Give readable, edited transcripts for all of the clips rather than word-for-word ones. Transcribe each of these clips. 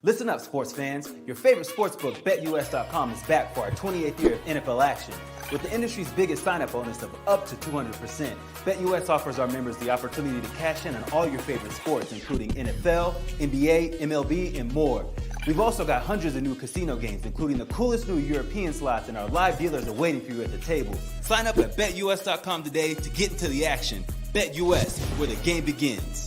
Listen up, sports fans. Your favorite sportsbook, BetUS.com, is back for our 28th year of NFL action. With the industry's biggest sign-up bonus of up to 200%, BetUS offers our members the opportunity to cash in on all your favorite sports, including NFL, NBA, MLB, and more. We've also got hundreds of new casino games, including the coolest new European slots, and our live dealers are waiting for you at the table. Sign up at BetUS.com today to get into the action. BetUS, where the game begins.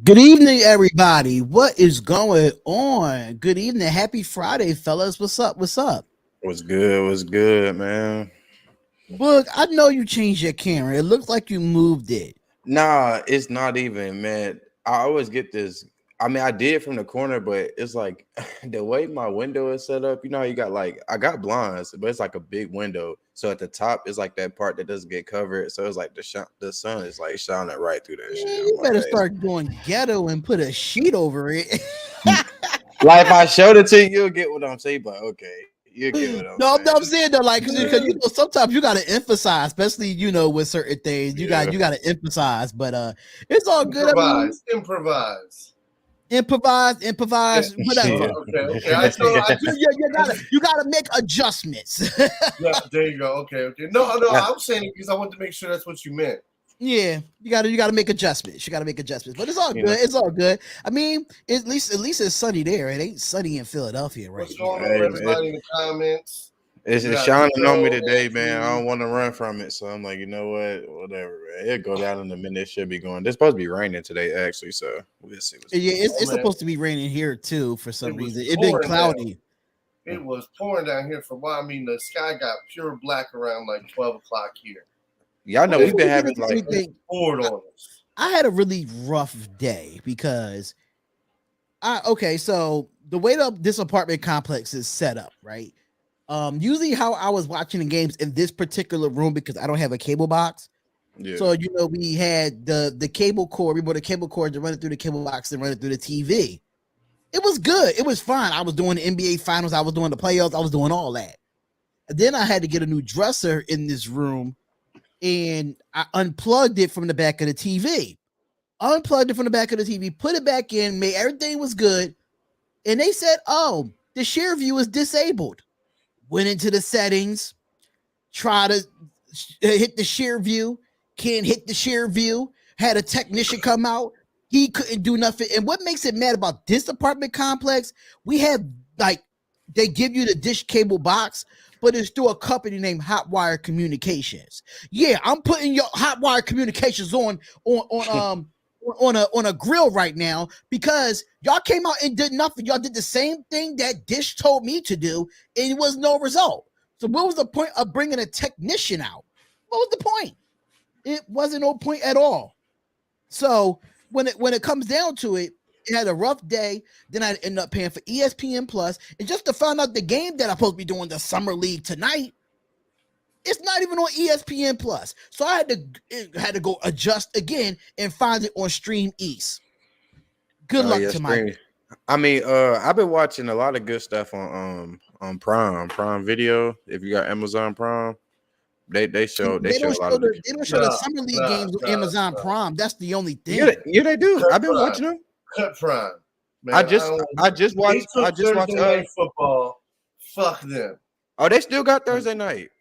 Good evening, everybody. What is going on? Good evening. Happy Friday, fellas. What's up? What's up? What's good? What's good, man? Look, I know you changed your camera. It looks like you moved it. Nah, it's not even, man. I always get this. I mean, I did from the corner, but it's like the way my window is set up. You know, how you got like I got blinds, but it's like a big window. So at the top is like that part that doesn't get covered. So it's like the sun is like shining right through that shit. You better start going ghetto and put a sheet over it. Like if I showed it to you, you'll get what I'm saying. But okay, you get what I'm saying. No, I'm saying though, like because you know sometimes you gotta emphasize, especially with certain things. You gotta emphasize, but it's all good. Improvise, whatever. Okay. You gotta make adjustments. Yeah, there you go. Okay. No, I'm saying it because I want to make sure that's what you meant. Yeah, you gotta make adjustments. But it's all good. It's all good. I mean, at least it's sunny there. It ain't sunny in Philadelphia, right? What's going on, everybody in the comments? It's shining on me today, man. I don't want to run from it, so I'm like, you know what, whatever, man. It'll go down in a minute. It should be going. There's supposed to be raining today, actually, so we'll see. It's supposed to be raining here too for some reason. It's been cloudy. It was pouring down here for a while. I mean, the sky got pure black around like 12 o'clock here. Y'all know we've been having like poured on us. I had a really rough day because so the way this apartment complex is set up, right? Usually how I was watching the games in this particular room because I don't have a cable box. Yeah. So we had the cable cord. We brought a cable cord to run it through the cable box and run it through the TV. It was good. It was fine. I was doing the NBA finals. I was doing the playoffs. I was doing all that. And then I had to get a new dresser in this room, and I unplugged it from the back of the TV. Put it back in, made everything was good, and they said, "Oh, the share view is disabled." Went into the settings, try to hit the share view, can't hit the share view. Had a technician come out, he couldn't do nothing. And what makes it mad about this apartment complex, we have they give you the dish cable box, but it's through a company named Hotwire Communications. Yeah, I'm putting your Hotwire Communications on a grill right now because y'all came out and did nothing. Y'all did the same thing that Dish told me to do, and it was no result. So what was the point of bringing a technician out? What was the point? It wasn't no point at all. So when it comes down to it, it had a rough day. Then I ended up paying for ESPN Plus, and just to find out the game that I'm supposed to be doing the summer league tonight, it's not even on ESPN Plus. So I had to go adjust again and find it on Stream East. Good luck to my. I mean, I've been watching a lot of good stuff on Prime Video. If you got Amazon Prime, they show a lot of. They don't show the summer league games on Amazon Prime. That's the only thing. Yeah, they do. I've been watching them. Cut Prime. Man, I just watched football. Fuck them. Oh, they still got Thursday night.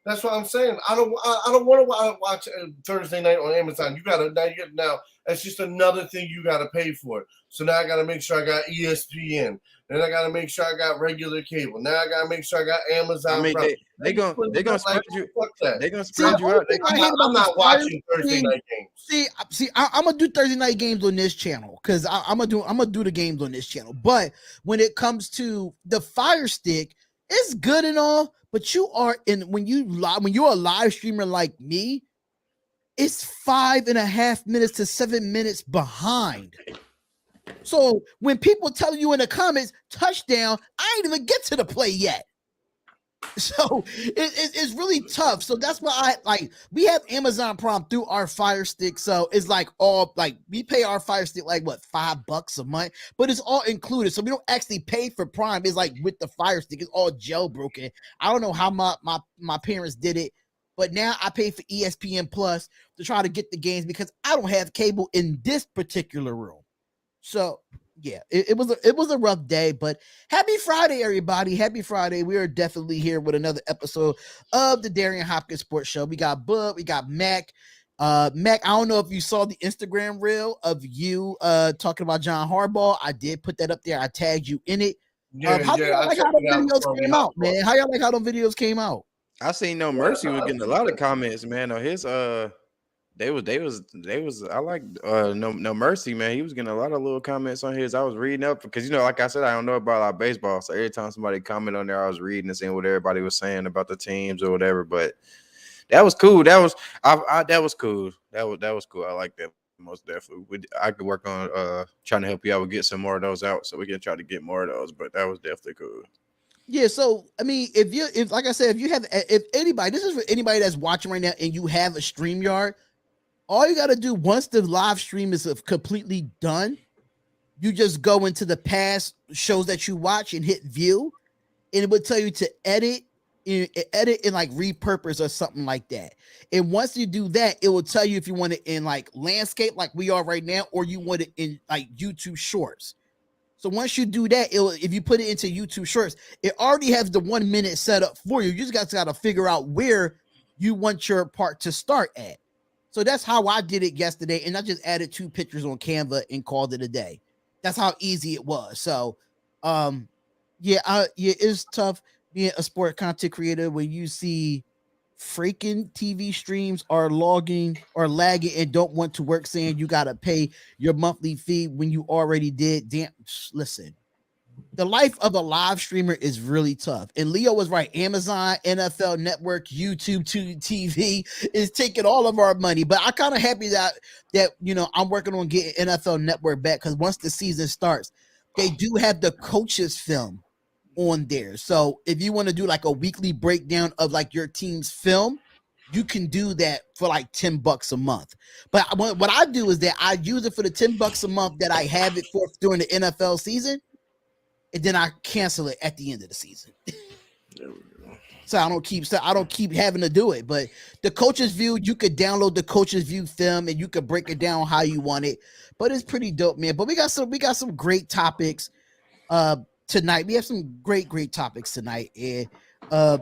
That's what I'm saying. I don't want to watch Thursday night on Amazon. You gotta now. That's just another thing you gotta pay for. So now I gotta make sure I got ESPN. Then I gotta make sure I got regular cable. Now I gotta make sure I got Amazon. I mean, they gonna spread you. They gonna spread you out. I'm not watching Thursday night games. See, I'm gonna do Thursday night games on this channel because I'm gonna do the games on this channel. But when it comes to the Fire Stick, it's good and all. But you are when you're a live streamer like me, it's 5.5 minutes to 7 minutes behind. So when people tell you in the comments, touchdown, I ain't even get to the play yet. So it's really tough. So that's why we have Amazon Prime through our Fire Stick. So it's we pay our Fire Stick like what, $5 a month, but it's all included. So we don't actually pay for Prime. It's like with the Fire Stick, it's all jailbroken. I don't know how my parents did it, but now I pay for ESPN Plus to try to get the games because I don't have cable in this particular room. So yeah, it was a rough day, but happy Friday, everybody. Happy Friday. We are definitely here with another episode of the Darion Hopkins Sports Show. We got Bud, we got Mac. Mac, I don't know if you saw the Instagram reel of you talking about John Harbaugh. I did put that up there. I tagged you in it. How y'all like how the videos came out, man? How y'all like how the videos came out? I seen No Mercy was getting a lot of comments, man, on his They was I like no Mercy, man. He was getting a lot of little comments on his. I was reading up because like I said, I don't know about our baseball. So every time somebody commented on there, I was reading and seeing what everybody was saying about the teams or whatever. But that was cool. That was cool. That was cool. I like that most definitely. I could work on trying to help you out with get some more of those out so we can try to get more of those. But that was definitely cool. Yeah, so I mean, if like I said, if anybody, this is for anybody that's watching right now and you have a StreamYard. All you got to do once the live stream is completely done, you just go into the past shows that you watch and hit view, and it would tell you to edit and like repurpose or something like that. And once you do that, it will tell you if you want it in like landscape, like we are right now, or you want it in like YouTube Shorts. So once you do that, if you put it into YouTube Shorts, it already has the 1 minute set up for you. You just got to figure out where you want your part to start at. So that's how I did it yesterday, and I just added 2 pictures on Canva and called it a day. That's how easy it was. So, it's tough being a sport content creator when you see freaking TV streams are lagging and don't want to work, saying you gotta pay your monthly fee when you already did. Damn, listen. The life of a live streamer is really tough. And Leo was right. Amazon, NFL Network, YouTube TV is taking all of our money. But I'm kind of happy that I'm working on getting NFL Network back because once the season starts, they do have the coaches film on there. So if you want to do like a weekly breakdown of like your team's film, you can do that for like $10 a month. But what I do is that I use it for the $10 a month that I have it for during the NFL season. And then I cancel it at the end of the season. So I don't keep having to do it. But the Coach's View, you could download the Coach's View film and you could break it down how you want it. But it's pretty dope, man. But we got some great topics tonight. We have some great topics tonight. And I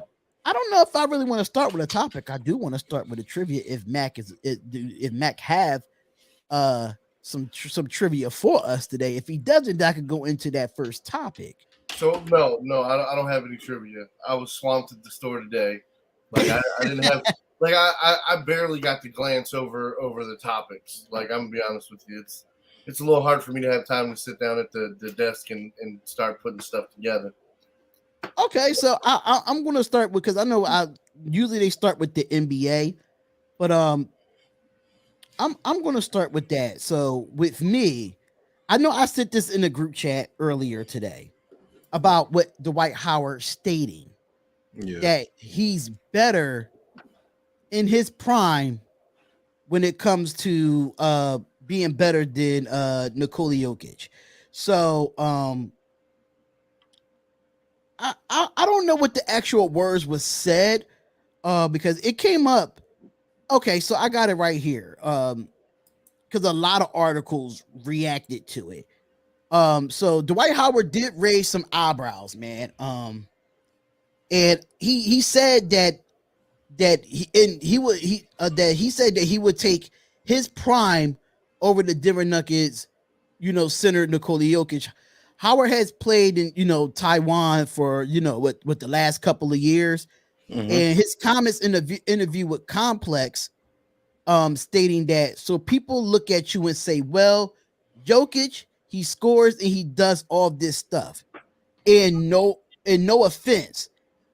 don't know if I really want to start with a topic. I do want to start with a trivia if Mac have some trivia for us today. If he doesn't, I could go into that first topic. So no, I don't have any trivia. I was swamped at the store today. Like I didn't have like I barely got to glance over the topics. Like I'm gonna be honest with you, it's a little hard for me to have time to sit down at the desk and start putting stuff together. Okay, so I'm gonna start because I know usually they start with the NBA, but I'm going to start with that. So with me, I know I sent this in the group chat earlier today about what Dwight Howard stating that he's better in his prime when it comes to being better than Nikola Jokic. So I don't know what the actual words was said because it came up. Okay, so I got it right here. Because a lot of articles reacted to it. So Dwight Howard did raise some eyebrows, man. And he said that that he said that he would take his prime over the Denver Nuggets, center Nikola Jokic. Howard has played in, Taiwan for, with the last couple of years. Mhm. And his comments in the interview with Complex, stating that, so people look at you and say, well, Jokic, he scores and he does all this stuff. And no offense,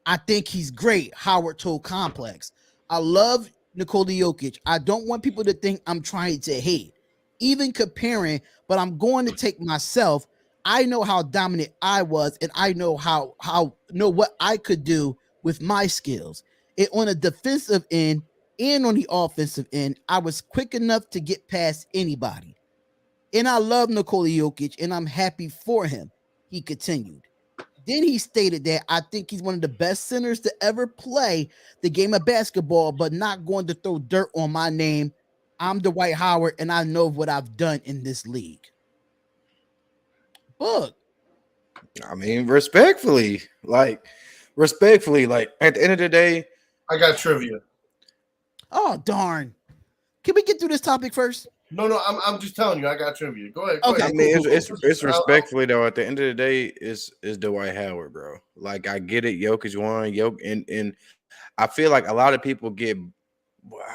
I think he's great. Howard told Complex, I love Nikola Jokic. I don't want people to think I'm trying to hate, even comparing, but I'm going to take myself. I know how dominant I was, and I know how know what I could do with my skills. And on a defensive end and on the offensive end, I was quick enough to get past anybody. And I love Nikola Jokic, and I'm happy for him, he continued. Then he stated that I think he's one of the best centers to ever play the game of basketball, but not going to throw dirt on my name. I'm Dwight Howard, and I know what I've done in this league. Book. I mean, respectfully, at the end of the day, I got trivia. Oh, darn. Can we get through this topic first? No, I'm just telling you, I got trivia. Go ahead. Okay. I mean, it's respectfully though. At the end of the day, it's Dwight Howard, bro. Like, I get it. Jokic won. And I feel like a lot of people get,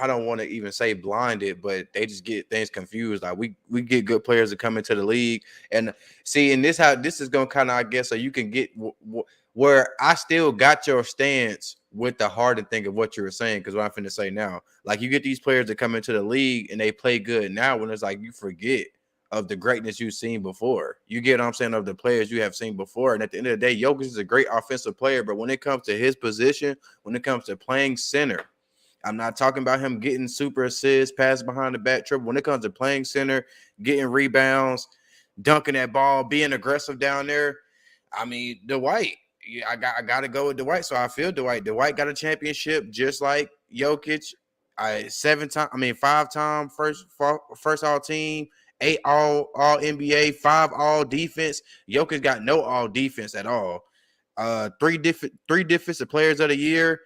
I don't want to even say blinded, but they just get things confused. Like, we get good players that come into the league, and see, and this is gonna kind of, I guess, so you can get where I still got your stance with the heart and think of what you were saying, because what I'm finna say now, like, you get these players that come into the league and they play good now, when it's like you forget of the greatness you've seen before. You get what I'm saying, of the players you have seen before. And at the end of the day, Jokic is a great offensive player, but when it comes to his position, when it comes to playing center, I'm not talking about him getting super assists, pass behind the back triple. When it comes to playing center, getting rebounds, dunking that ball, being aggressive down there, I mean, Dwight. I got to go with Dwight. So I feel Dwight. Dwight got a championship just like Jokic. 5-time first all team, 8 all NBA, 5 all defense. Jokic got no all defense at all. 3 defensive players of the year.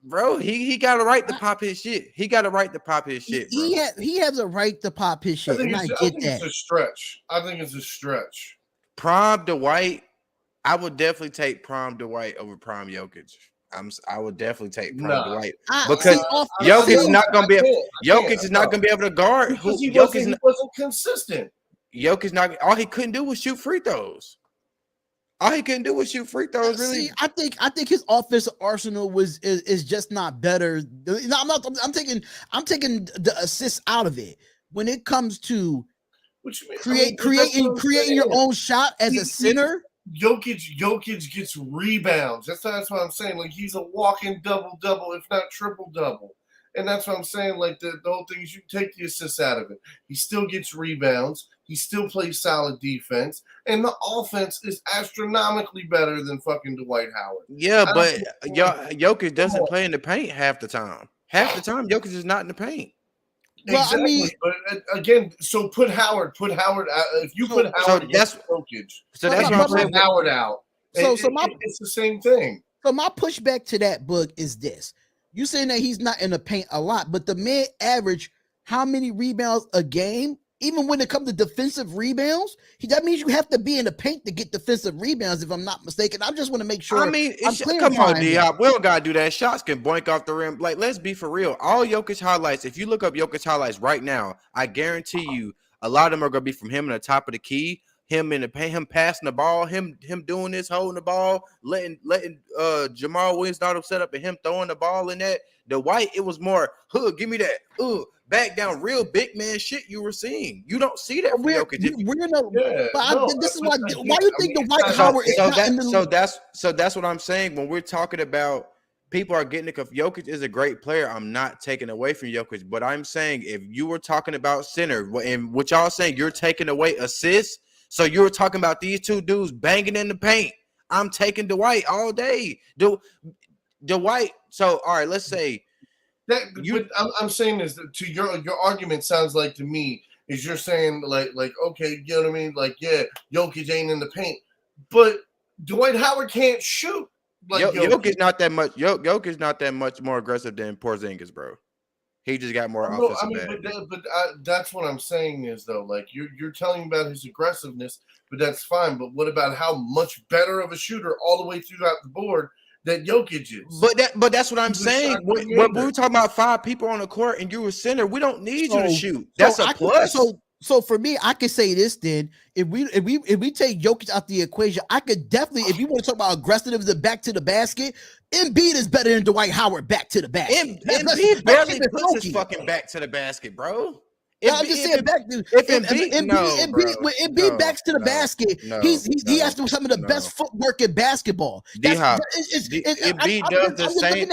Bro, he got a right to pop his shit. He got a right to pop his shit, bro. He has a right to pop his shit, and I get that. It's a stretch. I think it's a stretch. Prime Dwight, I would definitely take Prime Dwight over Prime Jokic. I would definitely take Prime Dwight because Jokic is not going to be able. Jokic is not going to be able to guard. He wasn't consistent. Jokic not. All he couldn't do was shoot free throws. All he couldn't do was shoot free throws. Really, I think his offensive arsenal is just not better. I'm taking the assists out of it when it comes to creating your own shot as a center. Jokic gets rebounds. That's what I'm saying. Like, he's a walking double-double, if not triple-double. And that's what I'm saying. Like, the whole thing is you take the assists out of it. He still gets rebounds. He still plays solid defense. And the offense is astronomically better than fucking Dwight Howard. Yeah, but Jokic doesn't play in the paint half the time. Half the time, Jokic is not in the paint. Well, exactly. I mean, but again, so put Howard out. If you put Howard against Jokic, that's what I'm saying. Howard out. It's the same thing. So my pushback to that book is this: you saying that he's not in the paint a lot, but the man average how many rebounds a game? Even when it comes to defensive rebounds, that means you have to be in the paint to get defensive rebounds, if I'm not mistaken. I just want to make sure. I mean, come on, D-Hop. We don't got to do that. Shots can boink off the rim. Like, let's be for real. All Jokic highlights, if you look up Jokic highlights right now, I guarantee you a lot of them are going to be from him in the top of the key, him in the paint, him passing the ball, him doing this, holding the ball, letting Jamal Williams set up and him throwing the ball in that. The White, it was more, give me that. Back down, real big man shit you were seeing. You don't see that. This is why you think the Dwight Howard is not in the so that's what I'm saying. When we're talking about people are getting Jokic is a great player. I'm not taking away from Jokic, but I'm saying if you were talking about center and what y'all saying, you're taking away assists. So you were talking about these two dudes banging in the paint. I'm taking Dwight all day. Dwight. So all right, let's say. I'm saying is that to your argument sounds like to me is you're saying like okay, you know what I mean? Like, yeah, Jokic ain't in the paint, but Dwight Howard can't shoot. like Jokic not that much. Jokic not that much more aggressive than Porzingis, bro. He just got more offensive bag. But that's what I'm saying is though, like you're telling about his aggressiveness, but that's fine. But what about how much better of a shooter all the way throughout the board that Jokic is? But that's what I'm saying. When we're talking about 5 people on the court and you were center, we don't need you to shoot. That's a plus. So for me, I could say this then. If we take Jokic out the equation, I could definitely, if you want to talk about aggressiveness and back to the basket, Embiid is better than Dwight Howard back to the basket. Embiid barely puts his fucking back to the basket, bro. I'm just saying back to Embiid backs to the basket. He has some of the best footwork in basketball. Embiid does the same.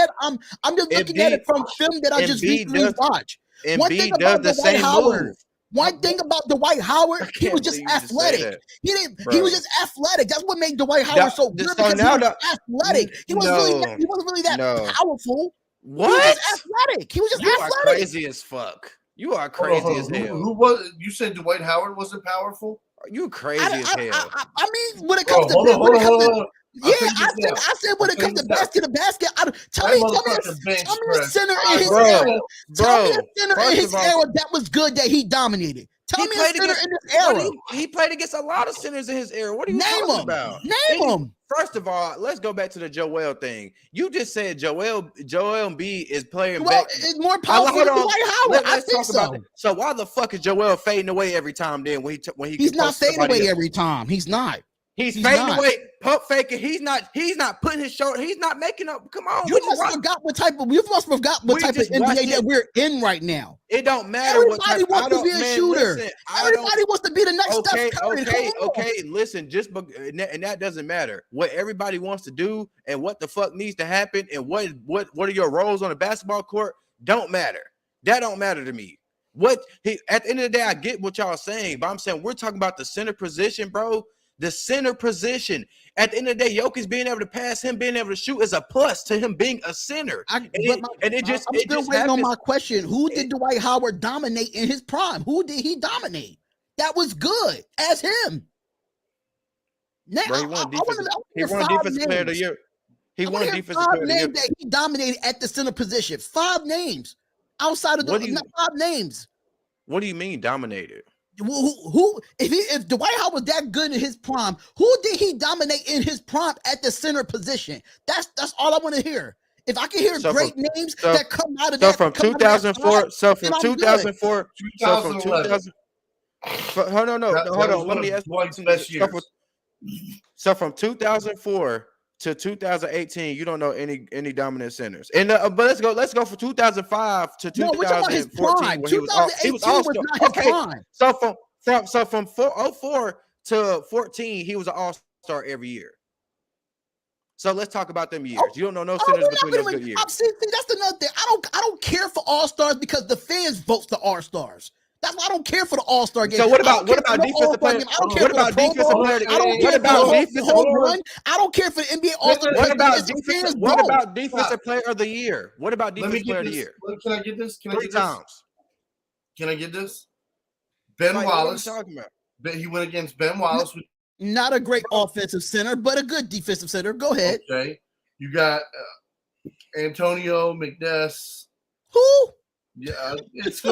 I'm just looking at it from film that I just recently watched. Embiid does the same move. One thing about Dwight Howard, he was just athletic. He was just athletic. That's what made Dwight Howard so good because he was athletic. He wasn't really that powerful. What? He was just athletic. He was just athletic. You are crazy as fuck. You are crazy as hell. Who was? You said Dwight Howard wasn't powerful? You crazy as hell. I mean, when it comes to I said when it comes to basket to basket, tell me a center in his era. Tell me a center in his era that was good that he dominated. Tell me a center in this era. He played against a lot of centers in his era. What are you talking about? Name them. First of all, let's go back to the Joel thing. You just said Joel Embiid is playing back. It's more powerful than Dwight Howard. I think so. About that. So why the fuck is Joel fading away every time? Then when he he's not fading away every time. He's not. He's fading away, pump faking. He's not putting his shoulder. He's not making up. Come on, you must have forgot what type of NBA that we're in right now. It don't matter. Everybody wants to be a shooter. Everybody wants to be the next Steph Curry. Okay. Listen, and that doesn't matter. What everybody wants to do and what the fuck needs to happen and what are your roles on the basketball court don't matter. That don't matter to me. At the end of the day, I get what y'all saying, but I'm saying we're talking about the center position, bro. The center position. At the end of the day, Jokic being able to pass, him being able to shoot is a plus to him being a center. I'm still waiting on my question. Who did Dwight Howard dominate in his prime? Who did he dominate? That was good as him. Now, bro, he won defensive player of the year. He won defensive player of the year. That he dominated at the center position. 5 names outside of the 5 names. What do you mean dominated? Who if Dwight Howard was that good in his prime, who did he dominate in his prime at the center position? That's all I want to hear. If I can hear great names that come out of that. From 2004, from 2004, hold on. Let me ask you. So from 2004 to 2018, you don't know any dominant centers. And but let's go for 2005 to 2014 when he was all-star. Okay, so from 04 to 14, he was an all-star every year. So let's talk about them years. You don't know no centers between those good years. See, that's another thing. I don't care for all-stars because the fans vote the all-stars. That's why I don't care for the All-Star game. So what about defensive player? What about defensive player? I don't care for the NBA All-Star game. What about defensive player of the year? What about defensive player of the year? Can I get this? Three times. Can I get this? Ben Wallace. What are you talking about? He went against Ben Wallace. Not a great offensive center, but a good defensive center. Go ahead. Okay. You got Antonio McNess. Who? Yeah,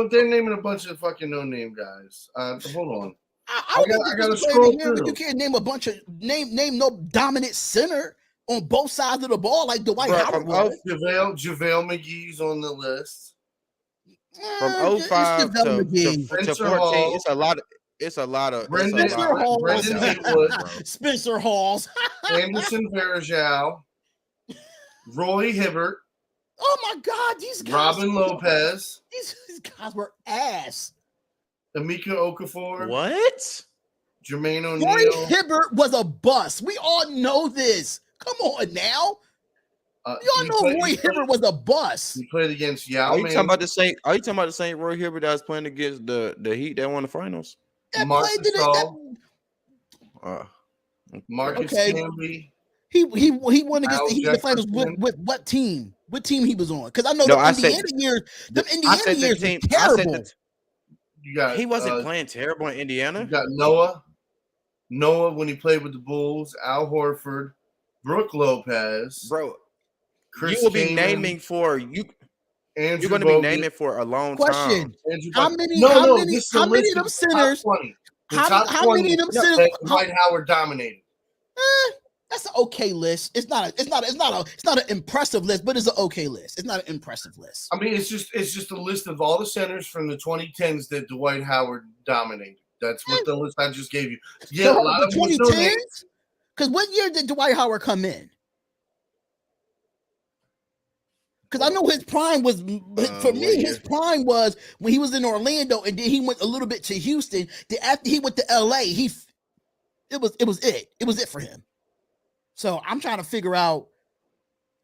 they're naming a bunch of fucking no-name guys. Hold on. I got to scroll through. You can't name a bunch of name no dominant center on both sides of the ball like Dwight Howard was. JaVale McGee's on the list. From 05 to 14, it's a lot of Brendan Haywood, Spencer Halls, Anderson Varejao, Roy Hibbert. Oh my God, these guys. Robin Lopez. These guys were ass. Emeka Okafor. What? Jermaine O'Neal. Roy Hibbert was a bust. We all know this. Come on now. Y'all know Roy Hibbert was a bust. He played against Yao. Are you talking about the same Roy Hibbert that was playing against the Heat that won the finals? Marcus Camby. He won against the Heat in the finals with what team? What team he was on? Because I know the Indiana years were terrible. He wasn't playing terrible in Indiana. You got Noah when he played with the Bulls, Al Horford, Brooke Lopez, bro. Chris You will be Kaman, naming for you. Andrew You're going to be naming for a long Question: time. How many? No, How no, many? this is a How many list of them of the top centers? 20. The How top how 20 many of them No, centers? that Dwight Howard dominated. That's an okay list. It's not an impressive list, but it's an okay list. It's not an impressive list. I mean, it's just a list of all the centers from the 2010s that Dwight Howard dominated. That's what the list I just gave you. Yeah, So a lot the of them was no names. 2010s. Because what year did Dwight Howard come in? Because I know his prime was for me. His prime was when he was in Orlando, and then he went a little bit to Houston. Then after he went to LA, it was it for him. So I'm trying to figure out,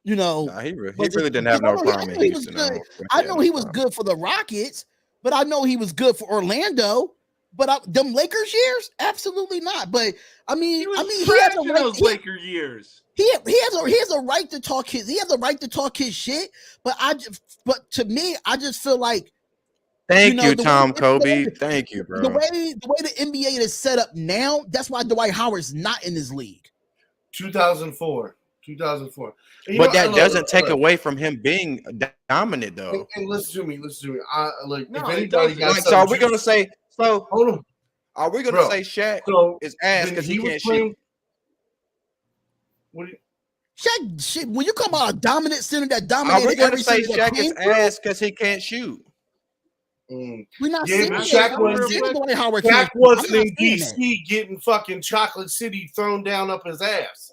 he really didn't have no prime in Houston. I know he was good for the Rockets, but I know he was good for Orlando. But them Lakers years, absolutely not. But I mean, he has a right. Those Lakers years. He has a right to talk his shit. But to me, I just feel like. Thank you, Tom Kobe. Thank you, bro. The way the NBA is set up now, that's why Dwight Howard's not in this league. 2004. But that doesn't take away from him being dominant, though. And listen to me. No, if anybody got so are we gonna say? So hold on. Are we gonna say Shaq is ass because he can't shoot? Shaq, when you come out a dominant center that dominated, are we gonna say Shaq is ass because he can't shoot? We're not yeah, saying Shaq wasn't in DC getting fucking Chocolate City thrown down up his ass.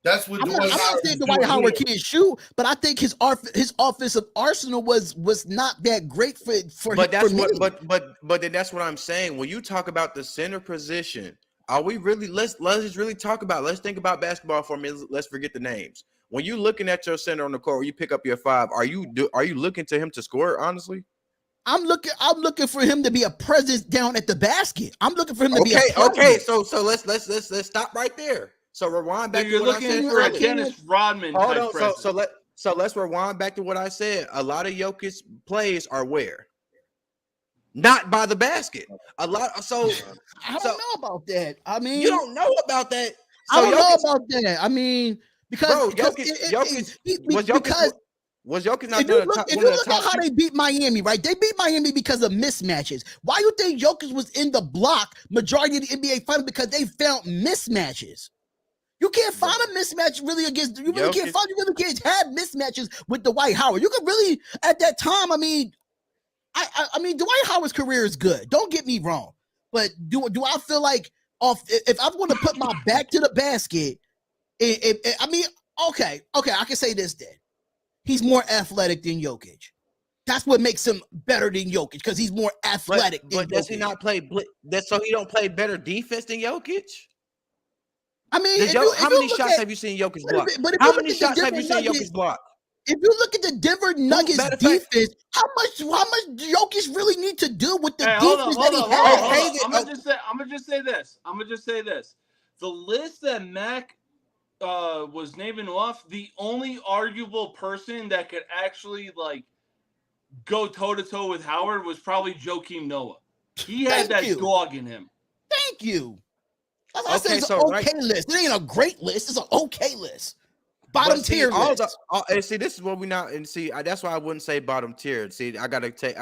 That's what I'm not saying Dwight Howard can't shoot, but I think his offensive arsenal was not that great for. But that's me. But then that's what I'm saying. When you talk about the center position, are we really? Let's just really talk about. Let's think about basketball for a minute. Let's forget the names. When you're looking at your center on the court, you pick up your five. Are you looking to him to score? Honestly. I'm looking for him to be a presence down at the basket. I'm looking for him to be a presence. Okay. So let's stop right there. So rewind back to what I said. You're looking for a Dennis Rodman type presence. So let's rewind back to what I said. A lot of Jokic plays are where? Not by the basket. A lot. So I don't know about that. I mean, you don't know about that. So I don't know about that. I mean, because was Jokic not if you look at how they beat Miami, right? They beat Miami because of mismatches. Why you think Jokic was in the block majority of the NBA finals? Because they found mismatches. You can't find a mismatch really against. You really can't have mismatches with Dwight Howard. You could really at that time. I mean, I mean, Dwight Howard's career is good. Don't get me wrong, but do I feel like if I'm going to put my back to the basket? I mean, okay, I can say this then. He's more athletic than Jokic. That's what makes him better than Jokic because he's more athletic. But does he not play? So he don't play better defense than Jokic? I mean, how many shots have you seen Jokic block? How many shots have you seen Jokic block? If you look at the Denver Nuggets defense, how much Jokic really need to do with the defense that he has? I'm gonna just say this. The list that Mac was naming off, the only arguable person that could actually go toe to toe with Howard was probably Joakim Noah. He had that dog in him. Thank you. I said it's an okay list. It ain't a great list. It's an okay list. Bottom tier list. And see, this is what we not and see. That's why I wouldn't say bottom tier. See, you gotta take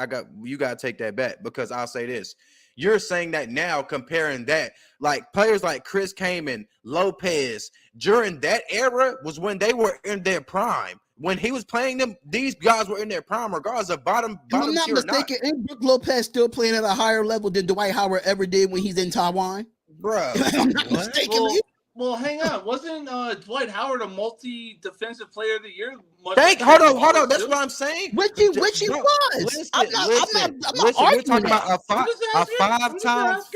that back because I'll say this. You're saying that now, comparing that, like players like Chris Kaman, Lopez, during that era was when they were in their prime. When he was playing them, these guys were in their prime, regardless of bottom tier. I'm not mistaken. Ain't Brook Lopez still playing at a higher level than Dwight Howard ever did when he's in Taiwan? Bro, I'm not mistaken. Well, hang on. Wasn't Dwight Howard a multi-defensive player of the year? Hold on. That's what I'm saying. Which he was. I'm not we're talking about a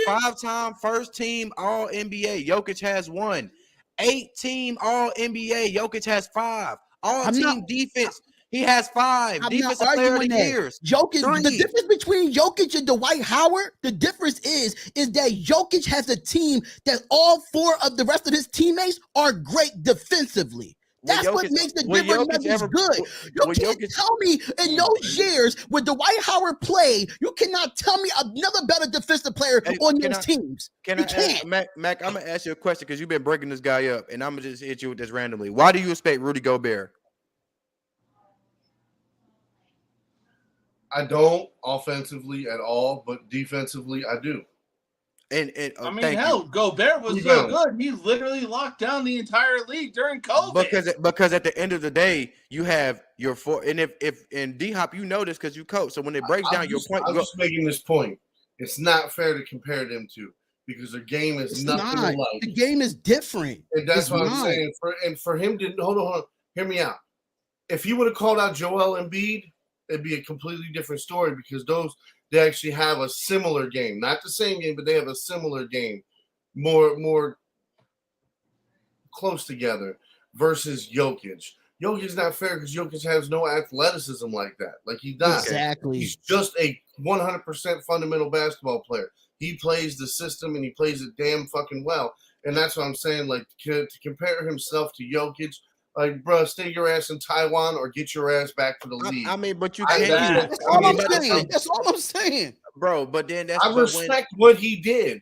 five-time first team All NBA. Jokic has 1. 8-team All NBA. Jokic has 5. All-team defense. He has 5. Defensive player of the years. Jokic. The difference between Jokic and Dwight Howard, the difference is that Jokic has a team that all 4 of the rest of his teammates are great defensively. That's what makes the difference that he's good. You can't tell me in those years when Dwight Howard played, you cannot tell me another better defensive player on those teams. You can't. Mac, I'm going to ask you a question because you've been breaking this guy up, and I'm going to just hit you with this randomly. Why do you expect Rudy Gobert? I don't offensively at all, but defensively I do. And I mean, hell, Gobert was so good. He literally locked down the entire league during COVID. Because at the end of the day, you have your four. And if in D-Hop, you know this because you coach. So when it breaks down your point, I'm just making this point. It's not fair to compare them to because their game is nothing alike. The game is different. And that's what I'm saying. For him to hold on, hear me out. If he would have called out Joel Embiid, it'd be a completely different story because they actually have a similar game. Not the same game, but they have a similar game. More close together versus Jokic. Jokic is not fair because Jokic has no athleticism like that. Like he does. Exactly. He's just a 100% fundamental basketball player. He plays the system and he plays it damn fucking well. And that's what I'm saying. Like to compare himself to Jokic, like, bro, stay your ass in Taiwan or get your ass back to the league. I mean, but you can't. That's all I'm saying. That's all I'm saying, bro. But then I respect what he did.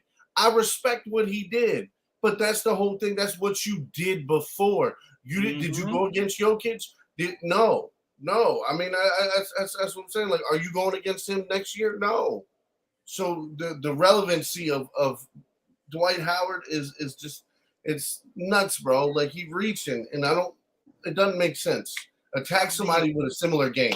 But that's the whole thing. That's what you did before. You did you go against Jokic? No. I mean, that's what I'm saying. Like, are you going against him next year? No. So the relevancy of Dwight Howard is just it's nuts, bro. Like he reaching, and it doesn't make sense. Attack somebody with a similar game.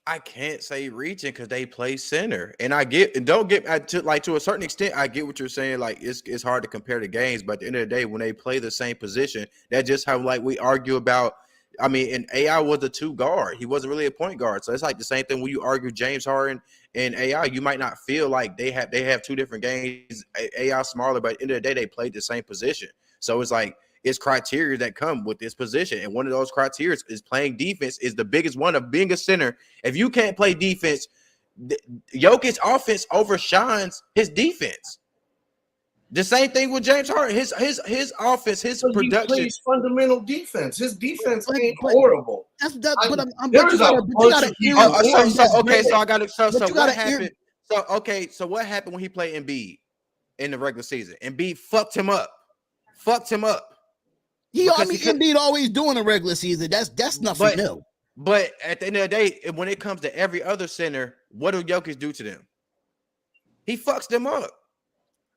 I can't say reaching because they play center, and I get and don't get to a certain extent. I get what you're saying. Like it's hard to compare the games, but at the end of the day, when they play the same position, that's just how like we argue about. I mean, and AI was a 2 guard. He wasn't really a point guard. So it's like the same thing when you argue James Harden and AI. You might not feel like they have 2 different games. AI smaller, but at the end of the day, they played the same position. So it's like it's criteria that come with this position. And one of those criteria is playing defense is the biggest one of being a center. If you can't play defense, Jokic's offense overshines his defense. The same thing with James Harden. His offense, his production. He plays fundamental defense. His defense ain't horrible. That's that. But so what happened when he played Embiid in the regular season? Embiid fucked him up. Embiid always doing a regular season. That's nothing new. But at the end of the day, when it comes to every other center, what do Jokic do to them? He fucks them up.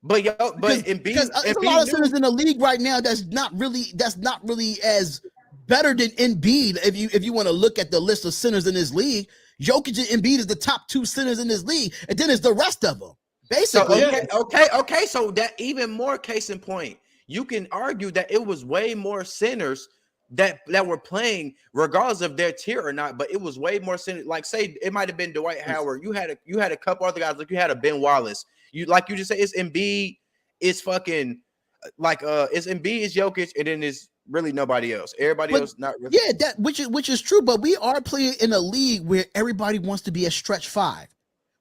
But Embiid, because there's a lot of centers in the league right now that's not really as better than Embiid. If you want to look at the list of centers in this league, Jokic and Embiid is the top 2 centers in this league, and then it's the rest of them. Basically, okay. So that even more case in point, you can argue that it was way more centers that were playing regardless of their tier or not, but it was way more centers. Like say it might have been Dwight Howard. You had a couple other guys, like you had a Ben Wallace. You just say it's Embiid, it's fucking like it's Embiid, it's Jokic, and then it's really nobody else. Everybody else not really. Yeah, that which is true, but we are playing in a league where everybody wants to be a stretch 5.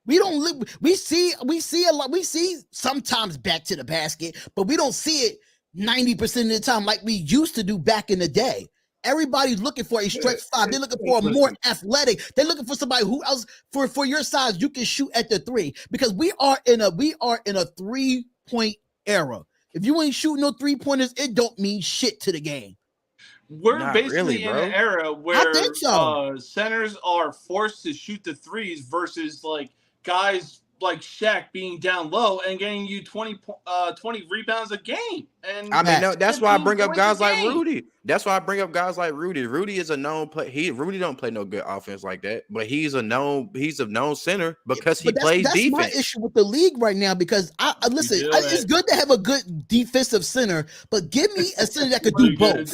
We don't live. We see a lot. We see sometimes back to the basket, but we don't see it 90% of the time like we used to do back in the day. Everybody's looking for a stretch 5. They're looking for a more athletic. They're looking for somebody who else for your size you can shoot at the 3 because we are in a 3-point era. If you ain't shooting no 3-pointers, it don't mean shit to the game. We're not basically really, in an era where centers are forced to shoot the 3s versus like guys like Shaq being down low and getting you 20 rebounds a game. And I mean, that's why I bring up guys like Rudy. Rudy is a known play. Rudy don't play no good offense like that, but he's a known center because he plays defense. That's my issue with the league right now because it's good to have a good defensive center, but give me a center that could do both.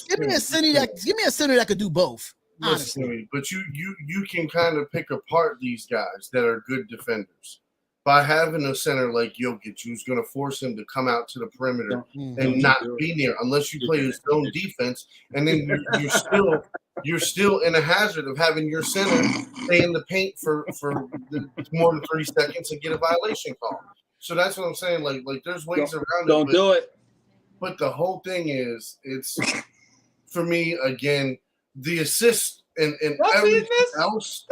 Give me a center that could do both. Honestly, but you can kind of pick apart these guys that are good defenders by having a center like Jokic who's going to force him to come out to the perimeter and not be near unless you play his own defense, and then you're still in a hazard of having your center stay in the paint for more than 30 seconds and get a violation call. So that's what I'm saying. Like there's ways around it. Don't do it. But the whole thing is for me, again, the assist and everything else,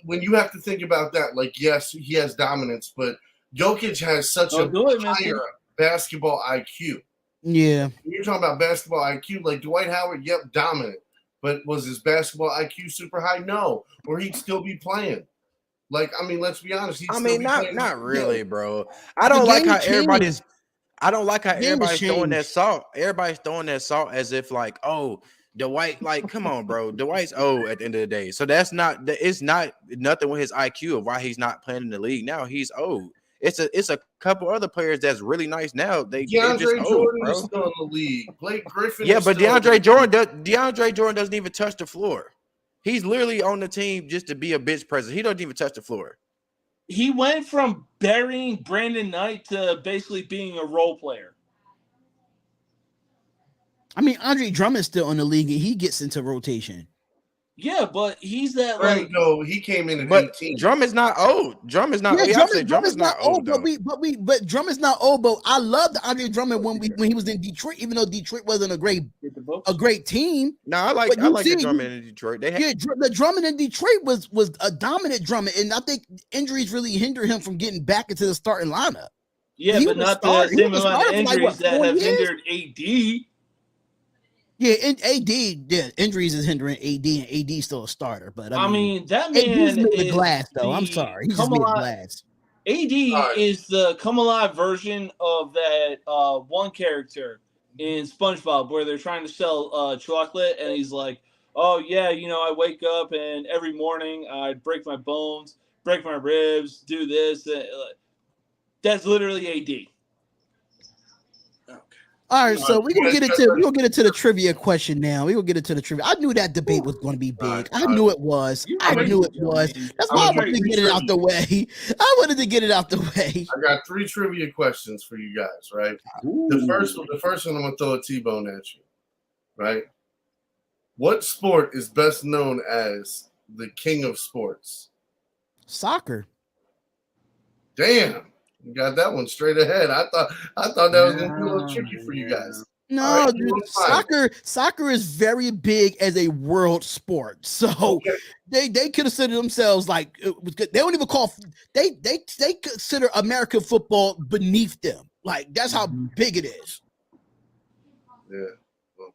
when you have to think about that, like, yes, he has dominance, but Jokic has such a higher basketball IQ. Yeah. When you're talking about basketball IQ, like Dwight Howard, yep, dominant. But was his basketball IQ super high? No. Or he'd still be playing. Like, I mean, let's be honest. Not really, bro. I don't like how everybody's throwing that salt. Everybody's throwing that salt as if like, oh, Dwight, like, come on, bro. Dwight's old at the end of the day. So it's not nothing with his IQ of why he's not playing in the league now. He's old. It's a couple other players that's really nice now. DeAndre Jordan is still in the league. Blake Griffin. Yeah, but DeAndre Jordan doesn't even touch the floor. He's literally on the team just to be a bench presence. He doesn't even touch the floor. He went from burying Brandon Knight to basically being a role player. I mean, Andre Drummond's still in the league and he gets into rotation. Yeah, but he's that like no, he came in at 18. Drummond's not old. Drummond's not old. But Drummond's not old. But I loved Andre Drummond when he was in Detroit, even though Detroit wasn't a great team. No, I like the Drummond in Detroit. The Drummond in Detroit was a dominant Drummond, and I think injuries really hinder him from getting back into the starting lineup. Yeah, but not the same amount of injuries that have hindered AD. Yeah, and AD, injuries is hindering AD, and AD's still a starter. But I mean that man is made of glass, though. I'm sorry, he's just made of glass. AD is the come alive version of that one character in SpongeBob where they're trying to sell chocolate, and he's like, "Oh yeah, I wake up and every morning I break my bones, break my ribs, do this." That's literally AD. All right, so we're gonna get into the trivia question now. We're gonna get into the trivia. I knew that debate was gonna be big. I knew it was. That's why I wanted to get it out the way. I got 3 trivia questions for you guys, right? Ooh. The first one I'm gonna throw a T-bone at you. Right? What sport is best known as the king of sports? Soccer. Damn. You got that one straight ahead. I thought that was going to be a little tricky for you guys. No, right, dude, soccer is very big as a world sport. So they consider themselves like they don't even call they consider American football beneath them. Like that's how big it is. Yeah. Well,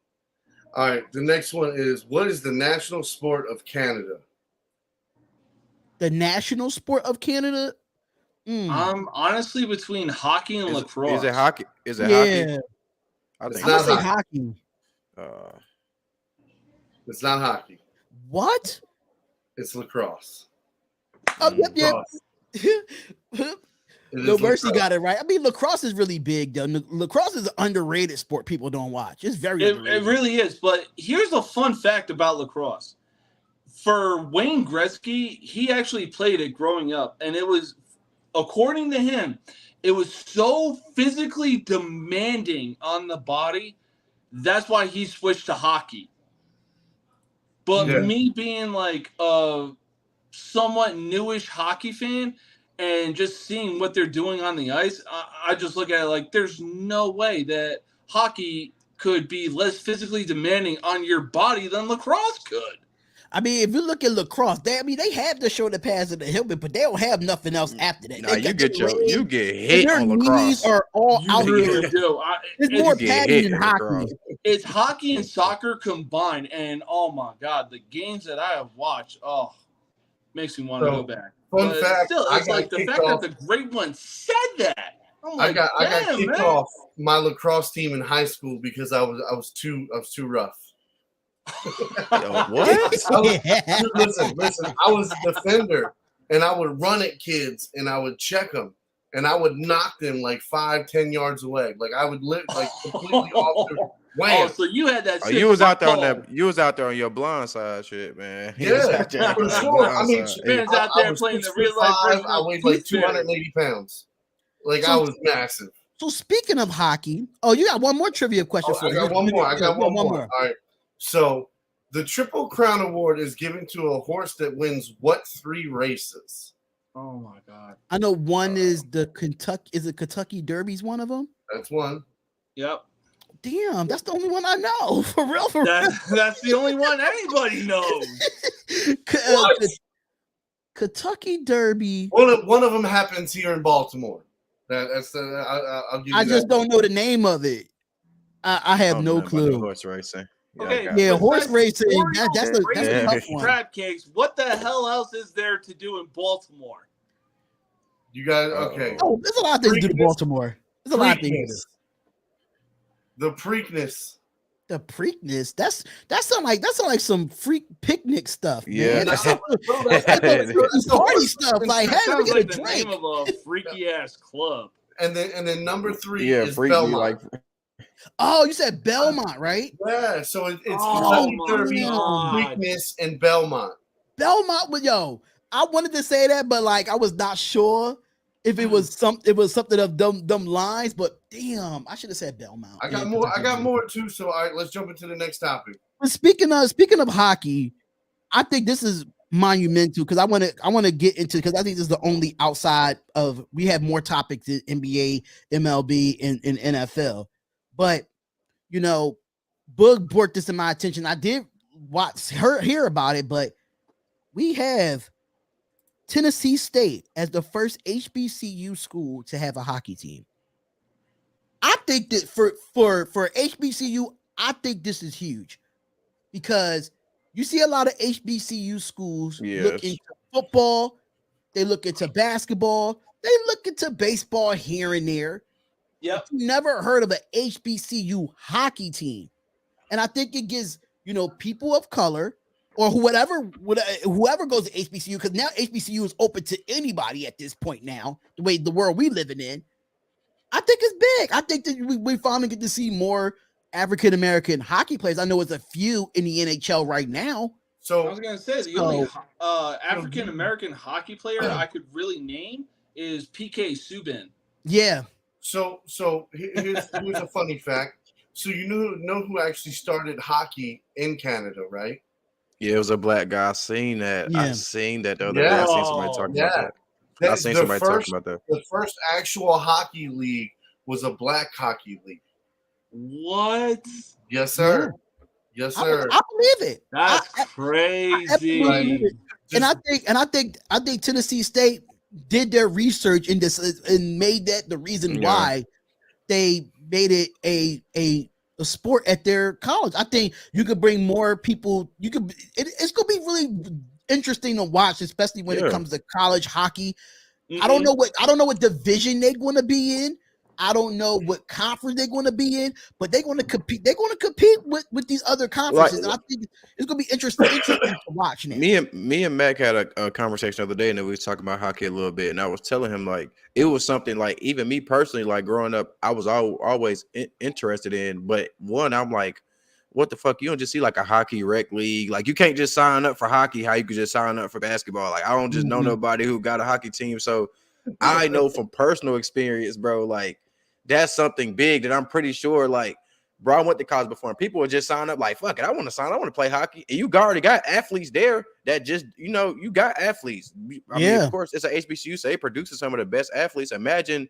all right. The next one is, what is the national sport of Canada? The national sport of Canada? I'm honestly between hockey and lacrosse. Is it hockey? Hockey? I think it's not hockey. It's not hockey. What? It's lacrosse. Oh, yep. No Mercy got it right. I mean, lacrosse is really big, though. Lacrosse is an underrated sport people don't watch. It's very underrated. It really is. But here's a fun fact about lacrosse. For Wayne Gretzky, he actually played it growing up, and it was, according to him, it was so physically demanding on the body. That's why he switched to hockey. But me being like a somewhat newish hockey fan and just seeing what they're doing on the ice, I just look at it like there's no way that hockey could be less physically demanding on your body than lacrosse could. I mean, if you look at lacrosse, they have the shoulder pads and the helmet, but they don't have nothing else after that. No, you get hit on lacrosse. Knees are all out really do. It's more padding than hockey. It's hockey and soccer combined, and oh my god, the games that I have watched, makes me want to go back. Fun fact, still, it's like the fact that the great one said that. I got kicked off my lacrosse team in high school because I was too rough. What? Listen. I was a defender, and I would run at kids, and I would check them, and I would knock them like 5-10 yards away. Like I would live like completely off the wham. Oh, so you had that. You was out there on that. You was out there on your blind side, shit, man. Yeah, for sure. I mean, man's out there playing the real life version. I weighed like 280 pounds. Like I was massive. So speaking of hockey, you got one more trivia question for you. I got one more. All right. So the Triple Crown Award is given to a horse that wins what 3 races? Oh my god! I know one is the Kentucky. Is it Kentucky Derby's one of them? That's one. Yep. Damn, that's the only one I know. For real, for real. That's the only one anybody knows. Kentucky Derby. One of them happens here in Baltimore. That's the. I'll give you I just that. don't know the name of it. I have I don't no know about the clue. horse racing. Okay, I got Yeah, it. horse besides racing. Orioles That's a tough one. crab cakes. What the hell else is there to do in Baltimore? You guys okay? Oh, there's a lot of things to do to Baltimore. There's a lot of things to do. The Preakness. The Preakness. That sound like some freak picnic stuff. Yeah. Man. That's party stuff. Like, hey, we Sounds get like a the drink. name of a freaky ass club. And then number 3 Yeah, is freaky. Belmont. Like, Oh, you said Belmont, right? Yeah, so it's Oh Kentucky my Derby, God. Preakness, and Belmont. Belmont with I wanted to say that, but like I was not sure if it was something of dumb lines. But damn, I should have said Belmont. I got more too. So all right, let's jump into the next topic. But speaking of hockey, I think this is monumental because I want to get into, because I think this is the only outside of, we have more topics in NBA, MLB, and NFL. But Boog brought this to my attention. I did hear about it, but we have Tennessee State as the first HBCU school to have a hockey team. I think that for HBCU, I think this is huge because you see a lot of HBCU schools look into football, they look into basketball, they look into baseball here and there. Yep. You never heard of an HBCU hockey team. And I think it gives, people of color or whoever goes to HBCU, because now HBCU is open to anybody at this point now, the way the world we living in. I think it's big. I think that we finally get to see more African-American hockey players. I know it's a few in the NHL right now. So I was going to say the only African-American hockey player I could really name is PK Subban. Yeah. So here's a funny fact. So you know who actually started hockey in Canada, right? yeah, it was a black guy. I seen that. Yeah. I seen that the other day. I seen somebody talking about that. I seen somebody talking about that. The first actual hockey league was a black hockey league. What? Yes, sir. Yeah. Yes, sir. I believe it. That's crazy. I think Tennessee State did their research in this and made that the reason why they made it a sport at their college. I think you could bring more people. It's gonna be really interesting to watch, especially when it comes to college hockey. Mm-hmm. I don't know what division they're going to be in. I don't know what conference they're going to be in, but they're going to compete. They're going to compete with these other conferences. And I think it's going to be interesting to watch now. Me and Mac had a conversation the other day, and we was talking about hockey a little bit. And I was telling him like it was something like even me personally, like growing up, I was always interested in. But one, I'm like, what the fuck? You don't just see like a hockey rec league. Like you can't just sign up for hockey how you could just sign up for basketball. Like I don't just know nobody who got a hockey team. So I know from personal experience, bro, like that's something big that I'm pretty sure, like, bro, I went to college before and people would just sign up like, fuck it, I want to sign up, I want to play hockey. And you already got athletes there that just, you got athletes. I mean, of course, it's an HBCU, so it produces some of the best athletes. Imagine,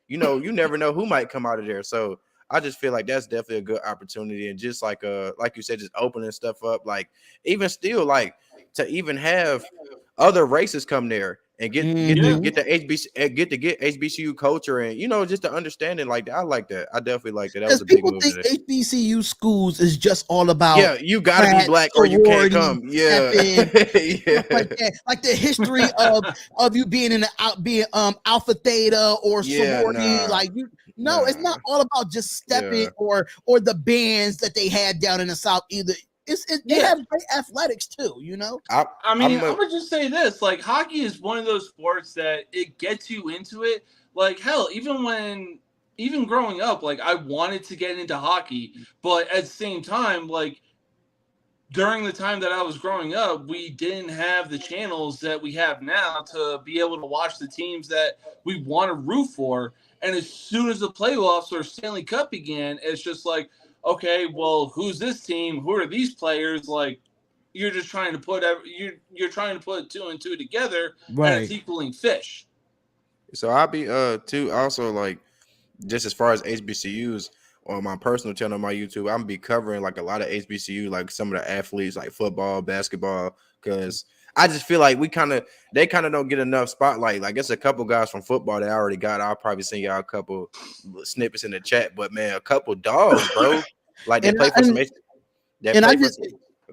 you never know who might come out of there. So I just feel like that's definitely a good opportunity. And just like you said, just opening stuff up, like even still, like to even have other races come there and get HBCU culture and just the understanding like that. I like that. I definitely like that. That was a big move. People think HBCU schools is just all about you gotta be black or you can't come. Like the history of you being Alpha Theta or sorority. Like it's not all about just stepping or the bands that they had down in the South either. They have great athletics too, I mean, I'm gonna just say this: like, hockey is one of those sports that it gets you into it. Like, hell, even growing up, like, I wanted to get into hockey, but at the same time, like, during the time that I was growing up, we didn't have the channels that we have now to be able to watch the teams that we want to root for. And as soon as the playoffs or Stanley Cup began, it's just like, okay, well, who's this team? Who are these players? Like, you're just trying to put you're trying to put two and two together, right? And it's equaling fish. So I'll be too also like just as far as HBCUs, on my personal channel on my YouTube, I'm gonna be covering like a lot of HBCU, like some of the athletes, like football, basketball, because I just feel like they kind of don't get enough spotlight. Like it's a couple guys from football that I already got. I'll probably send y'all a couple snippets in the chat, but man, a couple dogs, bro. Like they play for some.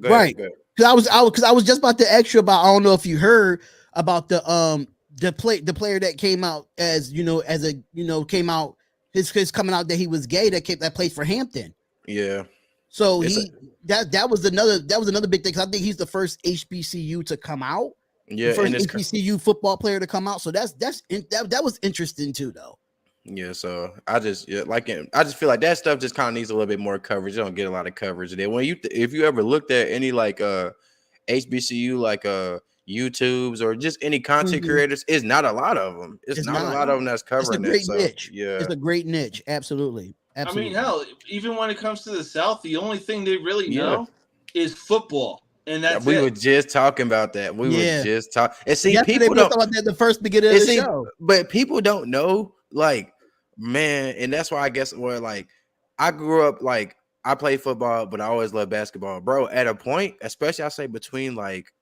Right. Because I was just about to ask you about. I don't know if you heard about the player that came out as came out his coming out that he was gay that played for Hampton. Yeah. So that was another big thing. 'Cause I think he's the first HBCU to come out. Yeah, the first HBCU football player to come out. So that was interesting too, though. Yeah, so I just feel like that stuff just kind of needs a little bit more coverage. You don't get a lot of coverage there. If you ever looked at any like HBCU like YouTubes or just any content creators, it's not a lot of them. It's not a lot of them that's covering that. It's a great niche. Yeah, it's a great niche. Absolutely. I mean, hell, even when it comes to the South, the only thing they really know is football. And that's we were just talking about that. We were just talking. And see, people don't about that the first beginning of the show. But people don't know, like, man, and that's why I guess where like I grew up, like I played football, but I always loved basketball, bro. At a point, especially I say between like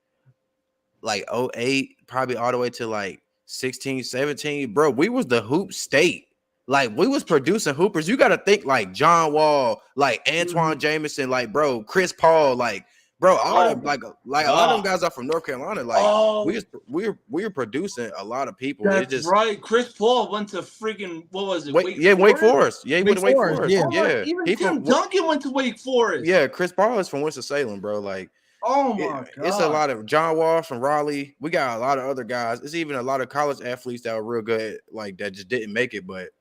08, probably all the way to like 16, 17, bro, we was the hoop state. Like we was producing hoopers. You got to think like John Wall, like Antoine Jameson, like bro, Chris Paul, like bro, all them like a lot of them guys are from North Carolina. Like we were producing a lot of people. That's right. Chris Paul went to freaking what was it? Wake Forest. Yeah, he went to Wake Forest. Yeah. Even Tim Duncan went to Wake Forest. Yeah, Chris Paul is from Winston-Salem, bro. Like, oh my god, it's a lot of John Wall from Raleigh. We got a lot of other guys. It's even a lot of college athletes that were real good, like that just didn't make it, but.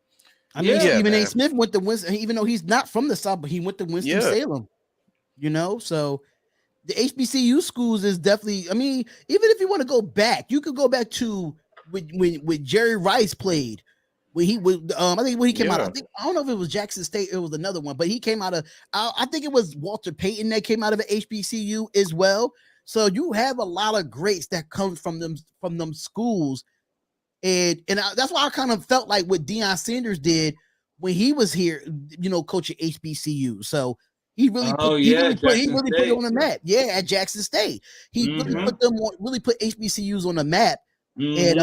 I mean, Stephen A. Smith went to Winston, even though he's not from the South, but he went to Winston-Salem, so the HBCU schools is definitely, I mean, even if you want to go back, you could go back to when Jerry Rice played, when he was, I think when he came out, I don't know if it was Jackson State, it was another one, but he came out of, I think it was Walter Payton that came out of an HBCU as well. So you have a lot of greats that come from them schools. And that's why I kind of felt like what Deion Sanders did when he was here, coaching HBCU. So he really put it on the map. Yeah, at Jackson State, he really put HBCUs on the map. And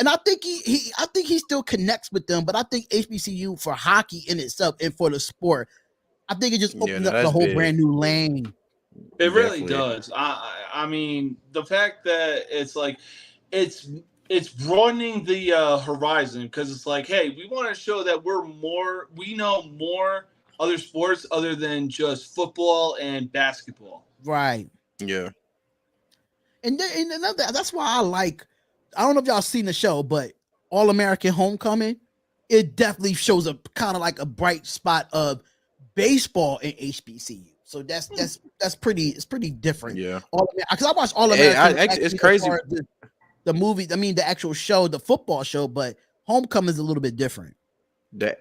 I think he still connects with them. But I think HBCU for hockey in itself and for the sport, I think it just opened up the whole brand new lane. It really does. I mean, the fact that it's like it's broadening the horizon, because it's like, hey, we want to show that we know more other sports other than just football and basketball. Right. Yeah. And that's why I don't know if y'all seen the show, but All American Homecoming, it definitely shows a kind of like a bright spot of baseball in HBCU. So that's pretty different. Yeah. Because I watched All American. It's crazy. The movie, I mean, the actual show, the football show, but Homecoming is a little bit different. The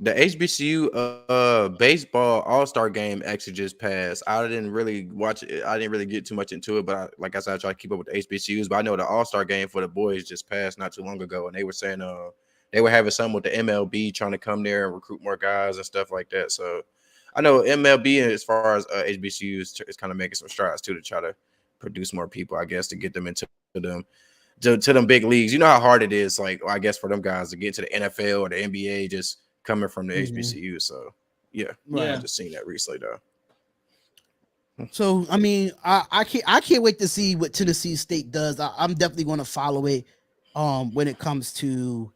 HBCU baseball All-Star game actually just passed. I didn't really watch it. I didn't really get too much into it, but like I said, I try to keep up with the HBCUs. But I know the All-Star game for the boys just passed not too long ago, and they were saying they were having something with the MLB trying to come there and recruit more guys and stuff like that. So I know MLB, as far as HBCUs, is kind of making some strides too to try to produce more people, I guess, to get them into them big leagues. You know how hard it is, like, I guess, for them guys to get to the NFL or the NBA just coming from the HBCU. So I just seen that recently though. So I mean, I can't wait to see what Tennessee State does. I'm definitely going to follow it when it comes to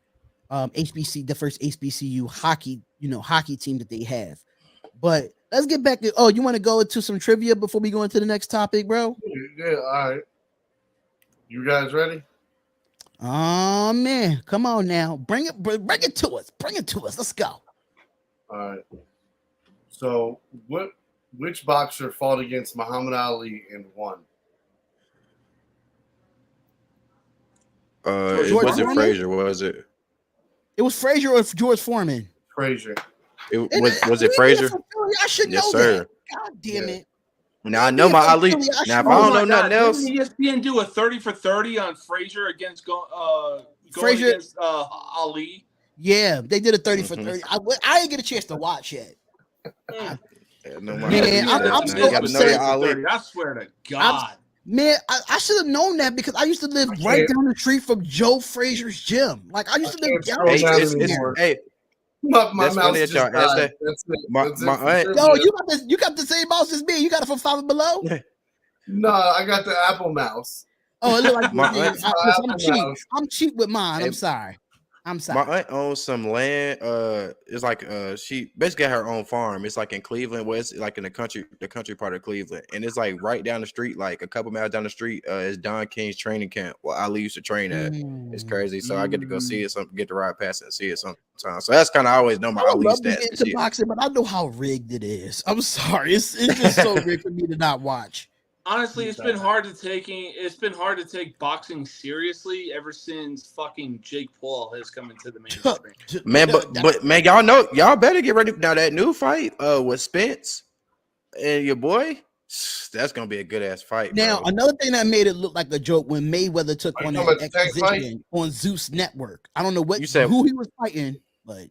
the first HBCU hockey team that they have. But let's get back to, you want to go into some trivia before we go into the next topic, bro? Yeah, all right. You guys ready? Oh man, come on now. Bring it to us. Bring it to us. Let's go. All right. So which boxer fought against Muhammad Ali and won? It wasn't Frazier, was it? It was Frazier or George Foreman? Frazier. Was it Frazier? I should know that. God damn it. Now I know my Ali. Now if I don't know nothing else, didn't ESPN do a 30 for 30 on Frazier against Frazier against Ali? Yeah, they did a 30 for 30. I didn't get a chance to watch yet. Man, I'm so upset. I swear to God. I should have known that because I used to live right down the street from Joe Frazier's gym. Like I used to live down the street. Hey, my mouse just died. That's it. Yo, you got the same mouse as me. You got it from Five Below? No, I got the Apple mouse. Oh, it look like I'm cheap. I'm cheap with mine. I'm sorry. My aunt owns some land. It's like she basically got her own farm. It's like in Cleveland, where it's like in the country part of Cleveland, and it's like right down the street, like a couple miles down the street. Is Don King's training camp. Well, Ali used to train at. It's crazy. So I get to go see it. Get to ride past it and see it sometimes. So that's kind of always know my Ali stats. Into boxing, but I know how rigged it is. I'm sorry. It's just so rigged for me to not watch. Honestly, it's been hard to take boxing seriously ever since fucking Jake Paul has come into the mainstream. Man, but man, y'all better get ready now. That new fight with Spence and your boy, that's gonna be a good ass fight. Now, bro. Another thing that made it look like a joke when Mayweather took on that exposition on Zeus Network. I don't know what you said, who he was fighting, but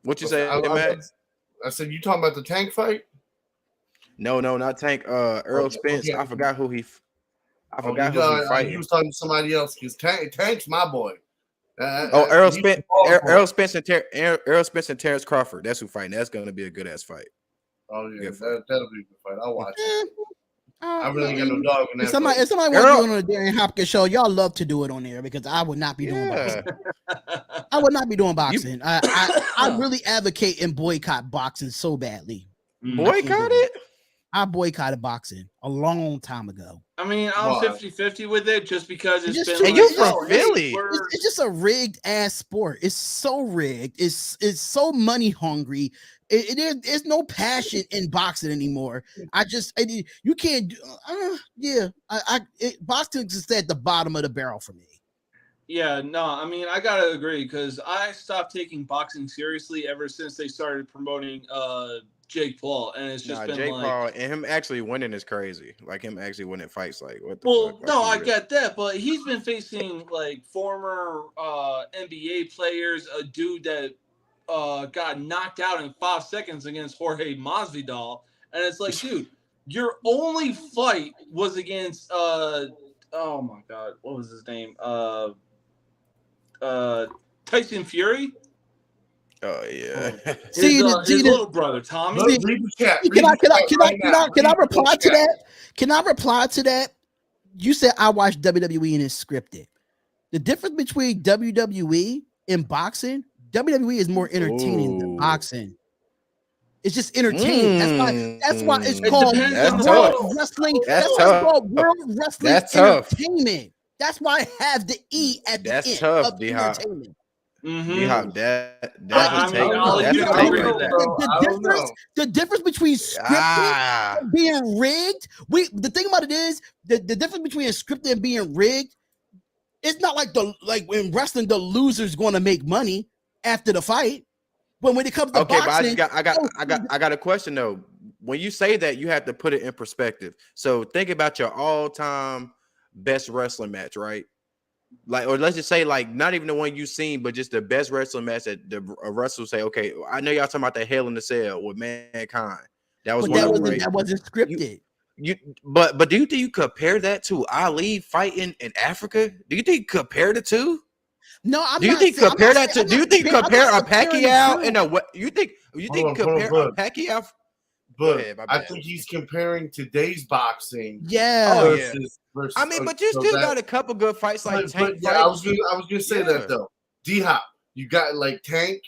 what you say, Matt? I said you talking about the Tank fight. No, not Tank. Earl Spence. Okay. I forgot who he. I forgot who he fighting. He was talking to somebody else. Because Tank's my boy. Earl Spence. Earl Spence and Terrence Crawford. That's who fighting. That's going to be a good ass fight. Oh yeah, that'll be a good fight. I'll watch it. I really got no dog in that. If somebody wants to do it on the Darion Hopkins show, y'all love to do it on there because I would not be doing boxing. I would not be doing boxing. I really advocate and boycott boxing so badly. Boycott it? I boycotted boxing a long time ago. I mean, I'm 50-50 with it just because it's been. And you from Philly? It's just a rigged ass sport. It's so rigged. It's so money hungry. There's no passion in boxing anymore. You can't. Boxing is just at the bottom of the barrel for me. Yeah, no, I mean, I gotta agree because I stopped taking boxing seriously ever since they started promoting Jake Paul, and it's just been Jake like Paul and him actually winning is crazy. Like him actually winning fights, like what the fuck? No, I get that, but he's been facing like former NBA players, a dude that got knocked out in 5 seconds against Jorge Masvidal, and it's like, dude, your only fight was against oh my god, what was his name? Tyson Fury. Oh yeah. His little brother Tommy. Can I reply to that? Can I reply to that? You said I watched WWE and it's scripted. The difference between WWE and boxing, WWE is more entertaining than boxing. It's just entertaining. That's why it's called World Wrestling. That's why it's called World Wrestling Entertainment. That's why I have the E at the end of the entertainment. The difference between scripted and being rigged. The thing about it is the difference between scripted and being rigged. It's not like in wrestling, the loser's going to make money after the fight. But when it comes to boxing, but I got a question though. When you say that, you have to put it in perspective. So think about your all-time best wrestling match, right? Like, or let's just say, like, not even the one you've seen, but just the best wrestling match that the wrestler say, okay, I know y'all talking about the Hell in the Cell with Mankind. That wasn't scripted. But do you think you compare that to Ali fighting in Africa? Do you think you compare the two? No, I'm do you not think saying, compare that to? Do you think compare a Pacquiao and a? You think compare a Pacquiao? But I think he's comparing today's boxing. Yeah. Versus, I mean, but you still got a couple good fights like Tank. I was gonna say that though. D-Hop, you got like Tank,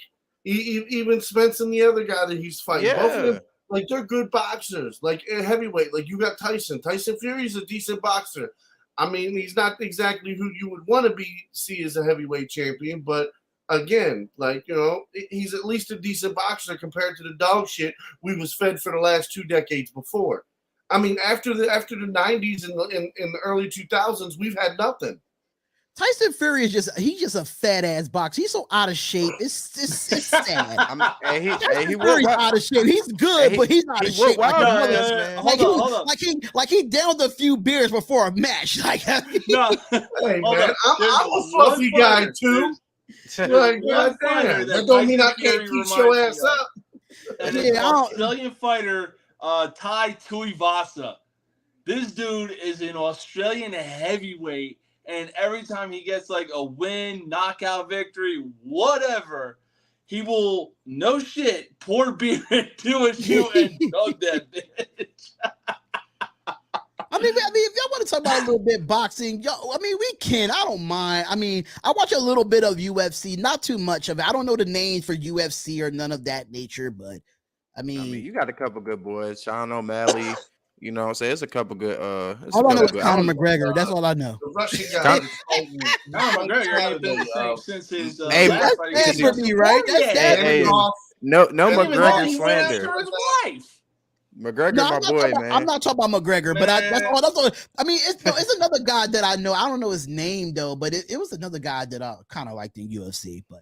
even Spence and the other guy that he's fighting. Yeah. Both of them, like they're good boxers. Like in heavyweight, like you got Tyson. Tyson Fury's a decent boxer. I mean, he's not exactly who you would want to see as a heavyweight champion, but again, like, you know, he's at least a decent boxer compared to the dog shit we was fed for the last 2 decades before. I mean, after the 90s and in the early 2000s, we've had nothing. Tyson Fury is just a fat ass boxer. He's so out of shape. It's sad. He's out of shape. He's good, but he's out of shape. Like he downed a few beers before a match. Like, hey man, I'm a fluffy guy too. Like, One God fighter damn. that That don't mean I Tyson Fury can't teach your reminds ass me of. up. And Yeah, it's I don't- Australian fighter Tai Tuivasa. This dude is an Australian heavyweight, and every time he gets like a win, knockout victory, whatever, he will no shit pour beer into a shoe and chug that bitch. I mean, if y'all want to talk about a little bit boxing, I mean, we can. I don't mind. I mean, I watch a little bit of UFC, not too much of it. I don't know the names for UFC or none of that nature, but I mean, you got a couple good boys, Sean O'Malley. You know what I'm saying? It's a couple good. It's all a I know couple is good. Conor McGregor. That's all I know. The Russian guy. Con- just told me- Conor McGregor ain't been the same Saturday, since his Hey, last that's fight sad against for me, right? That's Poirier. sad for Hey, me. no And even then, McGregor he went slander. after his wife. McGregor, No, my I'm not, boy, talking about, man. I'm not talking about McGregor, but that's Man. all. That's all. I mean, it's another guy that I know. I don't know his name though, but it was another guy that I kind of liked in UFC. But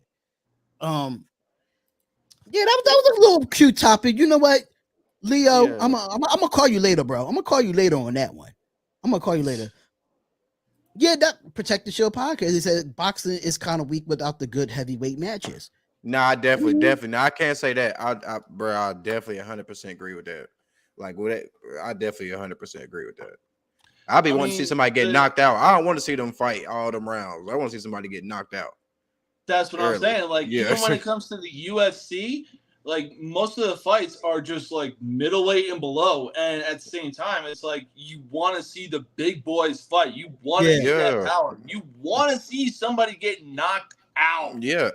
yeah, that was a little cute topic. You know what, Leo? Yeah. I'm gonna call you later, bro. I'm gonna call you later on that one. I'm gonna call you later. Yeah, that Protect the Show podcast. He said boxing is kind of weak without the good heavyweight matches. Nah, I definitely. No, I can't say that. I definitely 100% agree with that. Like, with it, I definitely 100% agree with that. I'll be wanting to see somebody get knocked out. I don't want to see them fight all them rounds. I want to see somebody get knocked out. That's what I'm Early. saying. Like, Yeah. even when it comes to the UFC, like, most of the fights are just like middleweight and below. And at the same time, it's like you want to see the big boys fight. You want to see that power. You want to see somebody get knocked out. Yeah.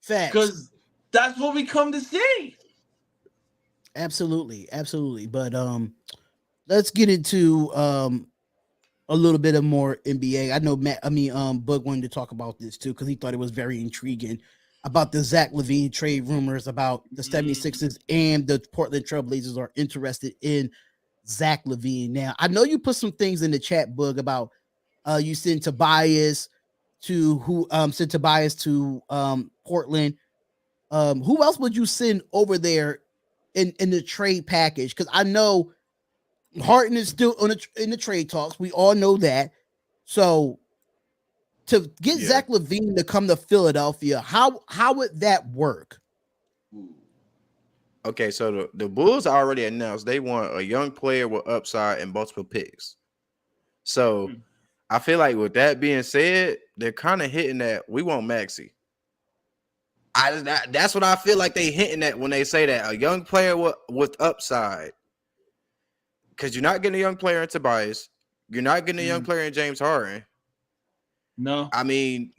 Facts. Because that's what we come to see. Absolutely. But let's get into a little bit of more NBA. I know Bug wanted to talk about this too because he thought it was very intriguing about the Zach Lavine trade rumors about the 76ers and the Portland Trailblazers are interested in Zach Lavine. Now, I know you put some things in the chat, Bug, about you sent Tobias to Portland. Who else would you send over there in the trade package? Because I know Harden is still in the trade talks. We all know that. So to get Zach Lavine to come to Philadelphia, how would that work? Okay, so the Bulls already announced they want a young player with upside and multiple picks. So I feel like with that being said, they're kind of hitting that we want Maxey. That's what I feel like they hitting at when they say that a young player with upside. Because you're not getting a young player in Tobias. You're not getting a young player in James Harden. No. I mean,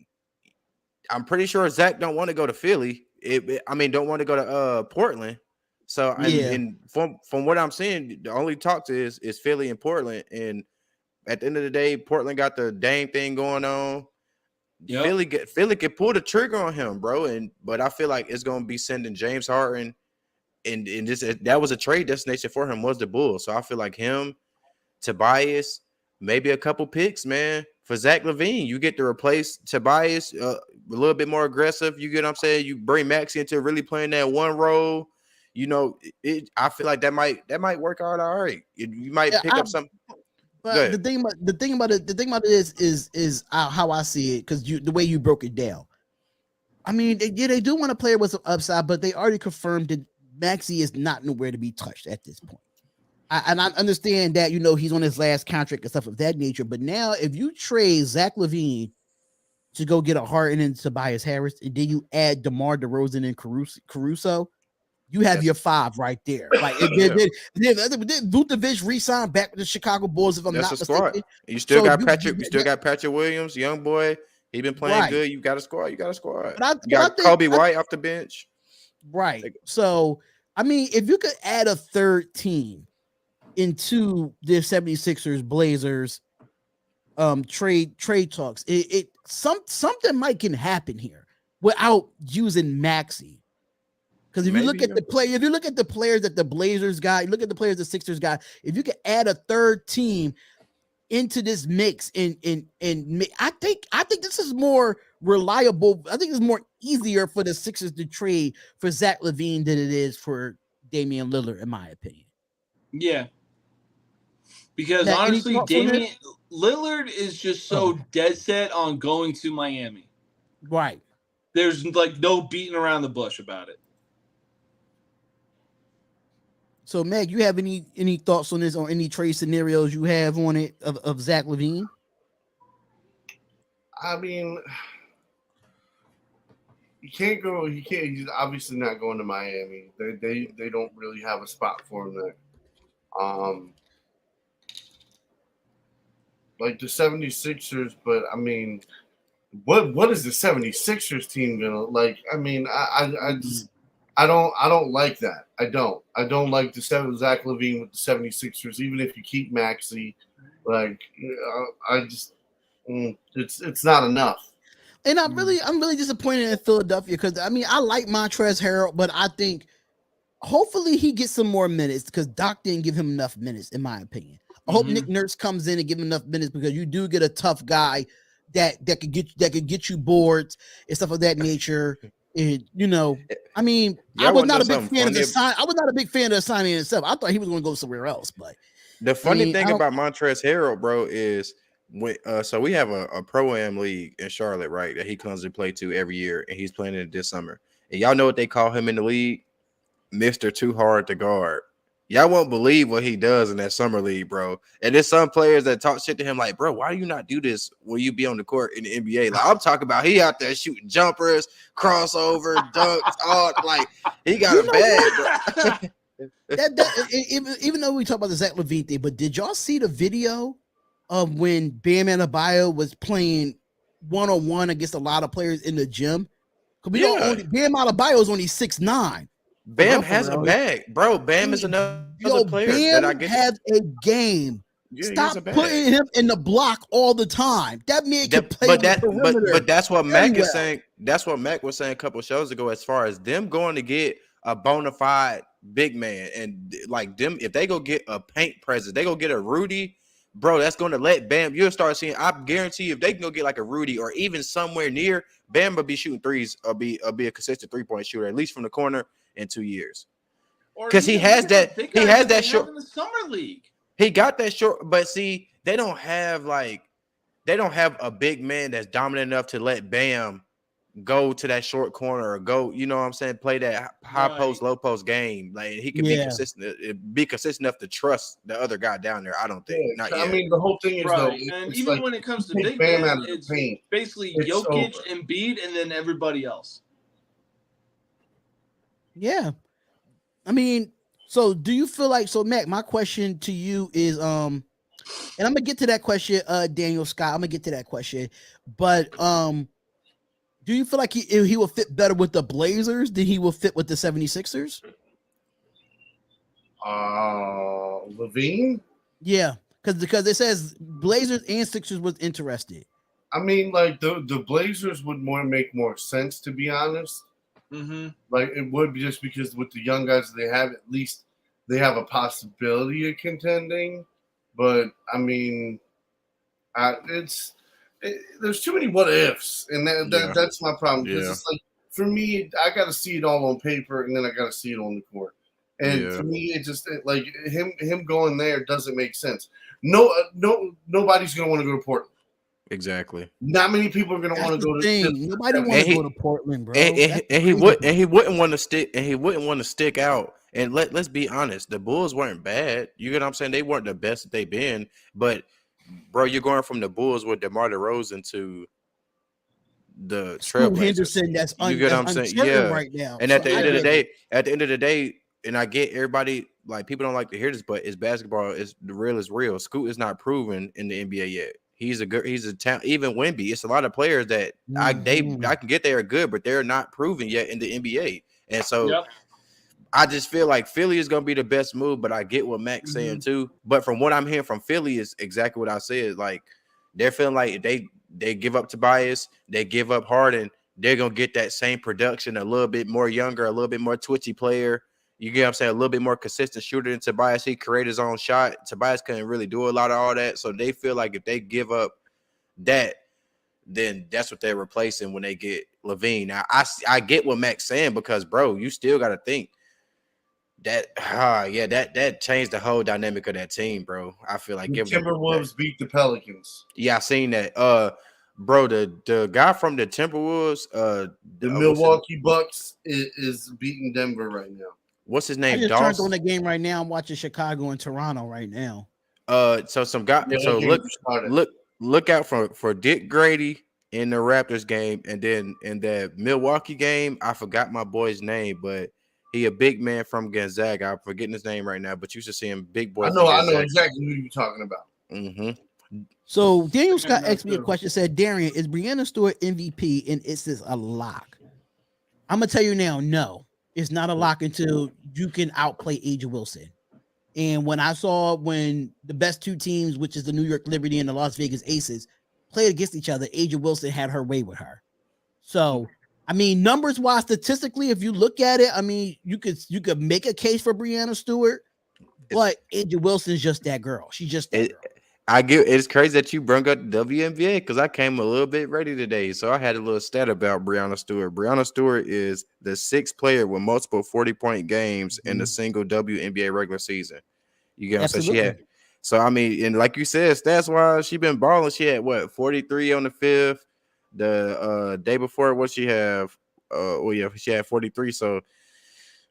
I'm pretty sure Zach don't want to go to Philly. Don't want to go to Portland. So and from what I'm seeing, the only talk is Philly and Portland. And at the end of the day, Portland got the Dame thing going on. Yep. Philly could pull the trigger on him, bro. But I feel like it's gonna be sending James Harden, and that was a trade destination for him was the Bulls. So I feel like him, Tobias, maybe a couple picks, man, for Zach Lavine. You get to replace Tobias a little bit more aggressive. You get what I'm saying? You bring Maxey into really playing that one role. You know, I feel like that might work out all right. You might pick up some. But the thing about it is how I see it, because the way you broke it down. I mean, they do want to play with some upside, but they already confirmed that Maxey is not nowhere to be touched at this point. And I understand that, he's on his last contract and stuff of that nature. But now, if you trade Zach Lavine to go get a Harden and Tobias Harris, and then you add DeMar DeRozan and Caruso, you have your five right there. Like, did Vucevic re-sign back with the Chicago Bulls? If I'm not mistaken, you still got Patrick. You still got Patrick Williams, young boy. He been playing good. You got a squad. You got Kobe White off the bench. Right. So, I mean, if you could add a third team into the 76ers Blazers trade talks, something might can happen here without using Maxey. Because if you look at the players that the Blazers got, you look at the players the Sixers got, if you could add a third team into this mix, and I think this is more reliable. I think it's more easier for the Sixers to trade for Zach Lavine than it is for Damian Lillard, in my opinion. Yeah. Because honestly, Damian Lillard is just so dead set on going to Miami. Right. There's like no beating around the bush about it. So, Meg, you have any thoughts on this, or any trade scenarios you have on it of Zach Lavine? I mean, he can't go. He can't. He's obviously not going to Miami. They don't really have a spot for him there. Like the 76ers, but I mean, what is the 76ers team gonna like? I mean, I just I don't like that. I don't like the Zach Lavine with the 76ers, even if you keep Maxey. Like, I just it's not enough. And I'm really disappointed in Philadelphia, because I mean, I like Montrezl Harrell, but I think hopefully he gets some more minutes, because Doc didn't give him enough minutes, in my opinion. I hope Nick Nurse comes in and give him enough minutes, because you do get a tough guy that could get you boards and stuff of that nature. And I mean, I was not a big fan of the sign. I was not a big fan of the signing itself. I thought he was going to go somewhere else. But the funny thing about Montrezl Harrell, bro, is so we have a pro-am league in Charlotte, right? That he comes to play to every year, and he's playing it this summer. And y'all know what they call him in the league? Mr. Too Hard to Guard. Y'all won't believe what he does in that summer league, bro. And there's some players that talk shit to him like, bro, why do you not do this when you be on the court in the NBA? Like, I'm talking about he out there shooting jumpers, crossover, dunks, all like he got a bag, bro. Even though we talk about the Zach Lavine thing, but did y'all see the video of when Bam Adebayo was playing one-on-one against a lot of players in the gym? Because Bam Adebayo is only 6'9". Bam has a bag, bro. Bam is another player Bam that I get. has a game. Yeah, stop putting him in the block all the time. That man can play but that's what Mac is saying. That's what Mac was saying a couple of shows ago, as far as them going to get a bona fide big man, and like them, if they go get a paint presence, they go get a Rudy, bro. That's going to let Bam. You'll start seeing. I guarantee you, if they can go get like a Rudy or even somewhere near, Bam will be shooting threes or be a consistent 3-point shooter, at least from the corner, in 2 years. Because he has that. He has that short in the summer league. He got that short, but see, they don't have a big man that's dominant enough to let Bam go to that short corner or go, you know what I'm saying, play that high post, low post game. Like he can be consistent enough to trust the other guy down there. I don't think. Not yet. I mean, the whole thing is though, and even like, when it comes to big man, it's basically Jokic, Embiid, and then everybody else. Yeah, I mean, so do you feel like, so Mac, my question to you is, and I'm gonna get to that question, Daniel Scott, I'm gonna get to that question, but do you feel like he will fit better with the Blazers than he will fit with the 76ers? Lavine? Yeah, because it says Blazers and Sixers was interested. I mean, like the Blazers would make more sense, to be honest. Like it would be, just because with the young guys they have, at least they have a possibility of contending. But I mean, there's too many what ifs, and that's my problem. Because it's like, for me, I got to see it all on paper, and then I got to see it on the court. And for me, like him going there doesn't make sense. Nobody's gonna want to go to Portland. Exactly. Not many people are going to want to go to. Nobody want to go to Portland, bro. And he wouldn't want to stick. And he wouldn't want to stick out. And let's be honest, the Bulls weren't bad. You get what I'm saying? They weren't the best that they've been. But bro, you're going from the Bulls with DeMar DeRozan to the Trailblazers. Henderson, that's you get what I'm saying? Yeah. Right now. And at the end of the day, and I get everybody, like, people don't like to hear this, but it's basketball. It's the real is real. Scoot is not proven in the NBA yet. He's a talent. Even Wemby, it's a lot of players that I can get there good, but they're not proven yet in the NBA. And so I just feel like Philly is going to be the best move, but I get what Mac's saying too. But from what I'm hearing from Philly is exactly what I said. Like, they're feeling like they give up Tobias, they give up Harden, they're going to get that same production, a little bit more younger, a little bit more twitchy player. You get what I'm saying? A little bit more consistent shooter than Tobias. He created his own shot. Tobias couldn't really do a lot of all that. So they feel like if they give up that, then that's what they're replacing when they get Lavine. Now, I get what Mac's saying, because, bro, you still got to think that, that changed the whole dynamic of that team, bro. I feel like the Timberwolves beat the Pelicans. Yeah, I seen that. bro, the guy from the Timberwolves, the Milwaukee Bucks is beating Denver right now. What's his name? I just Dawes? turned on the game right now. I'm watching Chicago and Toronto right now. So some guy. Yeah, So look out for Dick Grady in the Raptors game, and then in that Milwaukee game, I forgot my boy's name, but he a big man from Gonzaga. I'm forgetting his name right now, but you should see him, big boy. I know exactly who you're talking about. Mm-hmm. So Daniel Scott asked me a question. Said, Darion, is Breanna Stewart MVP, and is this a lock? I'm gonna tell you now, no, it's not a lock until you can outplay Asia Wilson. And when the best two teams, which is the New York Liberty and the Las Vegas Aces, played against each other, Asia Wilson had her way with her. So, I mean, numbers wise, statistically, if you look at it, I mean, you could make a case for Breanna Stewart, but Asia Wilson's just that girl. She's just that girl. It's crazy that you brought up the WNBA because I came a little bit ready today. So I had a little stat about Breanna Stewart. Breanna Stewart is the 6th player with multiple 40-point games in a single WNBA regular season. You get what I'm saying? She had, so I mean, and like you said, stats wise, she been balling. She had 43 on the 5th. The day before, what she have? She had 43. So,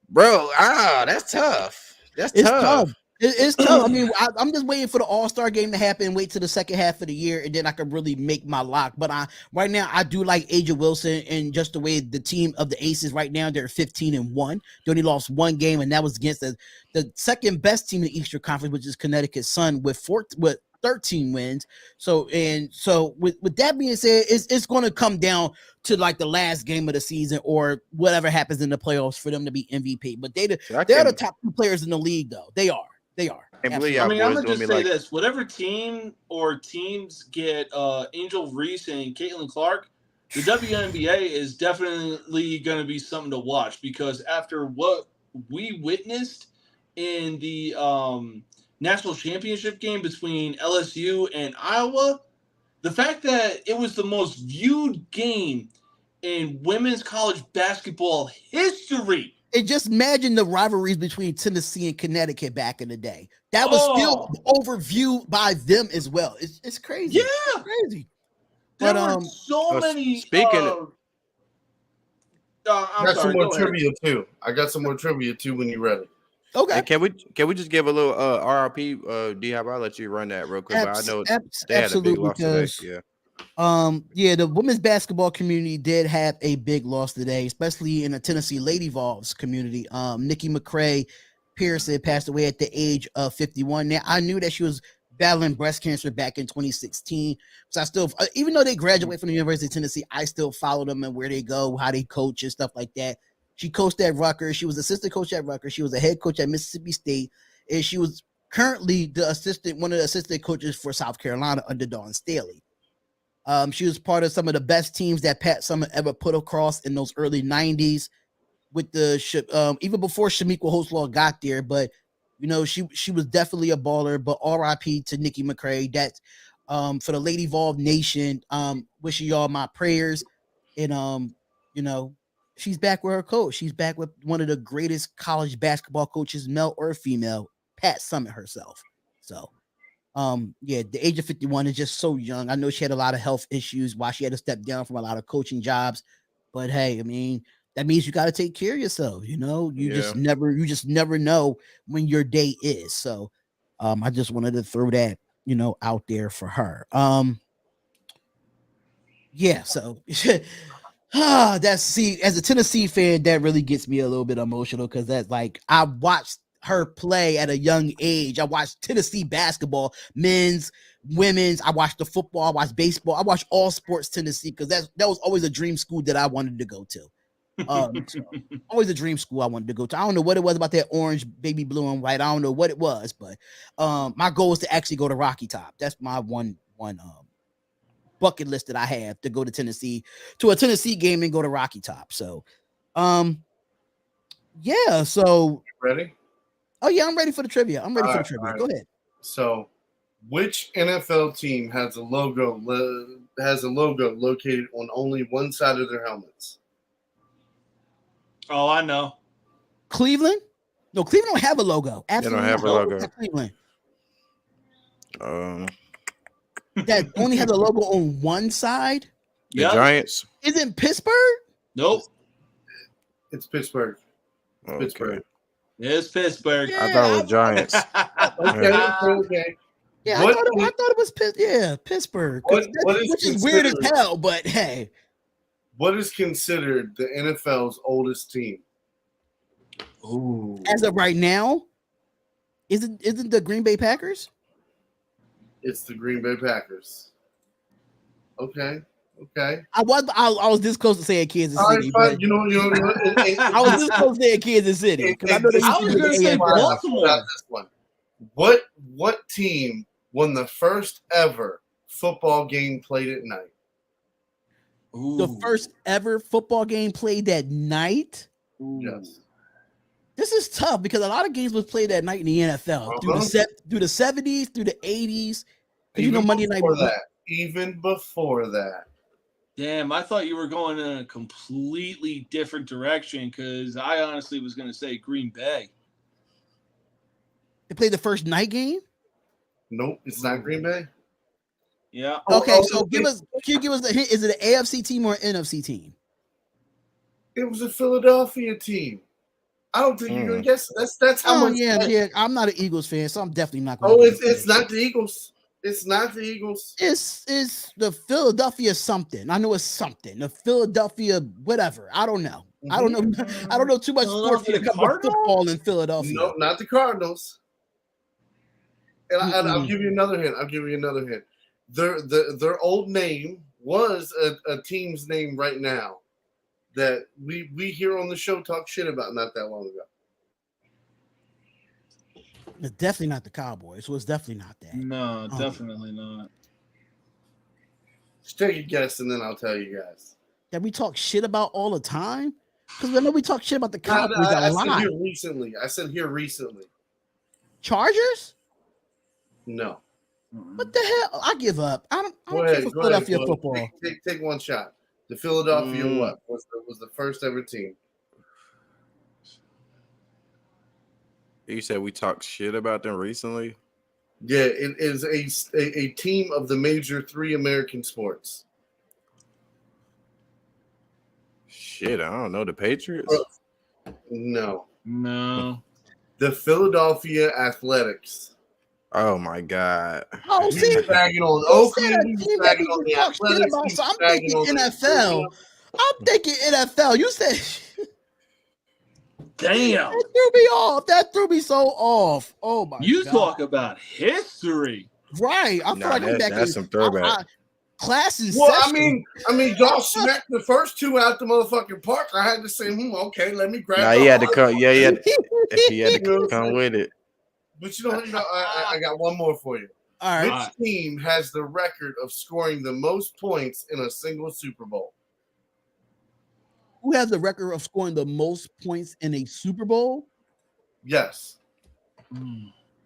bro, that's tough. It's tough. It's tough. I mean, I'm just waiting for the All-Star game to happen. Wait till the second half of the year, and then I can really make my lock. But right now, I do like Asia Wilson, and just the way the team of the Aces right now, they're 15-1. They only lost one game, and that was against the second best team in the Eastern Conference, which is Connecticut Sun, with 13 wins. So with that being said, it's going to come down to like the last game of the season or whatever happens in the playoffs for them to be MVP. But they're the top 2 players in the league, though. They are. I mean, I'm gonna just say this: whatever team or teams get Angel Reese and Caitlin Clark, the WNBA is definitely going to be something to watch, because after what we witnessed in the national championship game between LSU and Iowa, the fact that it was the most viewed game in women's college basketball history. And just imagine the rivalries between Tennessee and Connecticut back in the day. That was still overviewed by them as well. It's crazy. Yeah, it's crazy. There were so many. I got some more trivia too. I got some more trivia too when you're ready. Okay. And can we just give a little RRP? D-Hop, I'll let you run that real quick. But I know they had a big loss today. Yeah. The women's basketball community did have a big loss today, especially in the Tennessee Lady Vols community. Nikki McCrae Pearson passed away at the age of 51. Now, I knew that she was battling breast cancer back in 2016. So I still, even though they graduated from the University of Tennessee, I still follow them and where they go, how they coach and stuff like that. She coached at Rutgers. She was assistant coach at Rutgers. She was a head coach at Mississippi State, and she was currently one of the assistant coaches for South Carolina under Dawn Staley. She was part of some of the best teams that Pat Summitt ever put across in those early 90s with even before Shamiqua Holtzlaw got there. But, she was definitely a baller. But RIP to Nikki McCrae. That's for the Lady Vol Nation. Wishing y'all my prayers. And, she's back with her coach. She's back with one of the greatest college basketball coaches, male or female, Pat Summitt herself. So, the age of 51 is just so young. I know she had a lot of health issues while she had to step down from a lot of coaching jobs, but hey, I mean, that means you got to take care of yourself. You just never know when your day is. So, I just wanted to throw that, out there for her. So as a Tennessee fan, that really gets me a little bit emotional, because that's like, I watched her play at a young age. I watched Tennessee basketball, men's, women's. I watched the football. I watched baseball. I watched all sports Tennessee, because that was always a dream school that I wanted to go to. Always a dream school I wanted to go to. I don't know what it was about that orange, baby blue, and white. I don't know what it was, but my goal is to actually go to Rocky Top. That's my one bucket list that I have, to go to a Tennessee game and go to Rocky Top. So, So ready? Oh yeah, I'm ready for the trivia. Go ahead. So, which NFL team has a logo located on only one side of their helmets? Oh, I know. Cleveland? No, Cleveland don't have a logo. Absolutely, they don't have a logo. Cleveland. that only has a logo on one side? The Yep. Giants. Isn't Pittsburgh? Nope. It's Pittsburgh. Okay. Pittsburgh. It's Pittsburgh. I thought it was Giants. Okay. Yeah, What I thought it was Pittsburgh. What is Which is weird as considered- hell, but hey. What is considered the NFL's oldest team? Ooh. As of right now, isn't the Green Bay Packers? It's the Green Bay Packers. Okay. I was this close to saying Kansas All right, City. fine. But You know, I was this close to saying Kansas City because I know they I was used to gonna be say the AFL. Baltimore. Not this one. What team won the first ever football game played at night? Ooh. The first ever football game played that night. Ooh. Yes. This is tough because a lot of games was played that night in the NFL through the 70s, through the 80s. You know, Monday night. Even before that. Damn, I thought you were going in a completely different direction because I honestly was going to say Green Bay. They played the first night game. Nope, it's not Green Bay. Yeah. Okay, so can you give us a hint? Is it an AFC team or an NFC team? It was a Philadelphia team. I don't think you're gonna guess. That's how Oh much. yeah. I'm not an Eagles fan, so I'm definitely not going. Oh, it's not the Eagles. It's not the Eagles. It's the Philadelphia something. I know it's something. The Philadelphia whatever. I don't know. I don't know. I don't know too much sports when it comes to football in Philadelphia. No, not the Cardinals. And I'll give you another hint. Their old name was a team's name right now that we here on the show talk shit about not that long ago. It's definitely not the Cowboys. So it's definitely not that. No, definitely not. Just take a guess and then I'll tell you guys. That we talk shit about all the time? Because I know we talk shit about the Cowboys I a lot. said here recently. Chargers? No. What the hell? I give up. I don't care for Go Philadelphia ahead. football. Take one shot. The Philadelphia what was the first ever team? You said we talked shit about them recently? Yeah, it is a team of the major 3 American sports. Shit, I don't know. The Patriots? No. No. The Philadelphia Athletics. Oh my God. Oh, We see, was bagging on you Oakland. said a We was team that bagging we on the talk shit Athletics. about, we so was I'm bagging thinking on the NFL. I'm thinking NFL. You said Damn. that threw me off. That threw me so off. Oh my You God. talk about history. Right. I feel like I'm back that's in some throwback. class and Well, session. I mean, y'all smacked the first 2 out the motherfucking park. I had to say, okay, let me grab. Nah, the he had to heart. come. Yeah, he had You know to what I'm come saying? with it. But I got one more for you. All right. Which team has the record of scoring the most points in a single Super Bowl? Who has the record of scoring the most points in a Super Bowl? Yes.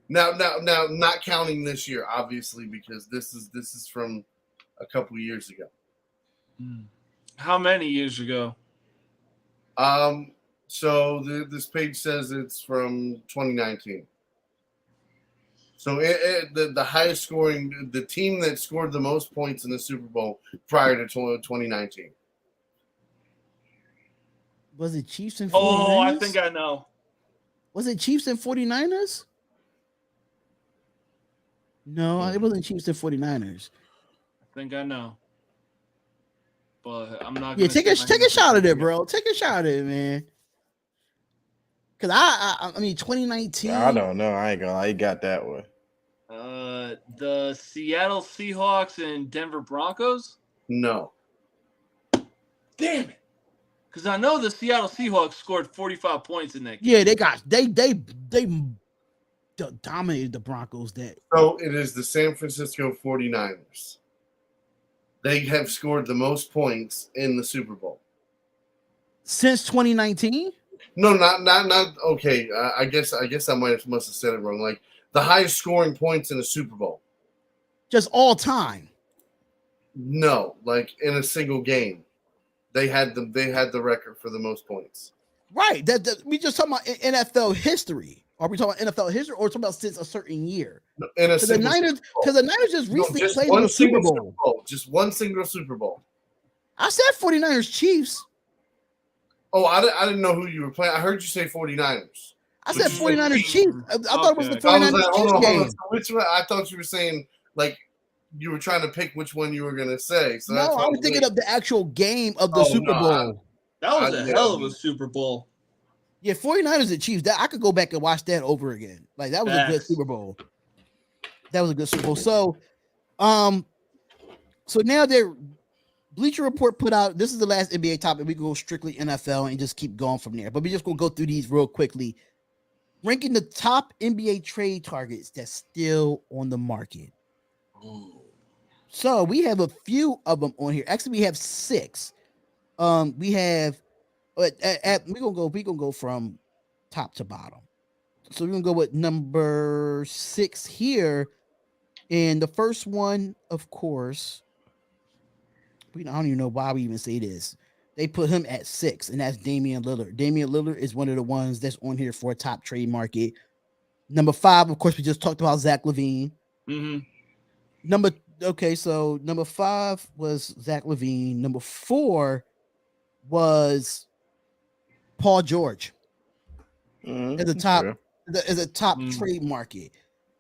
Now, not counting this year, obviously, because this is from a couple years ago. How many years ago? So this page says it's from 2019. So the highest scoring, the team that scored the most points in the Super Bowl prior to 2019. Was it Chiefs and 49ers? Oh, I think I know. Was it Chiefs and 49ers? No, it wasn't Chiefs and 49ers. I think I know. But I'm not. Yeah, gonna take a say my shot at name. it, bro. Take a shot at it, man. Because I mean, 2019. I don't know. I ain't gonna lie. He got that one. The Seattle Seahawks and Denver Broncos. No. Damn it! Because I know the Seattle Seahawks scored 45 points in that game. Yeah, they dominated the Broncos. So it is the San Francisco 49ers. They have scored the most points in the Super Bowl Since 2019. No, not. Okay, I guess I must have said it wrong. Like the highest scoring points in a Super Bowl. Just all time. No, like in a single game, they had the record for the most points. Right. That we just talking about NFL history Are we talking about NFL history or talking about since a certain year? In a Because the Niners just recently played in the Super Bowl. Just one single Super Bowl. I said 49ers Chiefs. Oh, I didn't know who you were playing. I heard you say 49ers. I said 49ers Chiefs. I thought it was the 49ers I was like, Chiefs game. So which one? I thought you were saying like you were trying to pick which one you were gonna say. So No, I was thinking of the actual game of the Super Bowl. That was a hell of a Super Bowl. Yeah, 49ers and Chiefs. That I could go back and watch that over again. Like that was a good Super Bowl. That was a good Super Bowl. So now they're Bleacher Report put out. This is the last NBA topic. We can go strictly NFL and just keep going from there. But we just gonna go through these real quickly. Ranking the top NBA trade targets that's still on the market. Ooh. So we have a few of them on here. Actually, we have 6. We have. But we're gonna go from top to bottom. So we're gonna go with number 6 here. And the first one, of course, I don't even know why we even say this. They put him at 6, and that's Damian Lillard. Damian Lillard is one of the ones that's on here for a top trade market. Number 5, of course, we just talked about Zach Lavine. So number 5 was Zach Lavine. Number 4 was Paul George as a top trade market.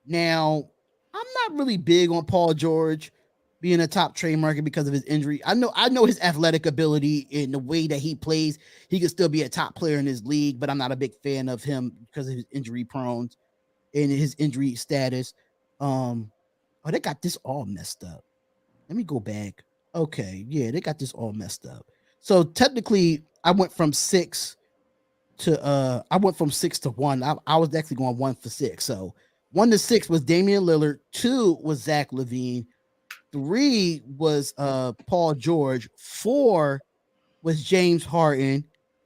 Now, I'm not really big on Paul George being a top trade market because of his injury. I know his athletic ability and the way that he plays. He could still be a top player in his league, but I'm not a big fan of him because of his injury prone and his injury status. They got this all messed up. Let me go back. Okay, yeah, they got this all messed up. So technically, I went from 6 to 1. I was actually going 1 for 6. So 1 to 6 was Damian Lillard. 2 was Zach Lavine. 3 was Paul George. 4 was James Harden.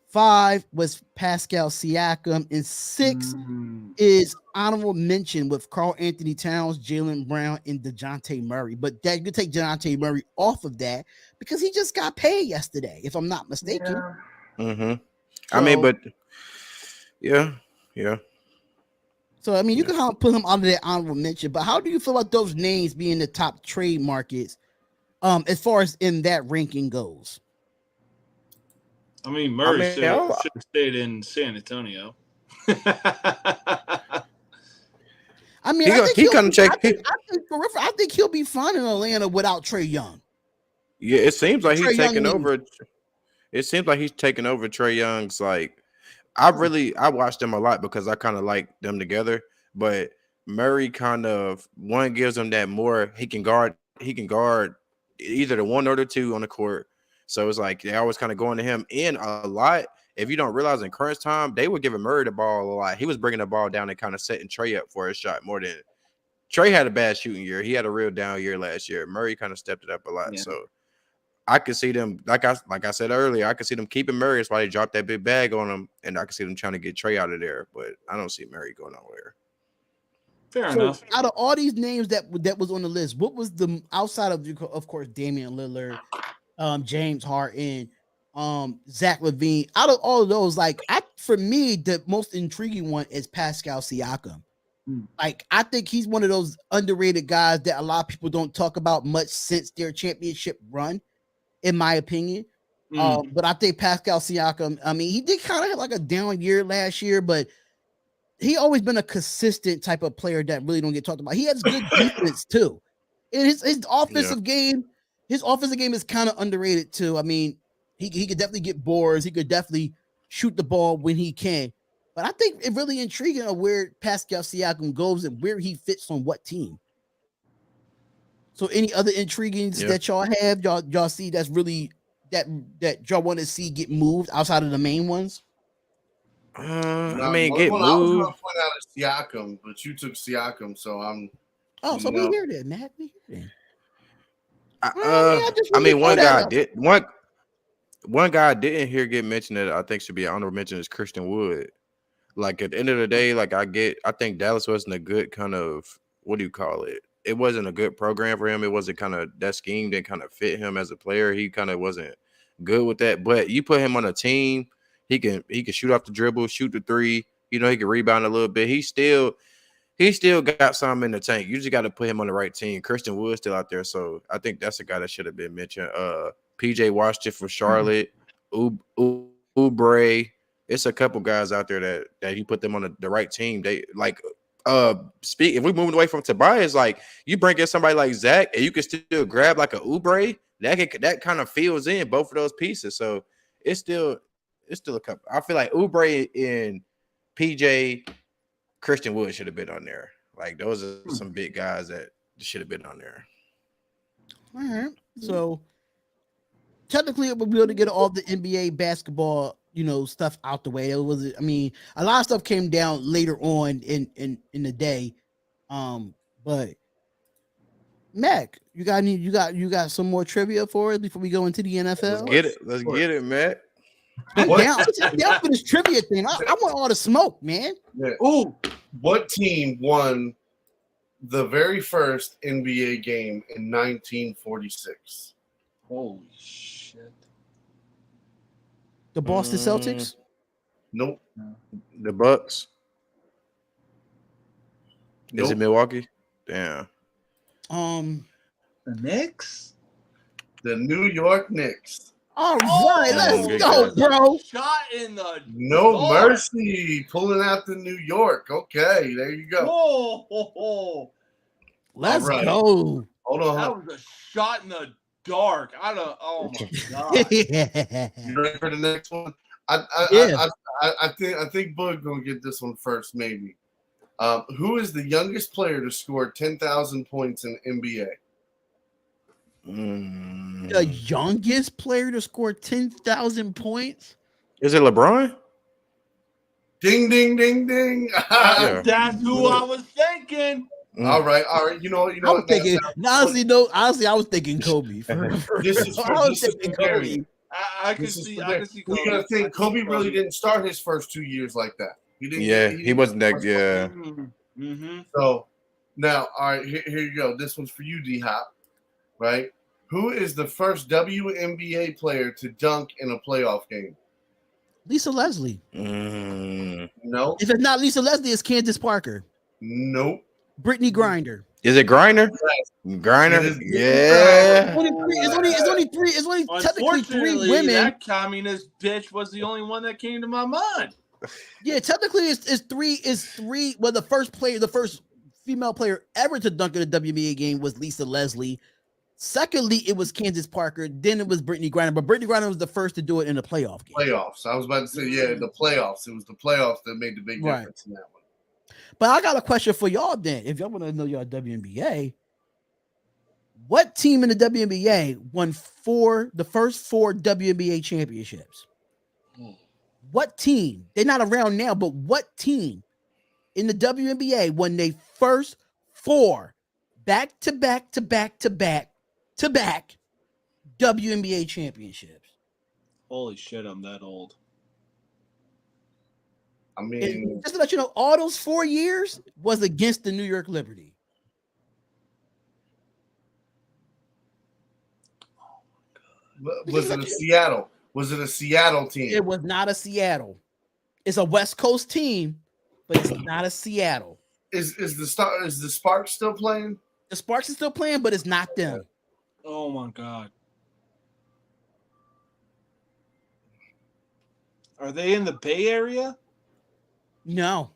5 was Pascal Siakam, and 6 is honorable mention with Karl Anthony Towns, Jaylen Brown, and DeJounte Murray. But that you could take DeJounte Murray off of that because he just got paid yesterday, if I'm not mistaken. So, I mean, but yeah. So I mean, you can put him under that honorable mention. But how do you feel about those names being the top trade markets, as far as in that ranking goes? I mean, Murray should have stayed in San Antonio. I mean, I think he'll be fine in Atlanta without Trae Young. Yeah, it seems like he's taking over. It seems like he's taking over Trae Young's. Like, I watched them a lot because I kind of like them together. But Murray kind of one gives him that more. He can guard either the 1 or the 2 on the court. So it's like they always kind of going to him in a lot. If you don't realize in crunch time, they were giving Murray the ball a lot. He was bringing the ball down and kind of setting Trae up for a shot more than Trae had a bad shooting year. He had a real down year last year. Murray kind of stepped it up a lot. Yeah. So I could see them, like I said earlier, I could see them keeping Murray. That's why they dropped that big bag on him. And I could see them trying to get Trae out of there. But I don't see Murray going nowhere. Fair enough. Out of all these names that was on the list, what was the outside of course, Damian Lillard, James Harden, Zach Lavine? Out of all of those, for me, the most intriguing one is Pascal Siakam. Like, I think he's one of those underrated guys that a lot of people don't talk about much since their championship run, in my opinion. But I think Pascal Siakam, I mean, he did kind of have like a down year last year, but he always been a consistent type of player that really don't get talked about. He has good defense too. And his offensive game, is kind of underrated too. I mean, he could definitely get boards. He could definitely shoot the ball when he can. But I think it's really intriguing of where Pascal Siakam goes and where he fits on what team. So any other intriguings that y'all have, y'all see that's really that y'all want to see get moved outside of the main ones? I mean, get moved. I was going to point out is Siakam, but you took Siakam, so I'm. Oh, so we hear that, Matt. We hear that. I mean, one guy didn't hear get mentioned that I think should be an honorable mention is Christian Wood. Like, at the end of the day, like I think Dallas wasn't a good kind of, what do you call it? It wasn't a good program for him. It wasn't kind of, that scheme didn't kind of fit him as a player. He kind of wasn't good with that. But you put him on a team, he can shoot off the dribble, shoot the 3, You know, he can rebound a little bit. He still got something in the tank. You just got to put him on the right team. Christian Wood's still out there, so I think that's a guy that should have been mentioned. PJ Washington from Charlotte, Oubre. It's a couple guys out there that he put them on the right team. They like if we moving away from Tobias, like you bring in somebody like Zach, and you can still grab like a Oubre. That kind of fills in both of those pieces. So it's still a couple. I feel like Oubre and PJ, Christian Wood should have been on there. Like those are some big guys that should have been on there. All right. So technically, we'll be able to get all the NBA basketball, stuff out the way. A lot of stuff came down later on in the day. But Mac, you got some more trivia for us before we go into the NFL? Let's get it, Mac. I'm down for this trivia thing. I want all the smoke, man. Yeah. Ooh, what team won the very first NBA game in 1946? Holy shit! The Boston Celtics? Nope. The Bucks? Nope. Is it Milwaukee? Damn. The Knicks? The New York Knicks. All right, let's go, bro. Shot in the No mercy, pulling out the New York. Okay, there you go. Whoa. Let's right. go. Hold on. That was a shot in the dark. Oh my god. You ready for the next one? I think Bug gonna get this one first, maybe. Who is the youngest player to score 10,000 points in NBA? The youngest player to score 10,000 points? Is it LeBron? Ding, ding, ding, ding. Yeah. That's who I was thinking. All right. You know. I was thinking. Honestly, I was thinking Kobe. I was thinking Kobe. I can see. We gotta think Kobe really didn't start his first 2 years like that. He didn't. Yeah, he wasn't that. Yeah. Mm-hmm. So now, all right, here you go. This one's for you, D-Hop. Right? Who is the first WNBA player to dunk in a playoff game? Lisa Leslie. No. If it's not Lisa Leslie, it's Candace Parker. Nope. Brittany Griner. Is it Griner? Griner? Yeah. It's only technically 3 women. That communist bitch was the only one that came to my mind. Yeah, technically it's three. Well, the first female player ever to dunk in a WNBA game was Lisa Leslie. Secondly, it was Candace Parker. Then it was Brittany Griner. But Brittany Griner was the first to do it in a playoff game. Playoffs. I was about to say, the playoffs. It was the playoffs that made the big difference in that one. But I got a question for y'all then. If y'all want to know y'all WNBA, what team in the WNBA won the first 4 WNBA championships? What team? They're not around now, but what team in the WNBA won their first 4 back-to-back WNBA championships? Holy shit, I'm that old. I mean, just to let you know, all those 4 years was against the New York Liberty. Was it a Seattle? Was it a Seattle team? It was not a Seattle. It's a West Coast team, but it's not a Seattle. Is the Sparks still playing? The Sparks are still playing, but it's not them. Oh my god. Are they in the Bay Area? No.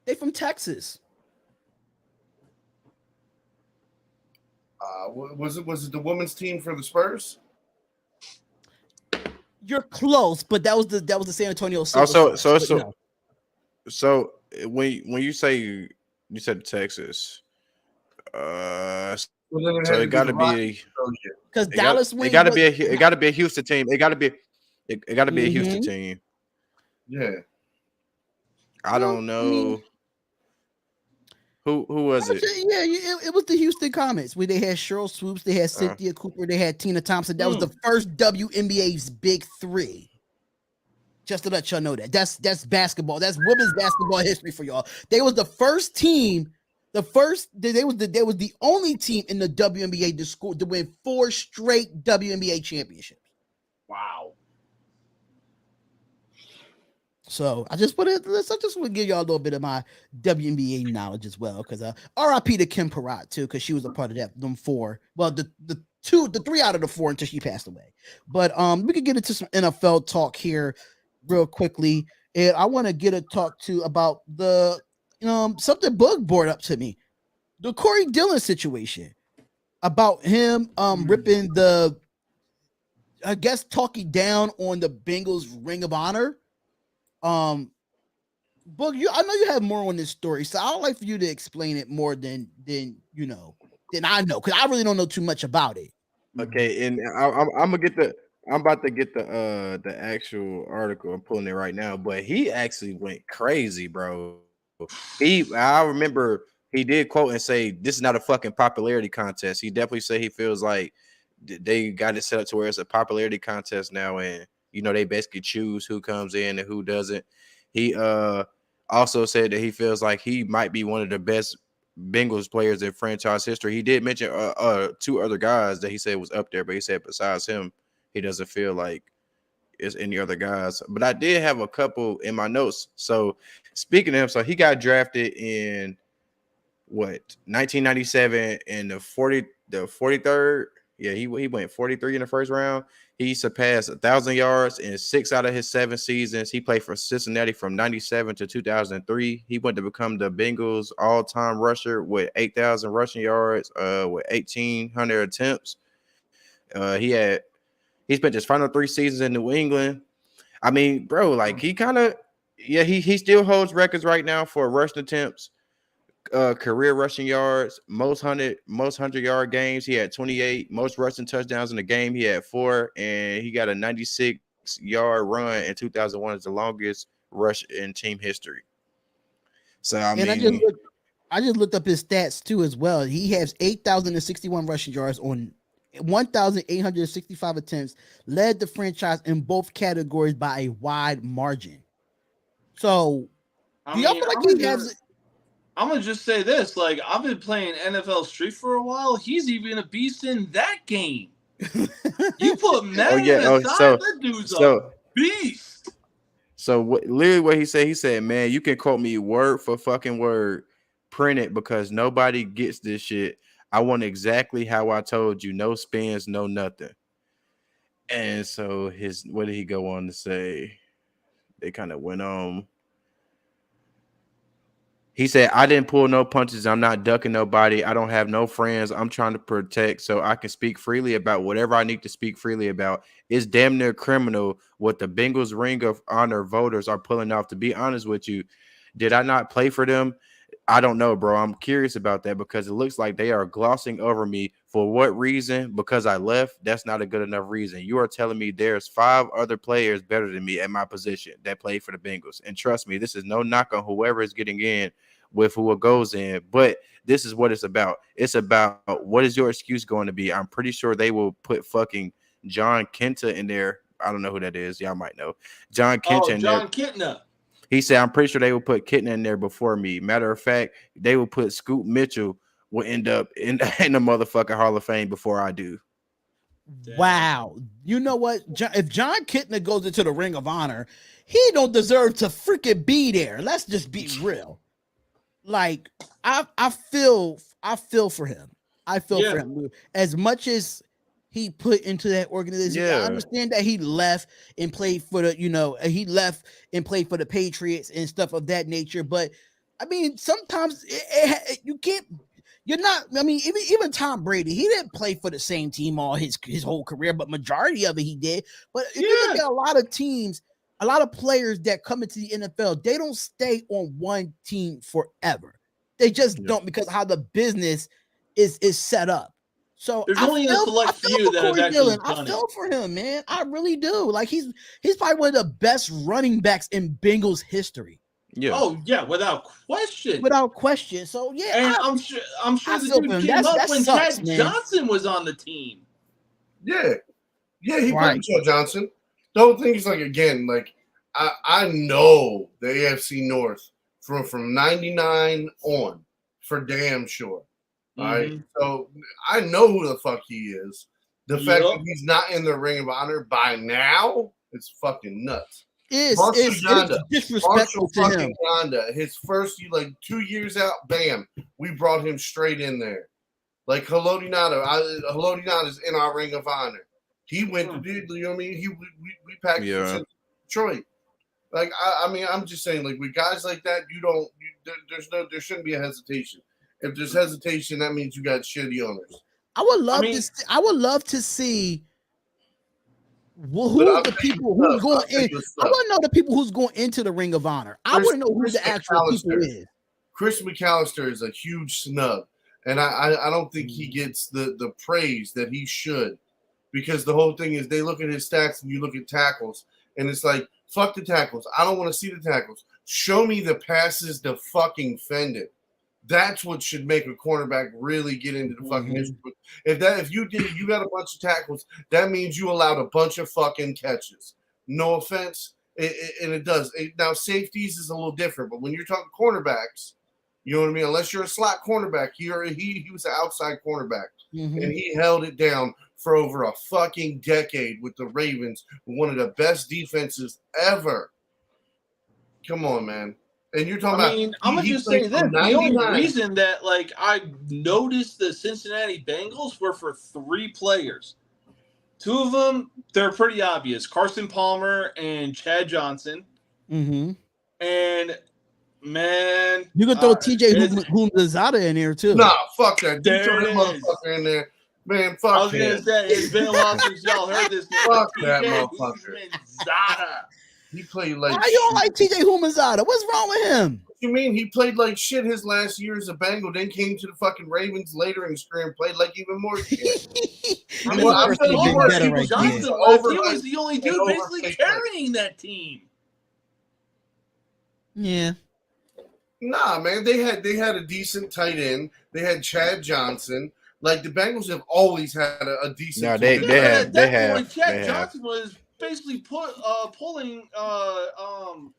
They from Texas. Was it the women's team for the Spurs? You're close, but that was the San Antonio Spurs. So when you say you said Texas, so it got to be because Dallas. It got to be a Houston team. It got to be a Houston team. Yeah. I don't know. Who was it? Yeah, it was the Houston Comets where they had Cheryl Swoops, they had Cynthia Cooper, they had Tina Thompson. That was the first WNBA's big 3. Just to let y'all know that's basketball. That's women's basketball history for y'all. They was the first team. They was the only team in the WNBA to win 4 straight WNBA championships. Wow. So I just want to give y'all a little bit of my WNBA knowledge as well, because RIP to Kim Peratt too, because she was a part of them four. Well, the three out of the four until she passed away. But we could get into some NFL talk here real quickly, and I want to get a talk to about the something Bug brought up to me, the Corey Dillon situation about him ripping the, I guess, talking down on the Bengals Ring of Honor. Bug, I know you have more on this story, so I'd like for you to explain it more than I know, because I really don't know too much about it. Okay, and I'm about to get the actual article. I'm pulling it right now, but he actually went crazy, bro. I remember he did quote and say, "This is not a fucking popularity contest." He definitely said he feels like they got it set up to where it's a popularity contest now, and they basically choose who comes in and who doesn't. He also said that he feels like he might be one of the best Bengals players in franchise history. He did mention two other guys that he said was up there, but he said besides him, he doesn't feel like it's any other guys. But I did have a couple in my notes. So speaking of him, so he got drafted in 1997 in the 43rd. Yeah, he went 43 in the first round. He surpassed 1,000 yards in 6 out of his 7 seasons. He played for Cincinnati from 97 to 2003. He went to become the Bengals all-time rusher with 8,000 rushing yards, with 1,800 attempts. He spent his final 3 seasons in New England. I mean, bro, like he still holds records right now for rushing attempts. Career rushing yards, most 100-yard games. He had 28. Most rushing touchdowns in the game. He had 4, and he got a 96-yard run in 2001 as the longest rush in team history. So I just looked up his stats too as well. He has 8,061 rushing yards on 1,865 attempts. Led the franchise in both categories by a wide margin. So, do y'all feel like he has? I'm gonna just say this: like, I've been playing NFL Street for a while. He's even a beast in that game. You put Madden aside, that dude's a beast. So what he said, man, you can quote me word for fucking word, print it, because nobody gets this shit. I want exactly how I told you, no spins, no nothing. And so what did he go on to say? They kind of went on. He said, I didn't pull no punches. I'm not ducking nobody. I don't have no friends. I'm trying to protect so I can speak freely about whatever I need to speak freely about. It's damn near criminal what the Bengals Ring of Honor voters are pulling off. To be honest with you, did I not play for them? I don't know, bro. I'm curious about that because it looks like they are glossing over me. For what reason? Because I left? That's not a good enough reason. You are telling me there's 5 other players better than me at my position that played for the Bengals. And trust me, this is no knock on whoever is getting in with who goes in, but this is what it's about. It's about what is your excuse going to be? I'm pretty sure they will put fucking John Kenta in there. I don't know who that is. Y'all might know. John Kitna. He said, I'm pretty sure they will put Kitna in there before me. Matter of fact, they will put Scoot Mitchell will end up in the motherfucking Hall of Fame before I do. Wow. You know what? If John Kitna goes into the Ring of Honor, he don't deserve to freaking be there. Let's just be real. Like, I feel for him. I feel for him. As much as he put into that organization, I understand that he left and played for the, he left and played for the Patriots and stuff of that nature. But I mean, sometimes you can't. You're not. I mean, even Tom Brady, he didn't play for the same team all his whole career, but majority of it he did. But if you look at a lot of teams, a lot of players that come into the NFL, they don't stay on one team forever. They just don't, because how the business is set up. So there's only a select few that have actually done it. I feel for him, man. I really do. Like he's probably one of the best running backs in Bengals history. Yeah. Oh yeah, without question. Without question. So yeah, and I'm sure the dude came up when Chad Johnson was on the team. Yeah, he played Chad Johnson. Don't think it's like, again, like I know the AFC North from 99 on for damn sure. All right. So I know who the fuck he is. The fact that he's not in the Ring of Honor by now, it's fucking nuts. It's disrespectful to him. Yonda, his first 2 years out, bam, we brought him straight in there. Like Haloti Ngata is in our Ring of Honor. He went to do, you know what I mean? We packed him to Detroit. Like I'm just saying, like with guys like that, there shouldn't be a hesitation. If there's hesitation, that means you got shitty owners. I would love to see who's the people who's going in. I want to know the people who's going into the Ring of Honor. I want to know who the actual people is. Chris McAllister is a huge snub, and I don't think he gets the praise that he should, because the whole thing is they look at his stats and you look at tackles, and it's like, fuck the tackles. I don't want to see the tackles. Show me the passes defended. That's what should make a cornerback really get into the fucking issue. If you got a bunch of tackles, that means you allowed a bunch of fucking catches. No offense, and it does. Now safeties is a little different, but when you're talking cornerbacks, you know what I mean. Unless you're a slot cornerback, he was an outside cornerback, and he held it down for over a fucking decade with the Ravens, one of the best defenses ever. Come on, man. And you're talking about. I'm gonna just say this: the only reason that I noticed the Cincinnati Bengals were for 3 players. 2 of them, they're pretty obvious: Carson Palmer and Chad Johnson. And man, you can throw TJ Humzada in here too. Nah, fuck that. You throw that motherfucker in there, man. Fuck. I was gonna say it's been a while since y'all heard this. Fuck that motherfucker. He played like. Why you don't like TJ Humzada? What's wrong with him? What you mean he played like shit his last year as a Bengal, then came to the fucking Ravens later in his career and played like even more shit. He was the only dude basically carrying that team. Yeah. Nah, man, they had a decent tight end. They had Chad Johnson. Like the Bengals have always had a decent. No, they have. Chad Johnson was basically pulling of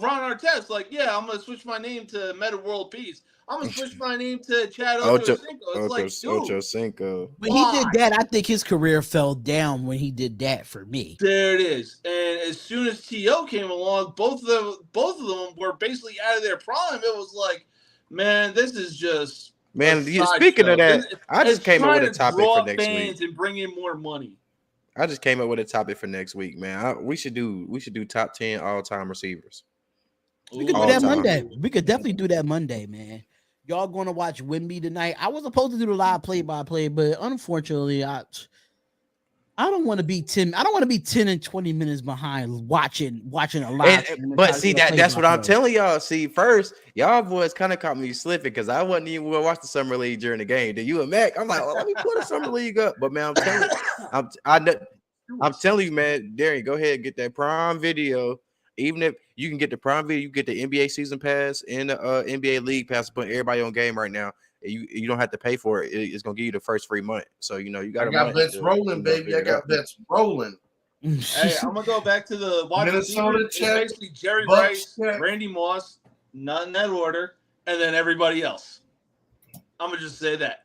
Ron Artest. Like, yeah, I'm gonna switch my name to Meta World Peace. I'm gonna switch my name to Chad Ochocinco. When he did that, I think his career fell down when he did that for me. There it is. And as soon as T.O. came along, both of them were basically out of their prime. It was like, man, this is just speaking of that, I just came up with a topic for next week and bring in more money. I just came up with a topic for next week, man. We should do top 10 all-time receivers. We could do that Monday. We could definitely do that Monday, man. Y'all going to watch Wemby tonight? I was supposed to do the live play-by-play, but unfortunately, I don't want to be 10. I don't want to be 10 and 20 minutes behind watching a live. But see that's what I'm telling y'all. See, first, y'all boys kind of caught me slipping because I wasn't even going to watch the Summer League during the game. Then you and Mac, I'm like, let me put a Summer League up. But man, I'm telling you, man, Darion, go ahead and get that Prime Video. Even if you can get the Prime Video, you get the NBA season pass and the NBA League pass to put everybody on game right now. You don't have to pay for it. It's gonna give you the first free month. So you got. I got bets rolling, baby. I got bets rolling. Hey, I'm gonna go back to the wide Minnesota check. Basically, Jerry Rice, Randy Moss, not in that order, and then everybody else. I'm gonna just say that.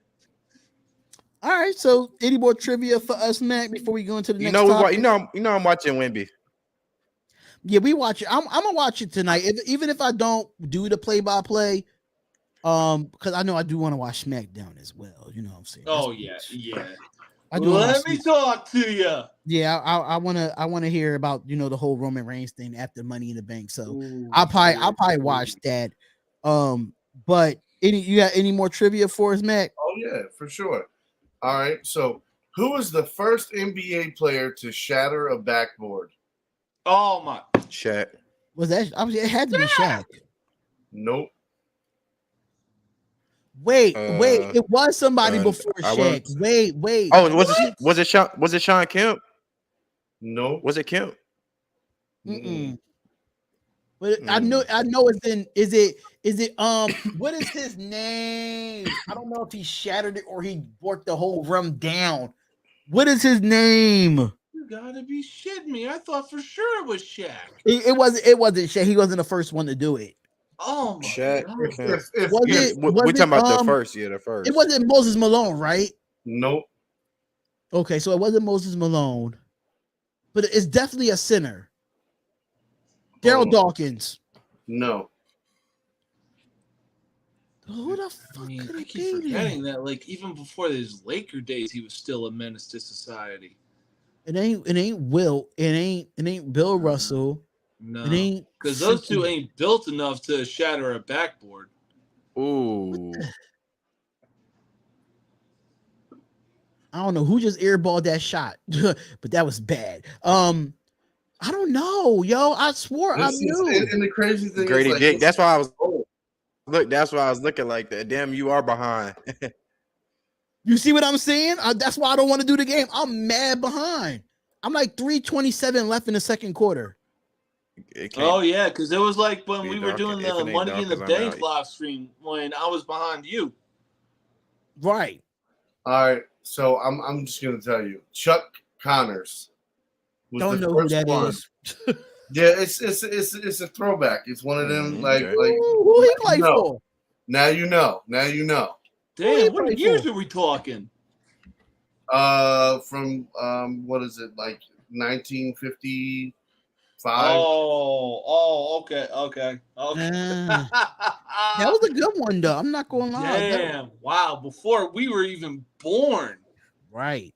All right. So, any more trivia for us, Mac, before we go into the next topic? I'm watching Wemby. Yeah, we watch it. I'm gonna watch it tonight, even if I don't do the play-by-play. Because I know I do want to watch SmackDown as well. You know what I'm saying? Oh yeah. I do. Let me talk to you. Yeah, I wanna hear about the whole Roman Reigns thing after Money in the Bank. So I'll probably watch that. But you got any more trivia for us, Mac? Oh yeah, for sure. All right. So who was the first NBA player to shatter a backboard? Oh my. Shaq. Was that? It had to be Shaq. Nope. Wait. It was somebody before Shaq. Wait. Oh, was it Sean? Was it Sean Kemp? No. Was it Kemp? But I know it's in. Is it what is his name? I don't know if he shattered it or he worked the whole rim down. What is his name? You gotta be shitting me. I thought for sure it was Shaq. It wasn't Shaq. He wasn't the first one to do it. Oh my Shaq. God. We're talking about the first. Yeah, the first. It wasn't Moses Malone, right? Nope. Okay, so it wasn't Moses Malone, but it's definitely a center. Daryl Dawkins. No. Who the fuck could I it keep be? forgetting that, like, even before his Laker days, he was still a menace to society. It ain't Wilt. It ain't Bill Russell. No, It ain't because those two freaking- ain't built enough to shatter a backboard. Ooh. I don't know who just airballed that shot, but that was bad. I don't know, yo. I swore I knew. And the crazy thing Grady is, like, Dick. That's why I was oh, that's why I was looking like that. Damn, you are behind. You see what I'm saying? That's why I don't want to do the game. I'm mad behind. I'm like 3:27 left in the second quarter. Oh yeah, because it was like when be we were dark. doing If it the ain't Money dark in the as I'm Bank out. live stream when I was behind you. Right. all right. So I'm just gonna tell you, Chuck Connors was Don't the know who first that one. is. Yeah, it's a throwback. It's one of them like Okay. like Who he play No. for? now you know. Now you know. Who he Damn, what play years for? are we talking? From what is it, like 1955? Okay. That was a good one, though. I'm not going to lie. Damn! Wow! Before we were even born, Right.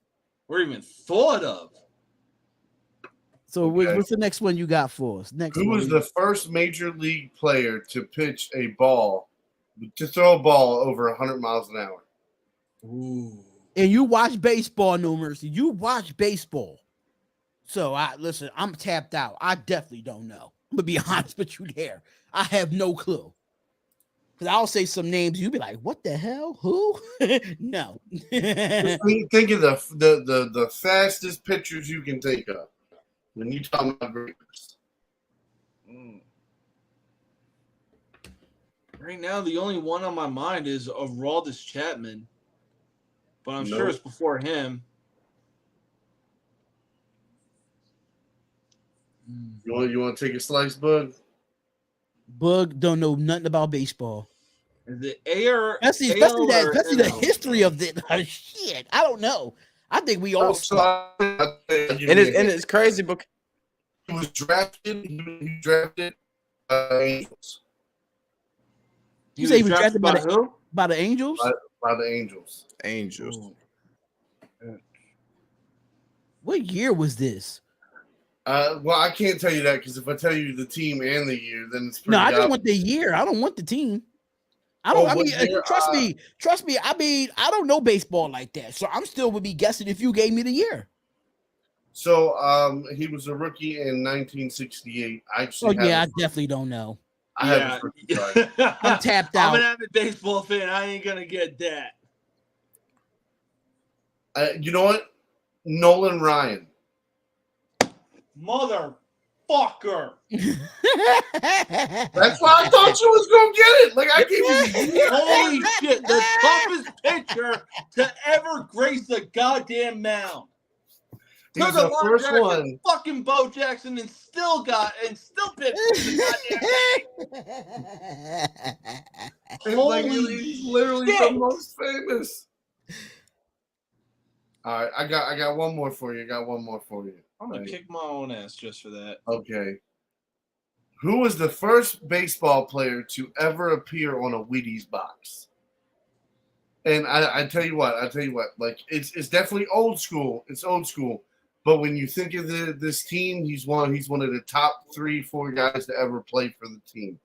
or even thought of. So Okay. what's the next one you got for us? Next Who one. was the first major league player to pitch a ball, to throw a ball over 100 miles an hour? Ooh. And you watch baseball, No Mercy. You watch baseball. So listen, I'm tapped out. I definitely don't know. I'm gonna be honest with you there. I have no clue. Because I'll say some names, you'll be like, what the hell? Who? No. Think of the fastest pitchers you can think of when you talk about greatness. Right now, the only one on my mind is Aroldis Chapman, but I'm sure Nope. it's before him. You want to take a slice, Bud? Bug don't know nothing about baseball. Is it AL Especially or the NL? history of it. Shit, I don't know. I think we all And it's crazy because he was drafted. He drafted Angels. You say he was drafted by who? by the Angels? By the Angels. Angels. What year was this? Well, I can't tell you that because if I tell you the team and the year, then it's pretty No, I just obvious. want the year. I don't want the team. What year? Trust me. I mean, I don't know baseball like that, so I'm still would be guessing if you gave me the year. So, he was a rookie in 1968. I definitely don't know. I have his rookie card. I'm tapped I'm out. an avid baseball fan. I ain't gonna get that. You know what? Nolan Ryan. Motherfucker. That's why I thought you was gonna get it. Like I gave you. Holy shit. The toughest pitcher to ever grace the goddamn mound. He was Took a the lot of first guys one. like fucking Bo Jackson and still pitched the goddamn game. Like, Holy he's literally shit. the most famous. All right, I got one more for you. I'm gonna kick my own ass just for that. Okay. Who was the first baseball player to ever appear on a Wheaties box? And I tell you what, like it's definitely old school. It's old school. But when you think of this team, he's one of the top 3-4 guys to ever play for the team.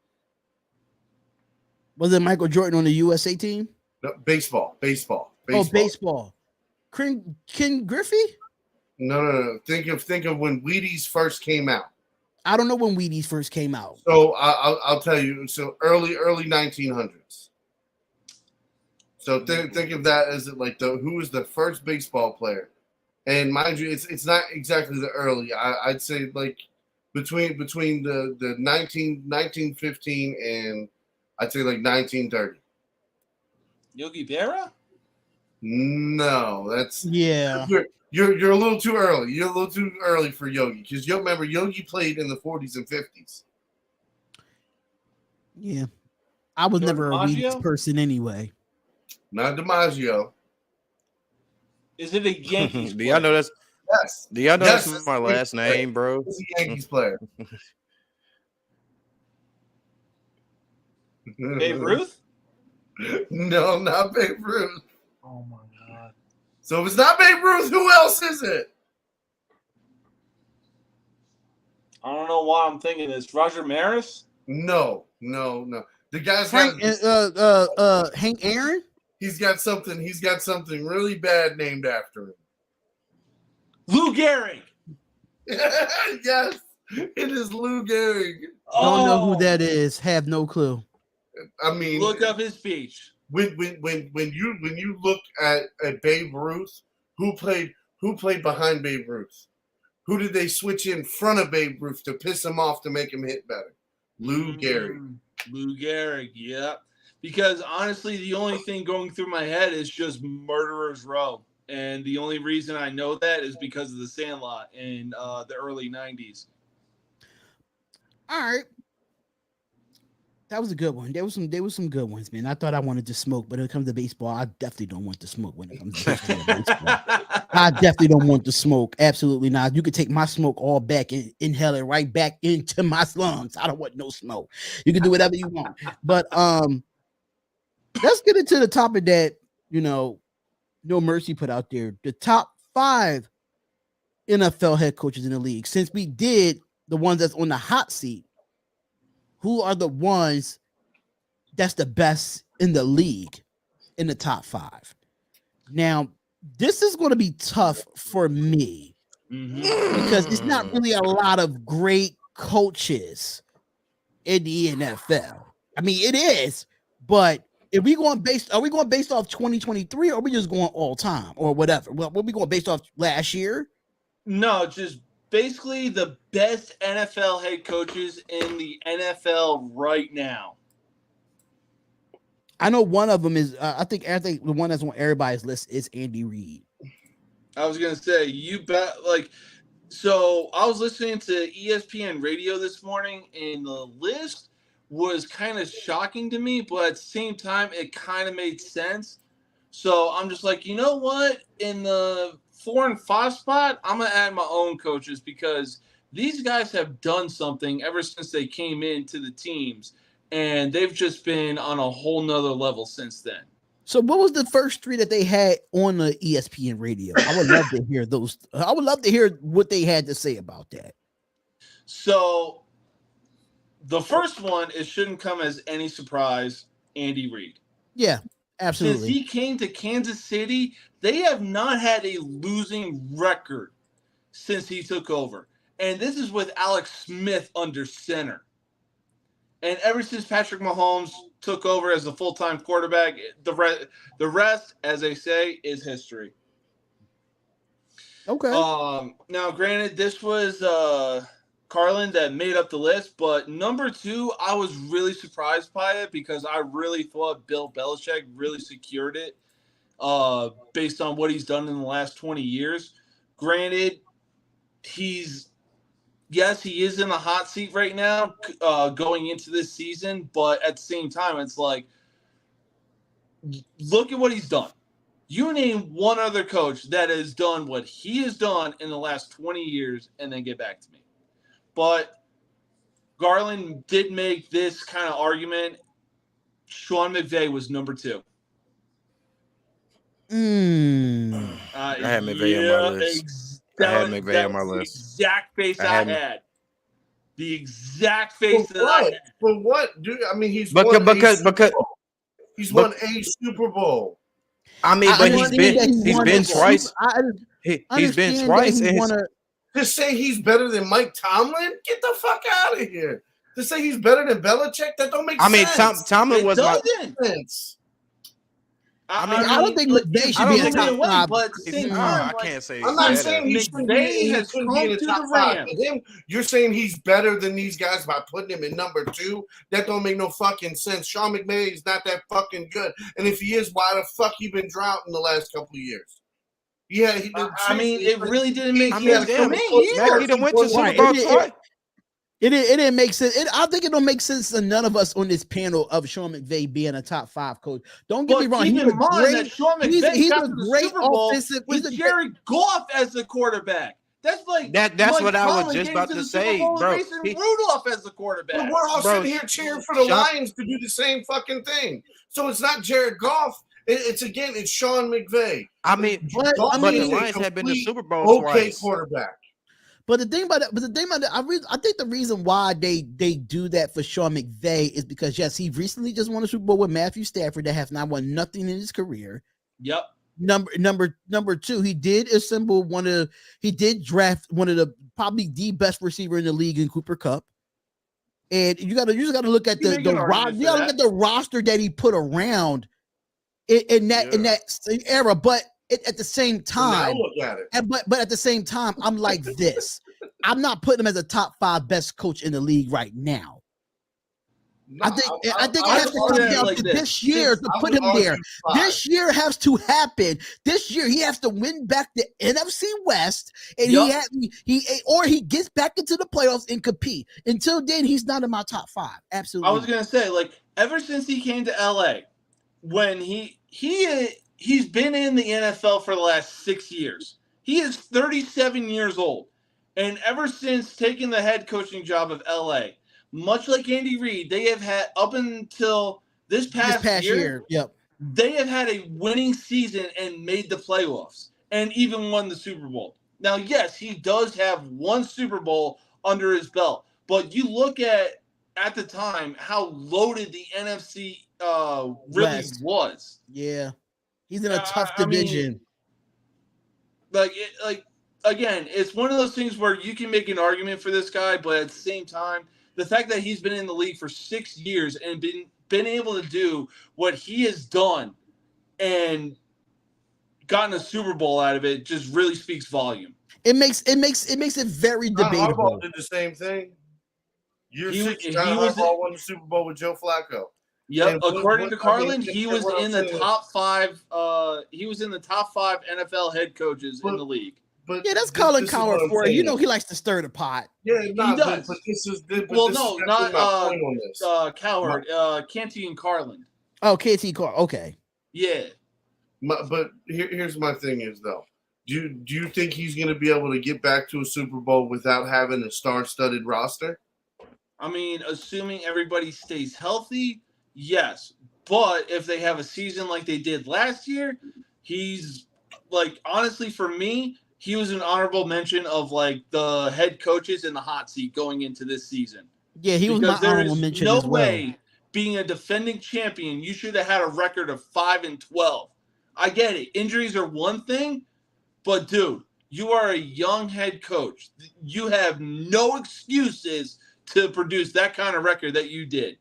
Was it Michael Jordan on the USA team? No, baseball. Oh, baseball. Ken Griffey? No. Think of when Wheaties first came out. I don't know when Wheaties first came out. So I'll tell you. So early 1900s. So think of that as like who was the first baseball player, and mind you, it's not exactly the early. I'd say like between the 1915 and I'd say like 1930. Yogi Berra? No, that's Yeah. You're a little too early. You're a little too early for Yogi because you remember Yogi played in the 40s and 50s. Yeah. I was never a DiMaggio? Wheaties person anyway. Not DiMaggio. Is it a Yankees? Do y'all know that's Yes. Do y'all know Yes, that's my that's last name, bro? He's a Yankees player. Babe Ruth? No, not Babe Ruth. Oh my God. So if it's not Babe Ruth, who else is it? I don't know why I'm thinking this. Roger Maris? No. The guy's Hank got Hank Aaron. He's got something really bad named after him. Lou Gehrig. Yes, it is Lou Gehrig. Don't know who that is. Have no clue. I mean, Look up his speech. When you look at Babe Ruth, who played behind Babe Ruth? Who did they switch in front of Babe Ruth to piss him off to make him hit better? Lou Gehrig. Lou Gehrig, yeah. Because honestly, the only thing going through my head is just Murderer's Row. And the only reason I know that is because of The Sandlot in the early 90s. All right. That was a good one. There was some good ones, man. I thought I wanted to smoke, but when it comes to baseball, I definitely don't want to smoke when it comes to baseball. I definitely don't want to smoke. Absolutely not. You could take my smoke all back and inhale it right back into my lungs. I don't want no smoke. You can do whatever you want. But let's get into the topic that, No Mercy put out there. The top 5 NFL head coaches in the league. Since we did the ones that's on the hot seat, who are the ones that's the best in the league in the top 5? Now, this is going to be tough for me because it's not really a lot of great coaches in the NFL. I mean, it is, but are we going based off 2023 or are we just going all time or whatever? Well, what we going based off last year? No, just basically the best NFL head coaches in the NFL right now. I know one of them is I think the one that's on everybody's list is Andy Reid. I was gonna say, you bet. So I was listening to ESPN radio this morning, and the list was kind of shocking to me, but at the same time, it kind of made sense. So I'm just like, you know what? In the 4 and 5 spot, I'm gonna add my own coaches because these guys have done something ever since they came into the teams, and they've just been on a whole nother level since then. So what was the first 3 that they had on the ESPN radio? I would love to hear those. I would love to hear what they had to say about that. So the first one, it shouldn't come as any surprise, Andy Reid. Yeah, absolutely. Since he came to Kansas City, they have not had a losing record since he took over. And this is with Alex Smith under center. And ever since Patrick Mahomes took over as the full-time quarterback, the rest, as they say, is history. Okay. Now, granted, this was Carlin that made up the list, but number 2, I was really surprised by it because I really thought Bill Belichick really secured it based on what he's done in the last 20 years. Granted, Yes, he is in the hot seat right now going into this season, but at the same time, it's like, look at what he's done. You name one other coach that has done what he has done in the last 20 years and then get back to me. But Garland did make this kind of argument. Sean McVay was number 2. I had McVay on my list. I had McVay on my list. The exact face I had. The exact face that I had. For what? Dude, I mean, he's won a Super Bowl. I mean, but he's been twice. He's been twice. To say he's better than Mike Tomlin? Get the fuck out of here. To say he's better than Belichick? That don't make sense. I mean, Tomlin was my sense. I don't think McVay should be in the top 5. But at the same time, I can't say. I'm not saying he shouldn't be in the top 5. You're saying he's better than these guys by putting him in number 2. That don't make no fucking sense. Sean McVay is not that fucking good. And if he is, why the fuck he been drought in the last couple of years? Yeah, he did. I mean, it really didn't make sense for me either. He done went to Super Bowl twice. It didn't make sense. I think it don't make sense to none of us on this panel of Sean McVay being a top 5 coach. Don't get me wrong. Keep in mind that Sean McVay he's got a to the great Super Bowl offensive. with Jared Goff as the quarterback. That's like That's Mike what I was Tomlin just getting about to to the Super say, Bowl with bro. Mason Rudolph as the quarterback. But we're all Bro, sitting here cheering for the Lions to do the same fucking thing. So it's not Jared Goff. It's Sean McVay. I mean, But the Lions have been to the Super Bowl twice. Quarterback. But the thing about it, I think the reason why they do that for Sean McVay is because yes, he recently just won a Super Bowl with Matthew Stafford that has not won nothing in his career. Yep. Number two, he did draft one of the probably the best receiver in the league in Cooper Kupp. And you just gotta look at the roster that he put around in that era. But at the same time, look at it. But at the same time, I'm like this. I'm not putting him as a top 5 best coach in the league right now. No, I think it has to come down to this year to put him there. This year has to happen. This year he has to win back the NFC West, and he gets back into the playoffs and compete. Until then, he's not in my top 5. Absolutely. I was gonna say, like, ever since he came to LA, when he's been in the NFL for the last 6 years. He is 37 years old, and ever since taking the head coaching job of LA. Much like Andy Reid, they have had up until this past year. Yep. They have had a winning season and made the playoffs and even won the Super Bowl. Now, yes, he does have one Super Bowl under his belt, but you look at the time how loaded the NFC really was. Yeah, he's in a tough division. Again, it's one of those things where you can make an argument for this guy, but at the same time, the fact that he's been in the league for 6 years and been able to do what he has done and gotten a Super Bowl out of it just really speaks volume. It makes it very debatable. Harbaugh did the same thing. Year 6, John Harbaugh won the Super Bowl with Joe Flacco. Yep, according to Carlin, he was in the top 5. He was in the top 5 NFL head coaches in the league. But yeah, that's Colin Coward for it. You know he likes to stir the pot. Yeah, he does. But this is not Coward. Canty and Carlin. Oh, Canty Carlin. Okay. Yeah. But here's my thing is though. Do you think he's going to be able to get back to a Super Bowl without having a star-studded roster? I mean, assuming everybody stays healthy, yes. But if they have a season like they did last year, he's like honestly for me. He was an honorable mention of like the head coaches in the hot seat going into this season. Yeah, he was my honorable mention as well. No way, being a defending champion, you should have had a record of 5-12. I get it. Injuries are one thing, but dude, you are a young head coach. You have no excuses to produce that kind of record that you did.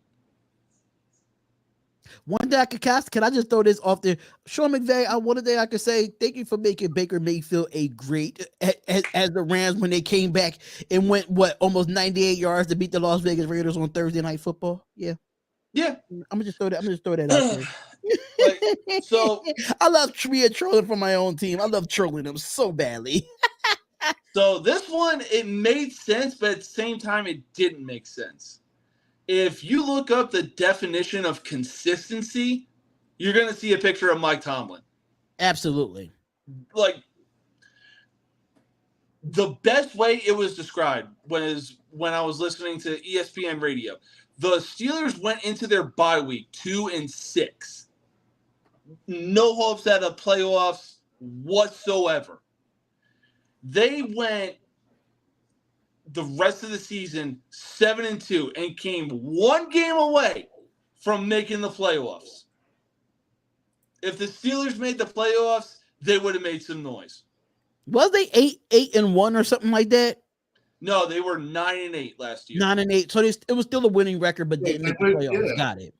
One day I could cast. Can I just throw this off there? Sean McVay, one day I could say thank you for making Baker Mayfield a great as the Rams when they came back and went almost 98 yards to beat the Las Vegas Raiders on Thursday Night Football. Yeah. I'm gonna just throw that out there. So I love trolling from my own team. I love trolling them so badly. So this one, it made sense, but at the same time, it didn't make sense. If you look up the definition of consistency, you're going to see a picture of Mike Tomlin. Absolutely. Like, the best way it was described was when I was listening to ESPN radio. The Steelers went into their bye week 2-6. No hopes at the playoffs whatsoever. They went the rest of the season 7-2 and came one game away from making the playoffs. If the Steelers made the playoffs, they would have made some noise. Was they 8-1 or something like that? No, they were 9-8 last year. 9-8. So it was still a winning record, but didn't make the playoffs. Yeah. Got it.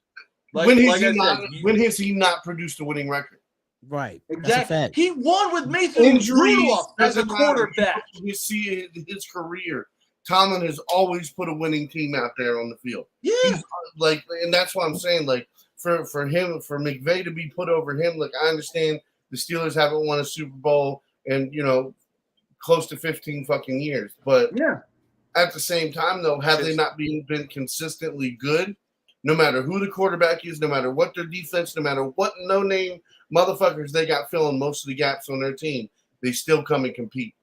When has he not produced a winning record? Right. Exactly. He won with Mason Rudolph as a quarterback. You see his career. Tomlin has always put a winning team out there on the field. Yeah. And that's why I'm saying, for McVay to be put over him, I understand the Steelers haven't won a Super Bowl in, close to 15 fucking years. But at the same time, though, have they not been consistently good? No matter who the quarterback is, no matter what their defense, no matter what no-name motherfuckers they got filling most of the gaps on their team, they still come and compete.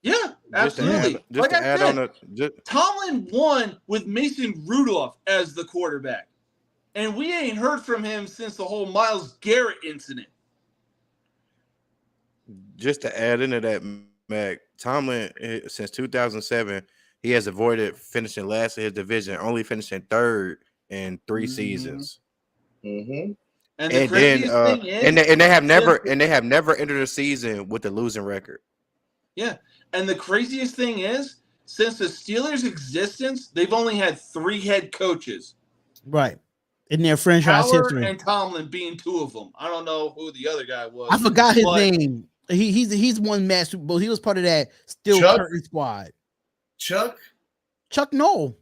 Yeah, Just to absolutely. add, just like to I add said, on the, Tomlin won with Mason Rudolph as the quarterback. And we ain't heard from him since the whole Myles Garrett incident. just to add into that, Mac, Tomlin, since 2007, he has avoided finishing last in his division, only finishing third in 3 seasons. Mm-hmm. And the And craziest then, thing is, and they have never entered a season with a losing record. yeah. And the craziest thing is, since the Steelers' existence, they've only had 3 head coaches. Right. In their franchise Howard history. and Tomlin being 2 of them. I don't know who the other guy was. I forgot his name. He's won Matt Super Bowl. He was part of that Steel Curtain squad. Chuck Noll.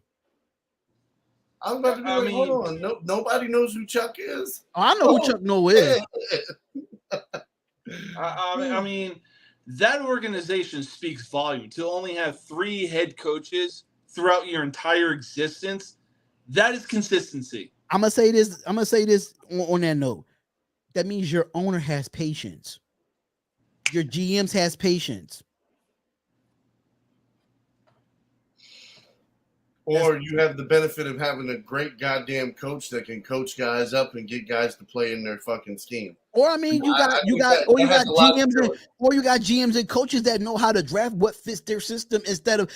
I was about to be hold on. No, nobody knows who Chuck is. Oh, I know who Chuck Noll is. I mean, that organization speaks volume. To only have 3 head coaches throughout your entire existence, that is consistency. I'm gonna say this on that note. That means your owner has patience. Your GMs has patience. Or you have the benefit of having a great goddamn coach that can coach guys up and get guys to play in their fucking scheme. Or I mean, you got GMs and coaches that know how to draft what fits their system instead of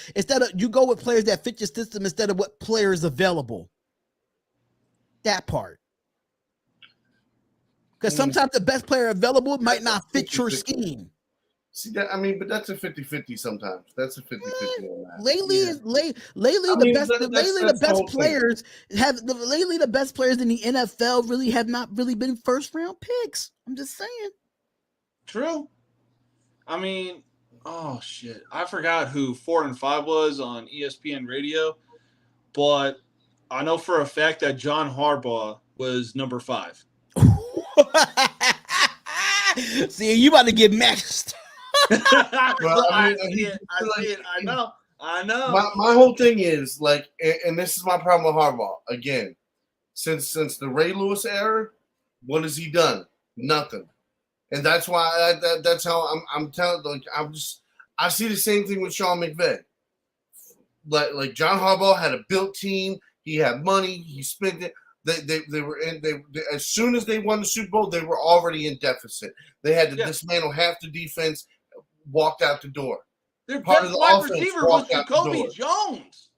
you go with players that fit your system instead of what players available. That part. Because sometimes the best player available might not fit your scheme. See that? I mean, but that's a 50-50 sometimes. That's a 50-50 on that. Lately, the best players in the NFL really have not really been first round picks. I'm just saying. True. I mean, oh shit. I forgot who 4 and 5 was on ESPN radio, but I know for a fact that John Harbaugh was number 5. See, you about to get maxed. I know. My whole thing is like, and this is my problem with Harbaugh. Again, since the Ray Lewis era, what has he done? Nothing. And that's why that's how I'm telling. Like I see the same thing with Sean McVay. Like John Harbaugh had a built team. He had money. He spent it. They were as soon as they won the Super Bowl, they were already in deficit. They had to dismantle half the defense. Walked out the door. Their best wide receiver was Jacoby Jones.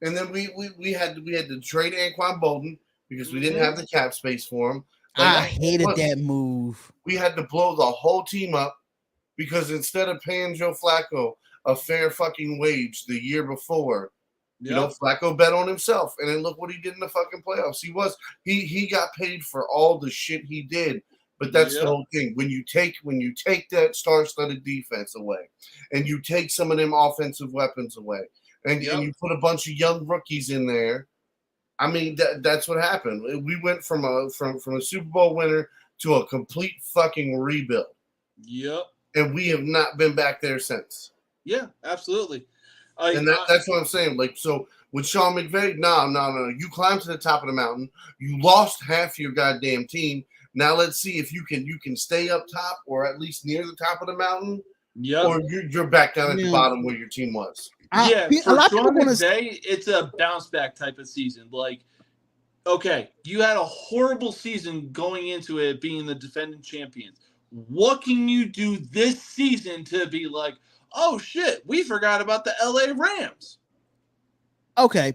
And then we had to trade Anquan Bolden because we didn't have the cap space for him. I hated that move. We had to blow the whole team up because instead of paying Joe Flacco a fair fucking wage the year before, you know, Flacco bet on himself. And then look what he did in the fucking playoffs. He got paid for all the shit he did. But that's the whole thing. When you take that star-studded defense away, and you take some of them offensive weapons away, and you put a bunch of young rookies in there, I mean that's what happened. We went from a Super Bowl winner to a complete fucking rebuild. Yep. And we have not been back there since. Yeah, absolutely. That's what I'm saying. Like, so with Sean McVay, no. You climbed to the top of the mountain. You lost half your goddamn team. Now let's see if you can stay up top or at least near the top of the mountain. Yeah. Or you're back down at the bottom where your team was. Yeah, for Sean McVay, it's a bounce back type of season. Like, okay, you had a horrible season going into it being the defending champions. What can you do this season to be like, oh shit, we forgot about the LA Rams? Okay.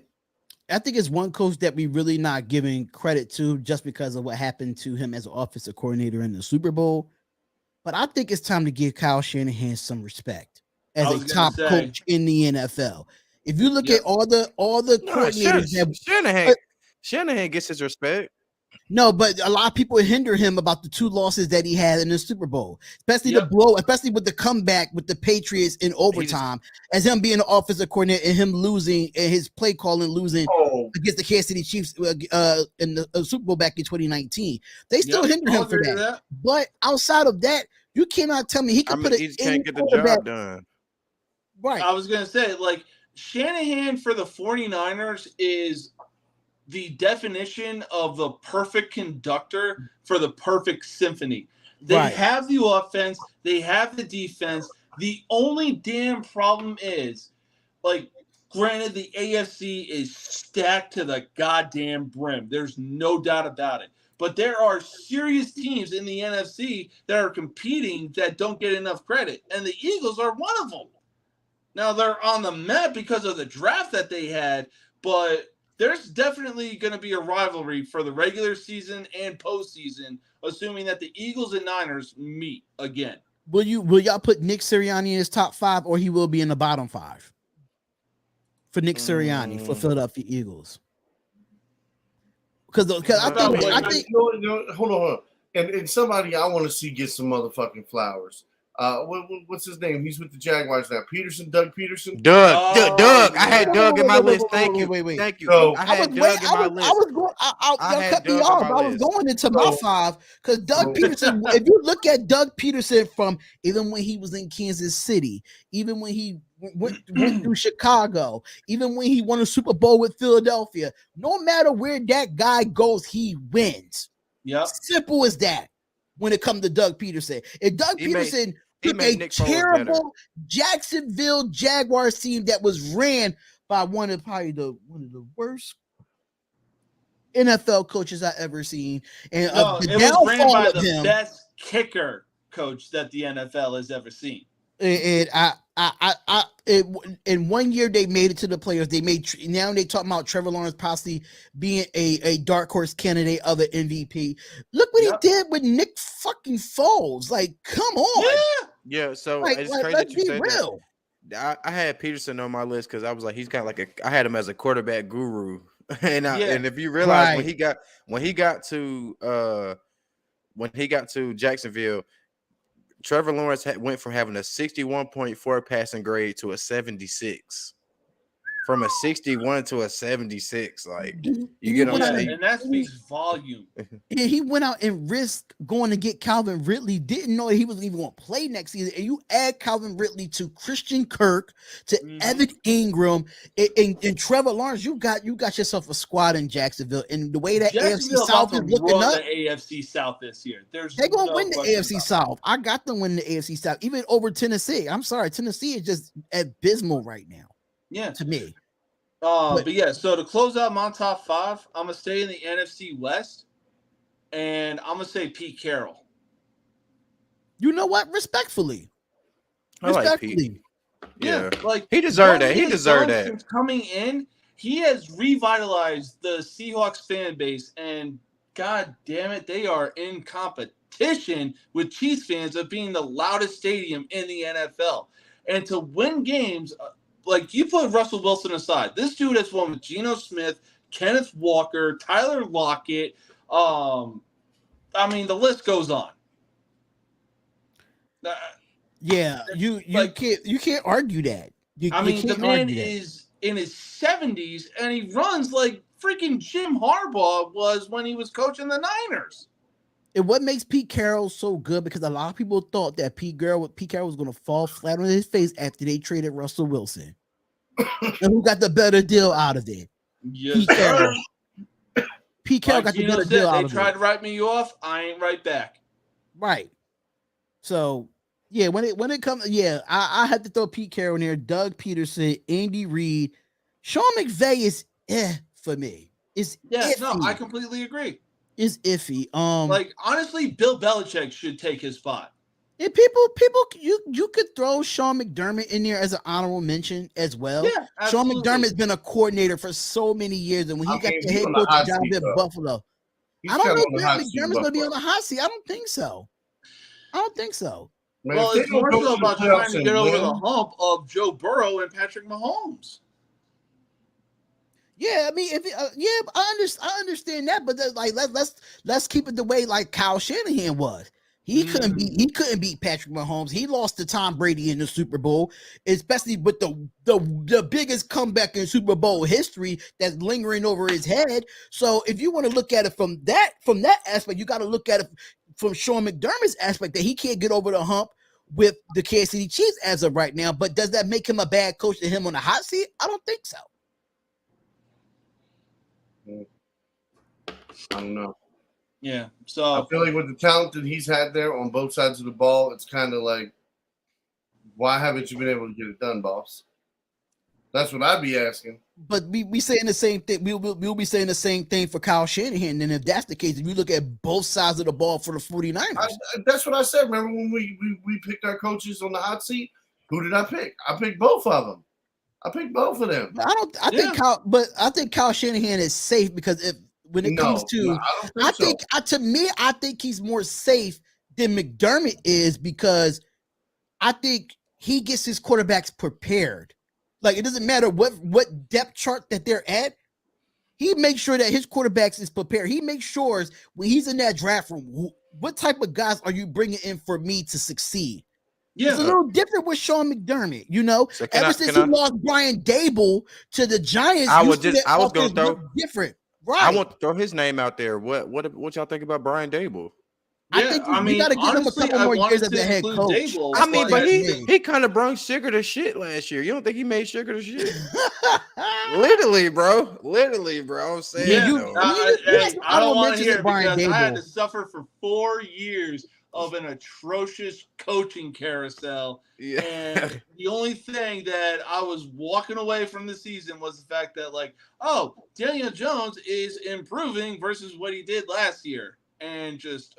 I think it's one coach that we really not giving credit to just because of what happened to him as an offensive coordinator in the Super Bowl. But I think it's time to give Kyle Shanahan some respect as a top coach in the NFL. If you look at all the coordinators, Shanahan gets his respect. No, but a lot of people hinder him about the 2 losses that he had in the Super Bowl, especially especially with the comeback with the Patriots in overtime, as him being the offensive coordinator and him losing and his play calling losing against the Kansas City Chiefs in the Super Bowl back in 2019. They still hinder him for that. But outside of that, you cannot tell me he can he can't get the job done. Right. I was going to say, like, Shanahan for the 49ers is the definition of the perfect conductor for the perfect symphony. They have the offense, they have the defense, The only damn problem is, like, granted, the AFC is stacked to the goddamn brim. There's no doubt about it. But there are serious teams in the NFC that are competing that don't get enough credit. And the Eagles are one of them. Now, they're on the map because of the draft that they had, but there's definitely going to be a rivalry for the regular season and postseason, assuming that the Eagles and Niners meet again. Will y'all put Nick Sirianni in his top 5, or he will be in the bottom 5 for Nick Sirianni for Philadelphia Eagles? Because I think hold on. And somebody I want to see get some motherfucking flowers. What's his name? He's with the Jaguars now. Doug Peterson. Doug. I had Doug in my list. Thank you. Thank you. So, I had Doug in my list. I was going into my 5 because Doug Peterson. If you look at Doug Peterson from even when he was in Kansas City, even when he went through Chicago, even when he won a Super Bowl with Philadelphia, no matter where that guy goes, he wins. Yep. Simple as that. When it comes to Doug Peterson, if Doug Peterson took a terrible Jacksonville Jaguars team that was ran by one of the worst NFL coaches I ever seen, and it was ran by the best kicker coach that the NFL has ever seen. And in 1 year they made it to the playoffs. Now they talking about Trevor Lawrence possibly being a dark horse candidate of the MVP. Look what he did with Nick fucking Foles. Like, come on. Yeah. So it's crazy let's that you be said real. that. I had Peterson on my list because I was like, he's kind of like I had him as a quarterback guru. And if you realize when he got to Jacksonville, Trevor Lawrence went from having a 61.4 passing grade to a 76. From a 61 to a 76, like you get what I'm saying, and that speaks volume. And he went out and risked going to get Calvin Ridley. Didn't know he was even going to play next season. And you add Calvin Ridley to Christian Kirk, to Evan Ingram, and Trevor Lawrence. You got yourself a squad in Jacksonville. And the way that AFC South is looking up, the AFC South this year. They're gonna win the AFC South. I got them winning the AFC South, even over Tennessee. I'm sorry, Tennessee is just abysmal right now. Yeah, to me. But yeah, so to close out my top 5, I'm gonna stay in the NFC West, and I'm gonna say Pete Carroll. You know what? Respectfully. Like Pete. Yeah, like he deserved that. He deserved that. Since coming in, he has revitalized the Seahawks fan base, and god damn it, they are in competition with Chiefs fans of being the loudest stadium in the NFL. And to win games, like, you put Russell Wilson aside, this dude has won with Geno Smith, Kenneth Walker, Tyler Lockett. I mean, the list goes on. You can't argue that. The man is in his 70s and he runs like freaking Jim Harbaugh was when he was coaching the Niners. And what makes Pete Carroll so good, because a lot of people thought that Pete Carroll was going to fall flat on his face after they traded Russell Wilson. And who got the better deal out of it? Yes, Pete Carroll. Pete Carroll got the better deal out of it. They tried to write me off. I ain't right back. Right. So, yeah, when it comes, I had to throw Pete Carroll in there. Doug Peterson, Andy Reid, Sean McVay is for me. I completely agree. Is iffy. Like, honestly, Bill Belichick should take his spot. And people, you could throw Sean McDermott in there as an honorable mention as well. Yeah, absolutely. Sean McDermott's been a coordinator for so many years, and when he got the head coach job at Buffalo, I don't know if McDermott's going to be on the hot seat. I don't think so. Man, well, it's more so about trying to get over the hump of Joe Burrow and Patrick Mahomes. Yeah, I mean, I understand that, but let's keep it the way like Kyle Shanahan was. He couldn't beat Patrick Mahomes. He lost to Tom Brady in the Super Bowl, especially with the biggest comeback in Super Bowl history that's lingering over his head. So if you want to look at it from that aspect, you got to look at it from Sean McDermott's aspect, that he can't get over the hump with the Kansas City Chiefs as of right now. But does that make him a bad coach and him on the hot seat? I don't think so. I don't know. Yeah, so I feel like with the talent that he's had there on both sides of the ball, it's kind of like why haven't you been able to get it done, boss? That's what I'd be asking. But we saying the same thing. We'll be saying the same thing for Kyle Shanahan. And if that's the case, if you look at both sides of the ball for the 49ers. That's what I said. Remember when we picked our coaches on the hot seat? Who did I pick? I picked both of them. I picked both of them. I think Kyle Shanahan is safe because when it comes to, I think he's more safe than McDermott is because I think he gets his quarterbacks prepared. Like, it doesn't matter what depth chart that they're at. He makes sure that his quarterbacks is prepared. He makes sure when he's in that draft room, what type of guys are you bringing in for me to succeed? Yeah. It's a little different with Sean McDermott, you know. So ever since he lost Brian Dable to the Giants, I was going to throw different. Right. I want to throw his name out there. What y'all think about Brian Dable? Yeah, I think we got to give him a couple more years as the head coach. Dable, I mean, but he kind of brung Sugar to shit last year. You don't think he made Sugar to shit? Literally, bro. I'm saying. Yeah, I don't want to hear it because I had to suffer for 4 years of an atrocious coaching carousel. Yeah. And the only thing that I was walking away from the season was the fact that, like, Daniel Jones is improving versus what he did last year. And just,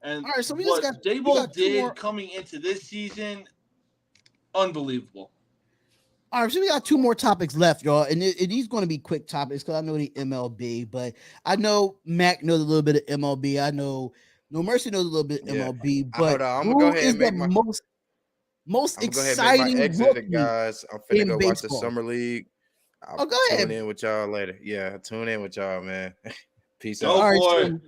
And all right, so what Dable did coming into this season, unbelievable. All right, so we got 2 more topics left, y'all, and these going to be quick topics because I know the MLB, but I know Mac knows a little bit of MLB. I know No Mercy knows a little bit of MLB, but I'm gonna go ahead and make most exciting rookie guys. I'm finna go watch the summer league. I'll go ahead. Tune in with y'all later. Yeah, tune in with y'all, man. Peace out. All right,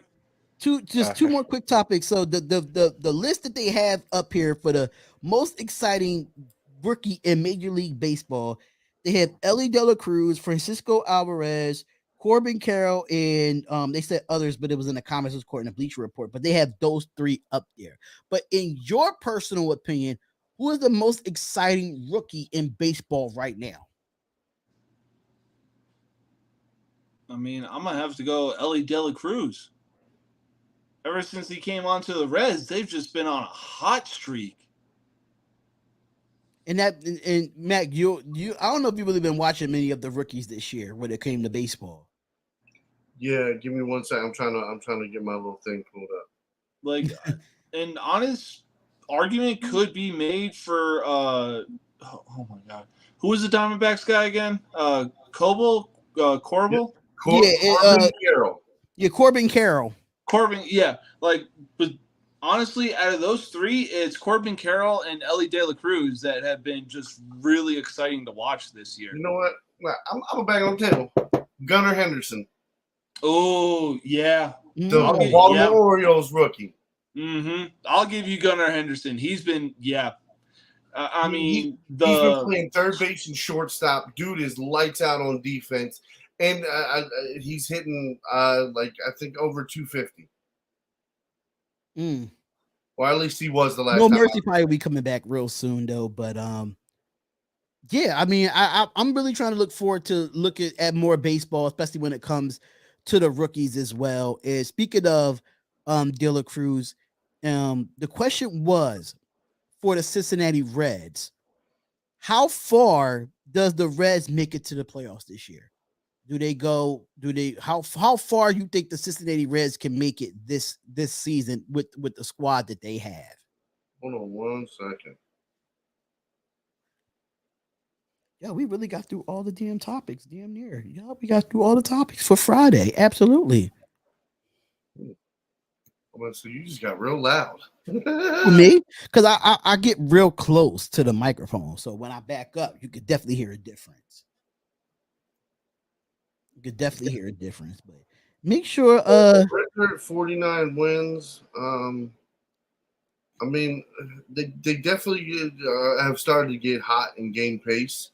so two more quick topics. So the list that they have up here for the most exciting rookie in Major League Baseball, they have Ellie De La Cruz, Francisco Alvarez, Corbin Carroll, and they said others, but it was in the comments, it was according to Bleacher Report. But they have those 3 up there. But in your personal opinion, who is the most exciting rookie in baseball right now? I mean, I'm gonna have to go Ellie De La Cruz. Ever since he came onto the Reds, they've just been on a hot streak. And Mac, you I don't know if you've really been watching many of the rookies this year when it came to baseball. Yeah, give me 1 second. I'm trying to get my little thing pulled up. Like, an honest argument could be made for oh my god, who was the Diamondbacks guy again? Corbin Carroll. Corbin Carroll. Corbin, yeah, like, but honestly, out of those 3, it's Corbin Carroll and Ellie De La Cruz that have been just really exciting to watch this year. You know what? I'm gonna bang on the table. Gunnar Henderson. Oh yeah, the Baltimore Orioles rookie. Mm-hmm. I'll give you Gunnar Henderson. He's been I mean, he's been playing third base and shortstop. Dude is lights out on defense. And he's hitting like I think over 250. Or at least he was the last. No Mercy probably will be coming back real soon though. But yeah, I mean, I'm really trying to look forward to look at more baseball, especially when it comes to the rookies as well. And speaking of De La Cruz, the question was for the Cincinnati Reds, how far does the Reds make it to the playoffs this year? How far you think the Cincinnati Reds can make it this season with the squad that they have? Hold on 1 second. Yeah, we really got through all the damn topics, damn near. Yeah, we got through all the topics for Friday. Absolutely. So you just got real loud. Me? Because I get real close to the microphone. So when I back up, you could definitely hear a difference. You could definitely hear a difference, but make sure 49 wins. I mean, they definitely have started to get hot and gain pace.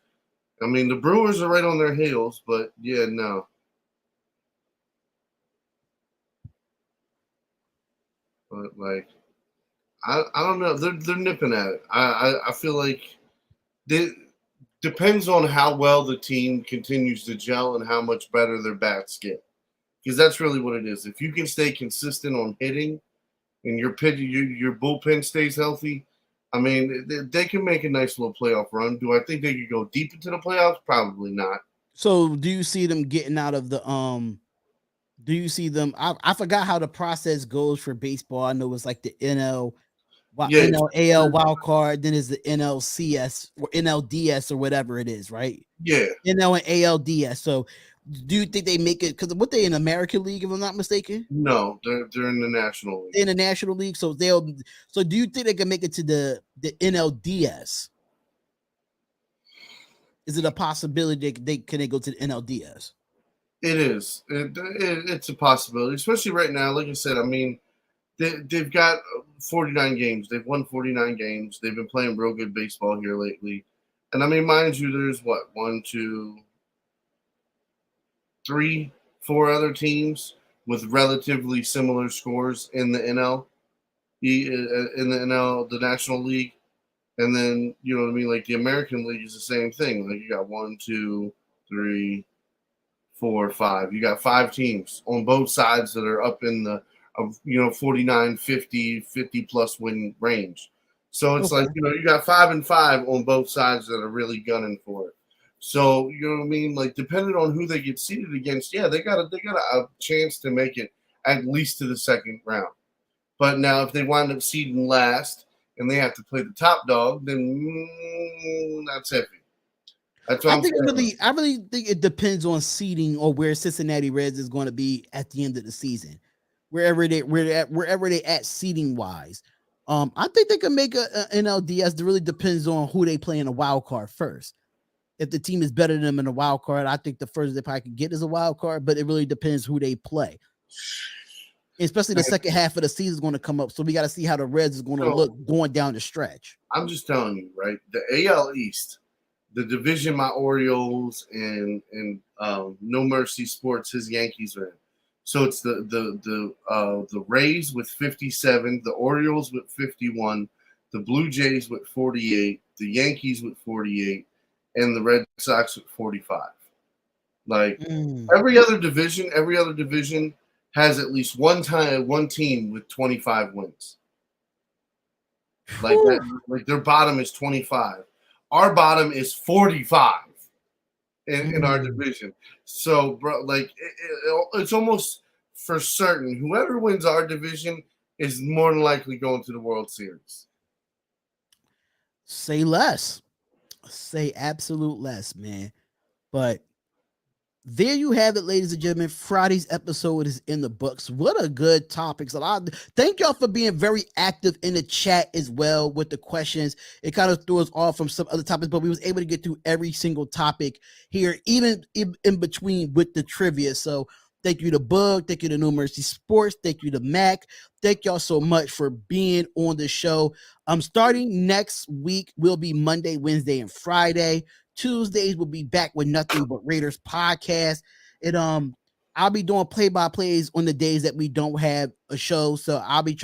I mean, the Brewers are right on their heels, but yeah, no. But like, I don't know. They're nipping at it. I feel like depends on how well the team continues to gel and how much better their bats get, because that's really what it is. If you can stay consistent on hitting, and your bullpen stays healthy, I mean, they can make a nice little playoff run. Do I think they could go deep into the playoffs? Probably not. So do you see them getting out of the do you see them? I forgot how the process goes for baseball. I know it's like the NLAL wild card, then is the NLCS or NLDS or whatever it is, right? Yeah. NL and ALDS. So do you think they make it? Because what they in American League, if I'm not mistaken? No, they're in the National League. In the National League. So do you think they can make it to the NLDS? Is it a possibility they go to the NLDS? It is. It's a possibility, especially right now. Like I said, I mean, they've got 49 games. They've won 49 games. They've been playing real good baseball here lately. And I mean, mind you, there's 1, 2, 3, 4 other teams with relatively similar scores in the NL, the National League. And then, you know what I mean? Like the American League is the same thing. Like you got 1, 2, 3, 4, 5. You got 5 teams on both sides that are up in the 49, 50 plus win range. So it's like, you got 5 and 5 on both sides that are really gunning for it. So, you know what I mean? Like, depending on who they get seeded against, yeah, they got a chance to make it at least to the second round. But now if they wind up seeding last and they have to play the top dog, then that's iffy. That's what I really think it depends on seeding or where Cincinnati Reds is going to be at the end of the season. Wherever they at seeding wise. I think they can make a NLDS. It really depends on who they play in a wild card first. If the team is better than them in a wild card, I think the first they probably can get is a wild card, but it really depends who they play. Especially the second half of the season is going to come up. So we got to see how the Reds is going to look going down the stretch. I'm just telling you, right? The AL East, the division my Orioles and No Mercy Sports, his Yankees are in. So it's the Rays with 57, the Orioles with 51, the Blue Jays with 48, the Yankees with 48, and the Red Sox with 45. Like every other division has at least one team with 25 wins. Like that, like their bottom is 25. Our bottom is 45 in our division. So, bro, like it's almost for certain whoever wins our division is more than likely going to the World Series. Say less. Say absolute less, man. But there you have it, ladies and gentlemen. Friday's episode is in the books. What a good topic. Thank y'all for being very active in the chat as well with the questions. It kind of threw us off from some other topics, but we was able to get through every single topic here, even in between with the trivia. So thank you to Bug. Thank you to No Mercy Sports. Thank you to Mac. Thank y'all so much for being on the show. Starting next week will be Monday, Wednesday, and Friday. Tuesdays will be back with Nothing But Raiders podcast. I'll be doing play-by-plays on the days that we don't have a show. So I'll be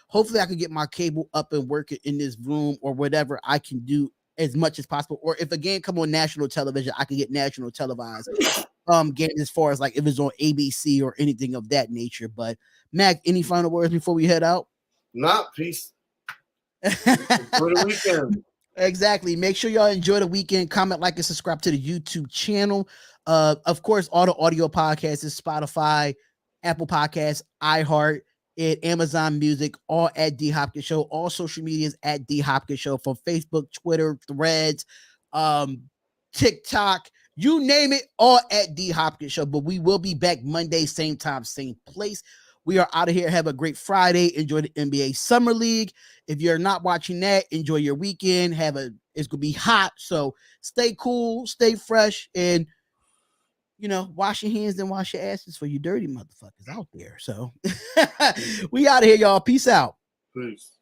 hopefully I can get my cable up and working in this room or whatever I can do as much as possible. Or if a game come on national television, I can get national televised games as far as like if it's on ABC or anything of that nature. But Mac, any final words before we head out? Not peace. For the weekend. Exactly. Make sure y'all enjoy the weekend. Comment, like, and subscribe to the YouTube channel. Of course, all the audio podcasts is Spotify, Apple Podcasts, iHeart, and Amazon Music, all at D Hopkins Show. All social medias at D Hopkins Show, from Facebook, Twitter, Threads, TikTok, you name it, all at D Hopkins Show. But we will be back Monday, same time, same place. We are out of here. Have a great Friday. Enjoy the NBA Summer League. If you're not watching that, enjoy your weekend. It's gonna be hot, so stay cool, stay fresh, and wash your hands and wash your asses for you dirty motherfuckers out there. So we out of here, y'all. Peace out. Peace.